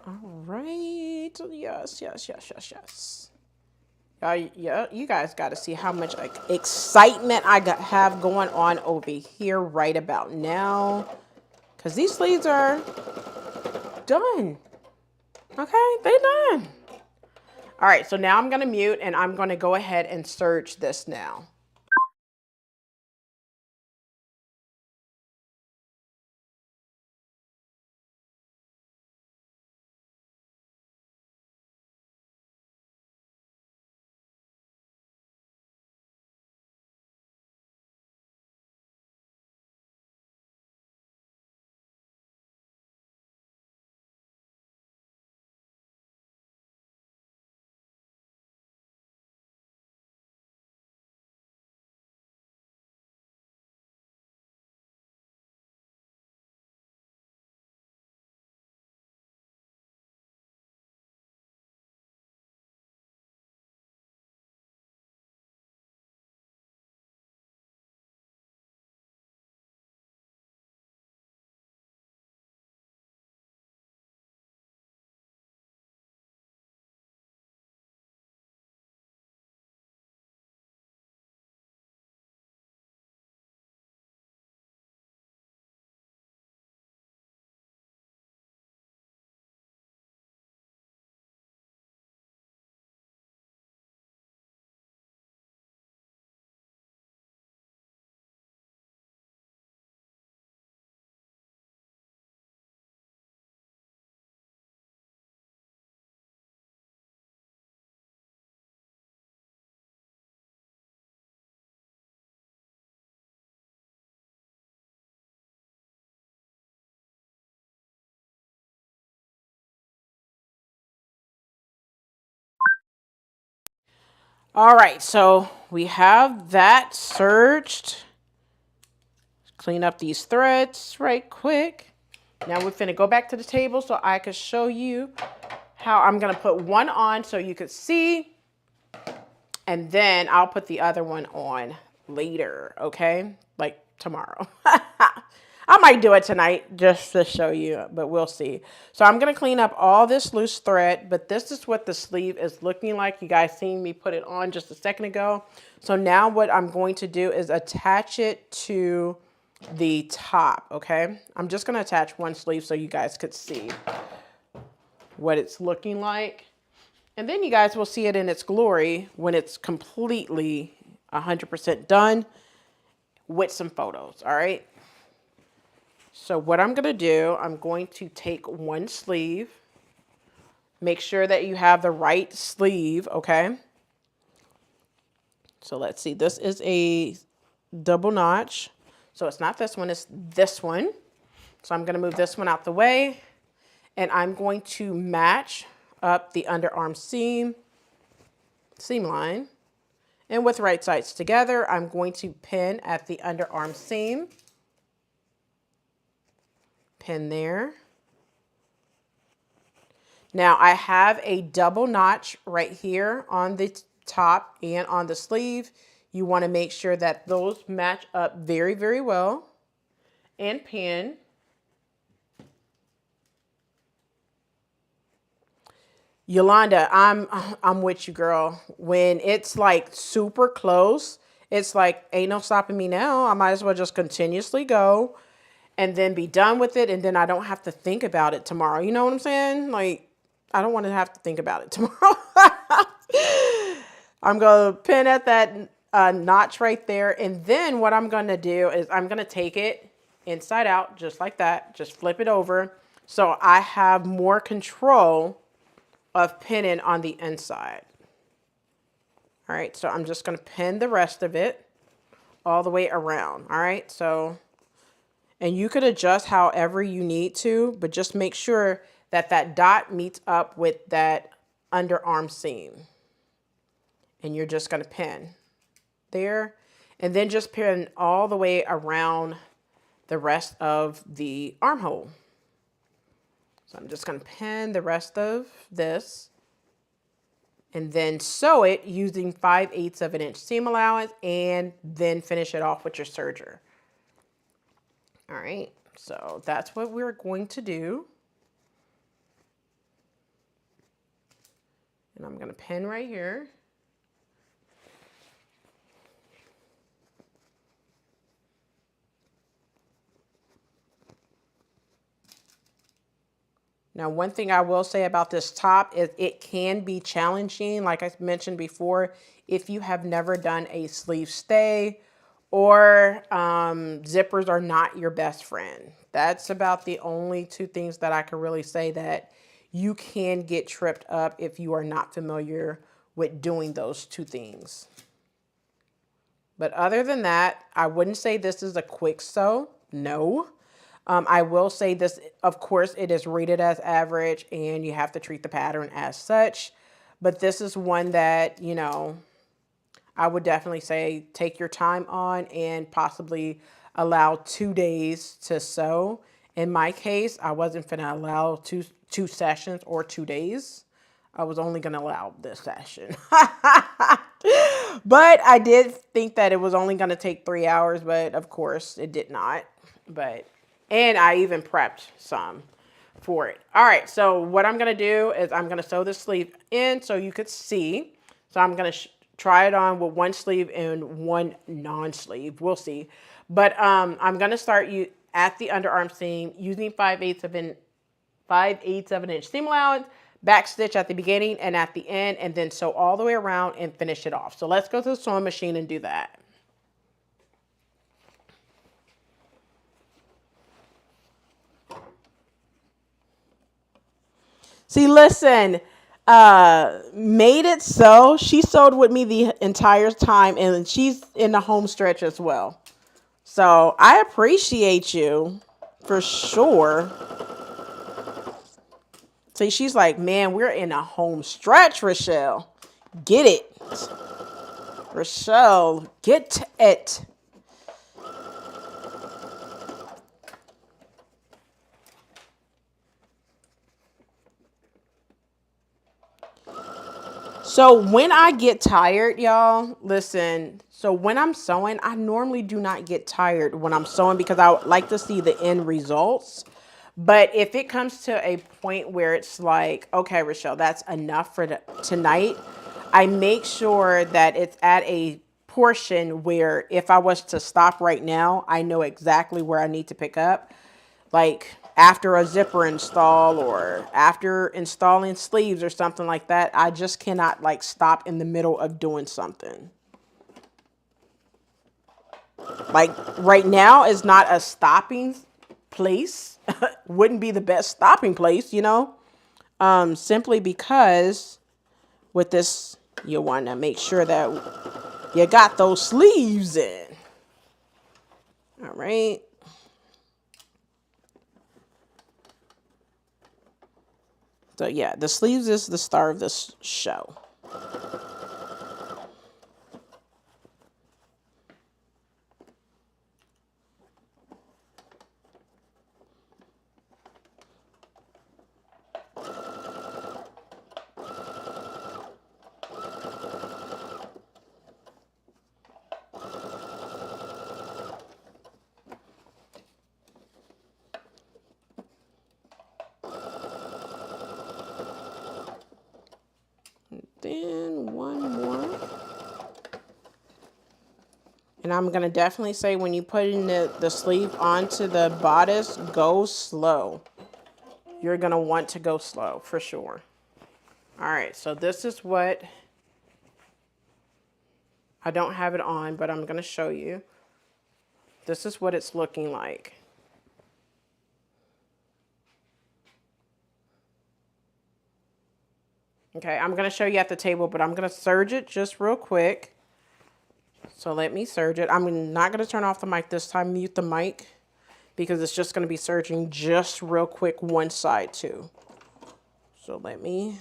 Speaker 4: All right. Yes, yes, yes, yes, yes. Yeah, you guys got to see how much excitement I have going on over here right about now. Because these sleeves are done. Okay, they're done. All right, so now I'm going to mute and I'm going to go ahead and serge this now. All right, so we have that serged. Clean up these threads right quick. Now we're finna go back to the table so I can show you how I'm gonna put one on so you could see, and then I'll put the other one on later, okay? Like tomorrow. I might do it tonight just to show you, but we'll see. So I'm gonna clean up all this loose thread, but this is what the sleeve is looking like. You guys seen me put it on just a second ago. So now what I'm going to do is attach it to the top, okay? I'm just gonna attach one sleeve so you guys could see what it's looking like. And then you guys will see it in its glory when it's completely 100% done with some photos, all right? So what I'm gonna do, I'm going to take one sleeve, make sure that you have the right sleeve, okay? So let's see, this is a double notch. So it's not this one, it's this one. So I'm gonna move this one out the way, and I'm going to match up the underarm seam line. And with right sides together, I'm going to pin at the underarm seam. Pin there. Now I have a double notch right here on the top and on the sleeve. You want to make sure that those match up very, very well, and pin. Yolanda, I'm with you, girl. When it's like super close, it's like ain't no stopping me now. I might as well just continuously go and then be done with it, and then I don't have to think about it tomorrow. You know what I'm saying? Like, I don't want to have to think about it tomorrow. I'm going to pin at that notch right there, and then what I'm going to do is I'm going to take it inside out, just like that. Just flip it over so I have more control of pinning on the inside. All right, so I'm just going to pin the rest of it all the way around. All right, so... And you could adjust however you need to, but just make sure that that dot meets up with that underarm seam. And you're just going to pin there, and then just pin all the way around the rest of the armhole. So I'm just going to pin the rest of this and then sew it using 5/8 of an inch seam allowance, and then finish it off with your serger. All right, so that's what we're going to do. And I'm going to pin right here. Now, one thing I will say about this top is it can be challenging, like I mentioned before, if you have never done a sleeve stay, or zippers are not your best friend. That's about the only two things that I can really say that you can get tripped up if you are not familiar with doing those two things. But other than that, I wouldn't say this is a quick sew. No. I will say this, of course, it is rated as average and you have to treat the pattern as such. But this is one that, you know, I would definitely say take your time on and possibly allow 2 days to sew. In my case, I wasn't going to allow two sessions or 2 days. I was only going to allow this session. But I did think that it was only going to take 3 hours, but of course it did not. And I even prepped some for it. All right, so what I'm going to do is I'm going to sew this sleeve in so you could see. So I'm going to try it on with one sleeve and one non-sleeve. We'll see. But I'm going to start you at the underarm seam using 5/8 of an inch seam allowance, back stitch at the beginning and at the end, and then sew all the way around and finish it off. So let's go to the sewing machine and do that. See, listen, made it so. She sewed with me the entire time, and she's in the home stretch as well. So I appreciate you for sure. See, she's like, man, we're in a home stretch, Rochelle. Get it. Rochelle, get it. So when I get tired, y'all, listen. So when I'm sewing, I normally do not get tired when I'm sewing because I like to see the end results. But if it comes to a point where it's like, okay, Rochelle, that's enough for tonight, I make sure that it's at a portion where if I was to stop right now, I know exactly where I need to pick up. Like after a zipper install or after installing sleeves or something like that, I just cannot like stop in the middle of doing something. Like right now is not a stopping place. Wouldn't be the best stopping place, you know, simply because with this, you want to make sure that you got those sleeves in. All right. So yeah, the sleeves is the star of this show. Then one more. And I'm going to definitely say when you put in the sleeve onto the bodice, go slow. You're going to want to go slow for sure. All right, so this is what, I don't have it on, but I'm going to show you. This is what it's looking like. Okay, I'm going to show you at the table, but I'm going to serge it just real quick. So let me serge it. I'm not going to turn off the mic this time, mute the mic, because it's just going to be serging just real quick one side too. So let me...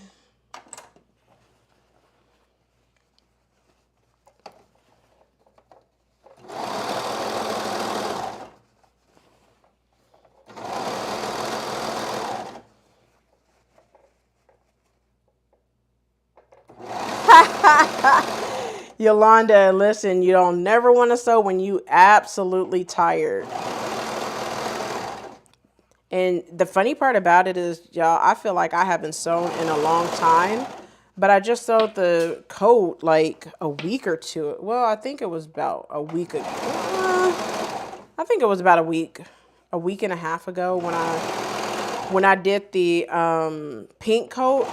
Speaker 4: Yolanda, listen, you don't never want to sew when you absolutely tired. And the funny part about it is, y'all, I feel like I haven't sewn in a long time, but I just sewed the coat like a week or two. Well, I think it was about a week ago. I think it was about a week and a half ago when I did the pink coat.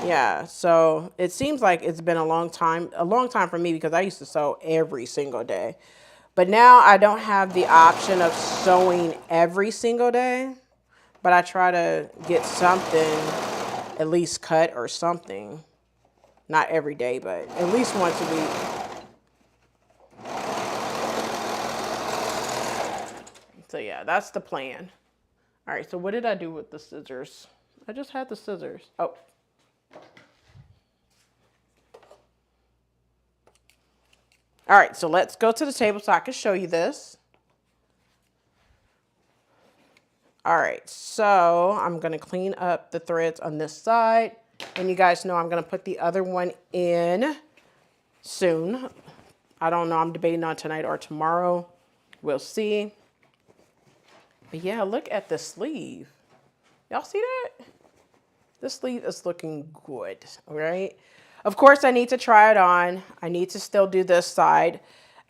Speaker 4: Yeah, so it seems like it's been a long time for me because I used to sew every single day. But now I don't have the option of sewing every single day, but I try to get something at least cut or something. Not every day, but at least once a week. So yeah, that's the plan. All right, so what did I do with the scissors? I just had the scissors. Oh. All right, so let's go to the table so I can show you this. All right, so I'm going to clean up the threads on this side. And you guys know I'm going to put the other one in soon. I don't know. I'm debating on tonight or tomorrow. We'll see. But yeah, look at the sleeve. Y'all see that? This sleeve is looking good, all right? Of course, I need to try it on. I need to still do this side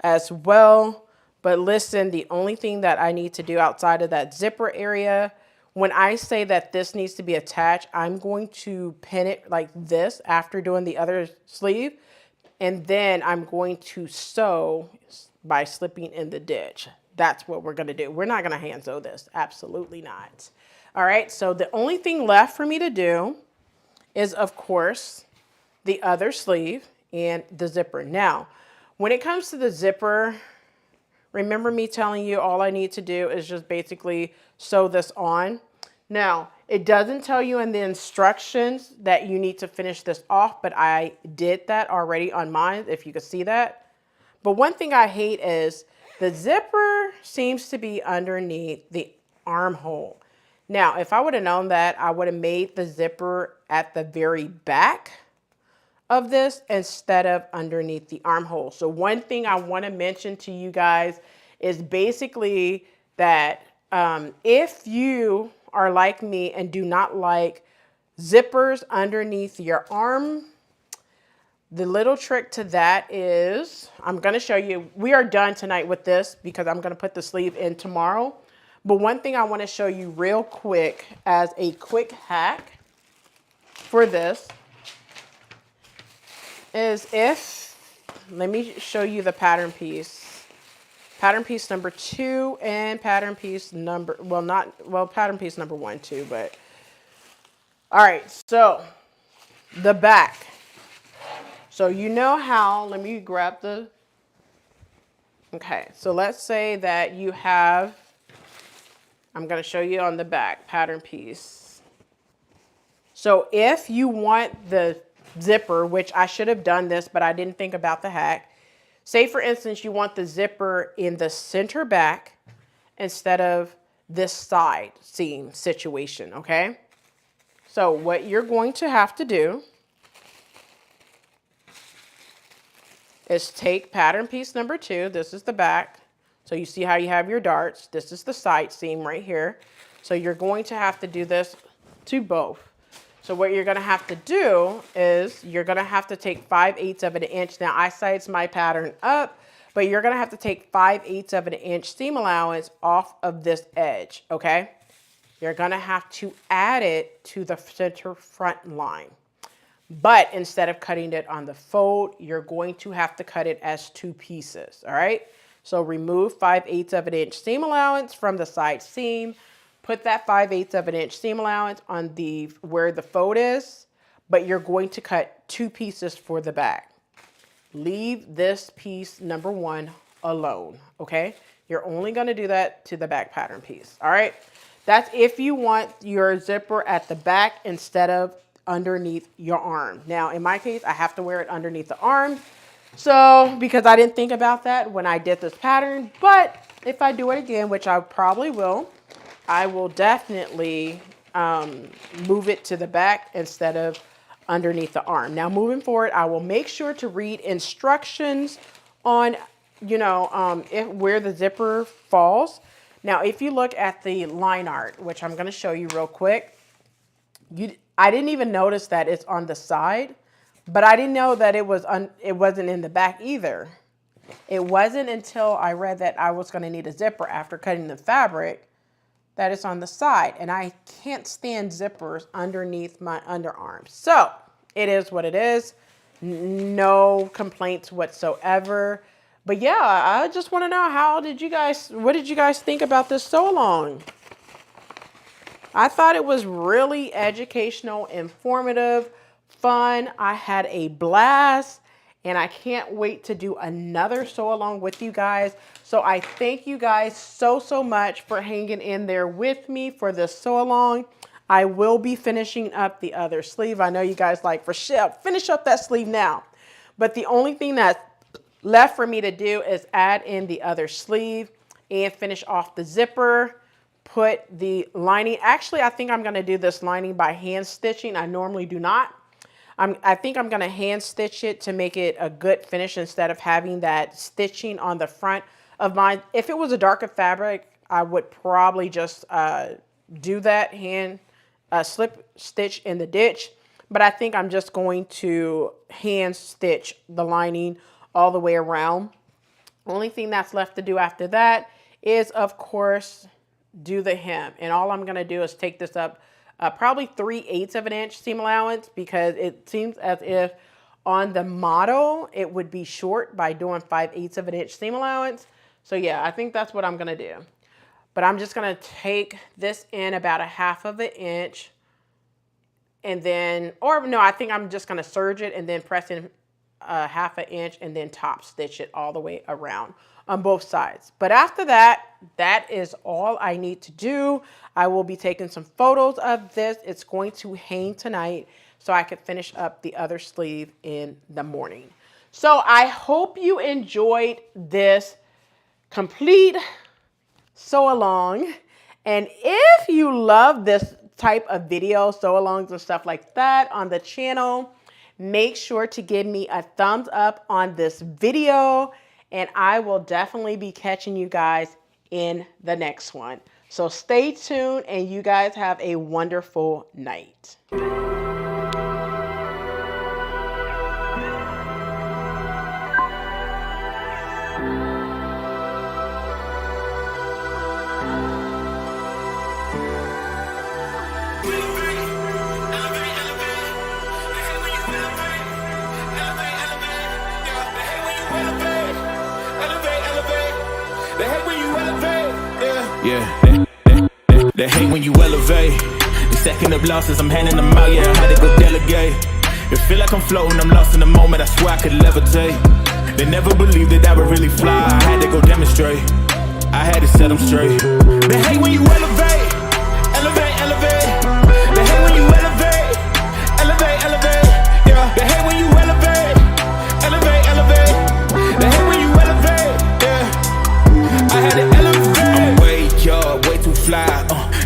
Speaker 4: as well. But listen, the only thing that I need to do outside of that zipper area, when I say that this needs to be attached, I'm going to pin it like this after doing the other sleeve. And then I'm going to sew by slipping in the ditch. That's what we're going to do. We're not going to hand sew this. Absolutely not. All right, so the only thing left for me to do is, of course, the other sleeve and the zipper. Now, when it comes to the zipper, remember me telling you all I need to do is just basically sew this on. Now, It doesn't tell you in the instructions that you need to finish this off, but I did that already on mine, if you could see that. But one thing I hate is the zipper seems to be underneath the armhole. Now, if I would have known that, I would have made the zipper at the very back of this instead of underneath the armhole. So one thing I want to mention to you guys is basically that if you are like me and do not like zippers underneath your arm, the little trick to that is, I'm going to show you, we are done tonight with this because I'm going to put the sleeve in tomorrow. But one thing I want to show you real quick as a quick hack for this is let me show you the pattern piece. Pattern piece number 2 and pattern piece number, pattern piece number 1 too, but. All right, so the back. So you know how, let me grab the, okay, so let's say that you have, I'm going to show you on the back pattern piece. So if you want the zipper, which I should have done this, but I didn't think about the hack. Say for instance, you want the zipper in the center back instead of this side seam situation, okay? So what you're going to have to do is take pattern piece number 2. This is the back. So you see how you have your darts. This is the side seam right here. So you're going to have to do this to both. So what you're going to have to do is you're going to have to take 5/8 of an inch. Now I sized my pattern up, but you're going to have to take 5/8 of an inch seam allowance off of this edge, okay? You're going to have to add it to the center front line. But instead of cutting it on the fold, you're going to have to cut it as 2 pieces, all right? So remove 5/8 of an inch seam allowance from the side seam. Put that 5/8 of an inch seam allowance on where the fold is, but you're going to cut 2 pieces for the back. Leave this piece number 1 alone, okay? You're only going to do that to the back pattern piece, all right? That's if you want your zipper at the back instead of underneath your arm. Now, in my case, I have to wear it underneath the arm. So, because I didn't think about that when I did this pattern, but if I do it again, which I probably will, I will definitely move it to the back instead of underneath the arm. Now, moving forward, I will make sure to read instructions on, where the zipper falls. Now, if you look at the line art, which I'm going to show you real quick, I didn't even notice that it's on the side, but I didn't know that it wasn't in the back either. It wasn't until I read that I was going to need a zipper after cutting the fabric that it's on the side, and I can't stand zippers underneath my underarms. So it is what it is. No complaints whatsoever. But yeah, I just want to know what did you guys think about this sew along? I thought it was really educational, informative, fun. I had a blast, and I can't wait to do another sew along with you guys. So I thank you guys so much for hanging in there with me for this sew along. I will be finishing up the other sleeve. I know you guys like, Rochelle, finish up that sleeve now. But the only thing that's left for me to do is add in the other sleeve and finish off the zipper. Put the lining. Actually, I think I'm going to do this lining by hand stitching. I normally do not. I think I'm going to hand stitch it to make it a good finish instead of having that stitching on the front of mine. If it was a darker fabric, I would probably just do that hand slip stitch in the ditch. But I think I'm just going to hand stitch the lining all the way around. Only thing that's left to do after that is, of course, do the hem. And all I'm going to do is take this up probably 3/8 of an inch seam allowance, because it seems as if on the model it would be short by doing 5/8 of an inch seam allowance. So yeah, I think that's what I'm going to do. But I'm just going to take this in about 1/2 of an inch, and then, or no, I think I'm just going to serge it and then press in a 1/2 inch and then top stitch it all the way around on both sides. But after that, that is all I need to do. I will be taking some photos of this. It's going to hang tonight so I can finish up the other sleeve in the morning. So I hope you enjoyed this complete sew along. And if you love this type of video, sew alongs and stuff like that on the channel, make sure to give me a thumbs up on this video, and I will definitely be catching you guys in the next one. So stay tuned, and you guys have a wonderful night.
Speaker 1: They hate when you elevate. They stacking up losses, I'm handing them out, yeah, I had to go delegate. It feel like I'm floating, I'm lost in the moment, I swear I could levitate. They never believed that I would really fly, I had to go demonstrate. I had to set them straight. They hate when you elevate, elevate, elevate. They hate when you elevate, elevate, elevate. Yeah, they hate when you elevate, elevate, elevate. They hate when you elevate, yeah. I had to elevate. I'm way too fly,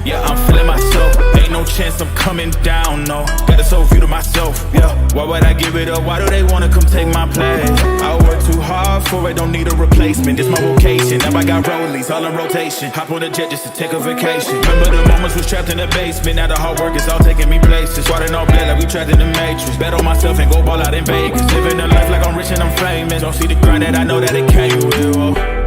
Speaker 1: yeah, I'm feeling myself. Ain't no chance I'm coming down, no. Got a soul view to myself, yeah. Why would I give it up? Why do they wanna come take my place? I work too hard for it, don't need a replacement. This my vocation, now I got rollies all in rotation. Hop on a jet just to take a vacation. Remember the moments was trapped in the basement. Now the hard work is all taking me places. Swatting all black like we trapped in the matrix. Bet on myself and go ball out in Vegas. Living a life like I'm rich and I'm famous. Don't see the grind that I know that it came with, oh.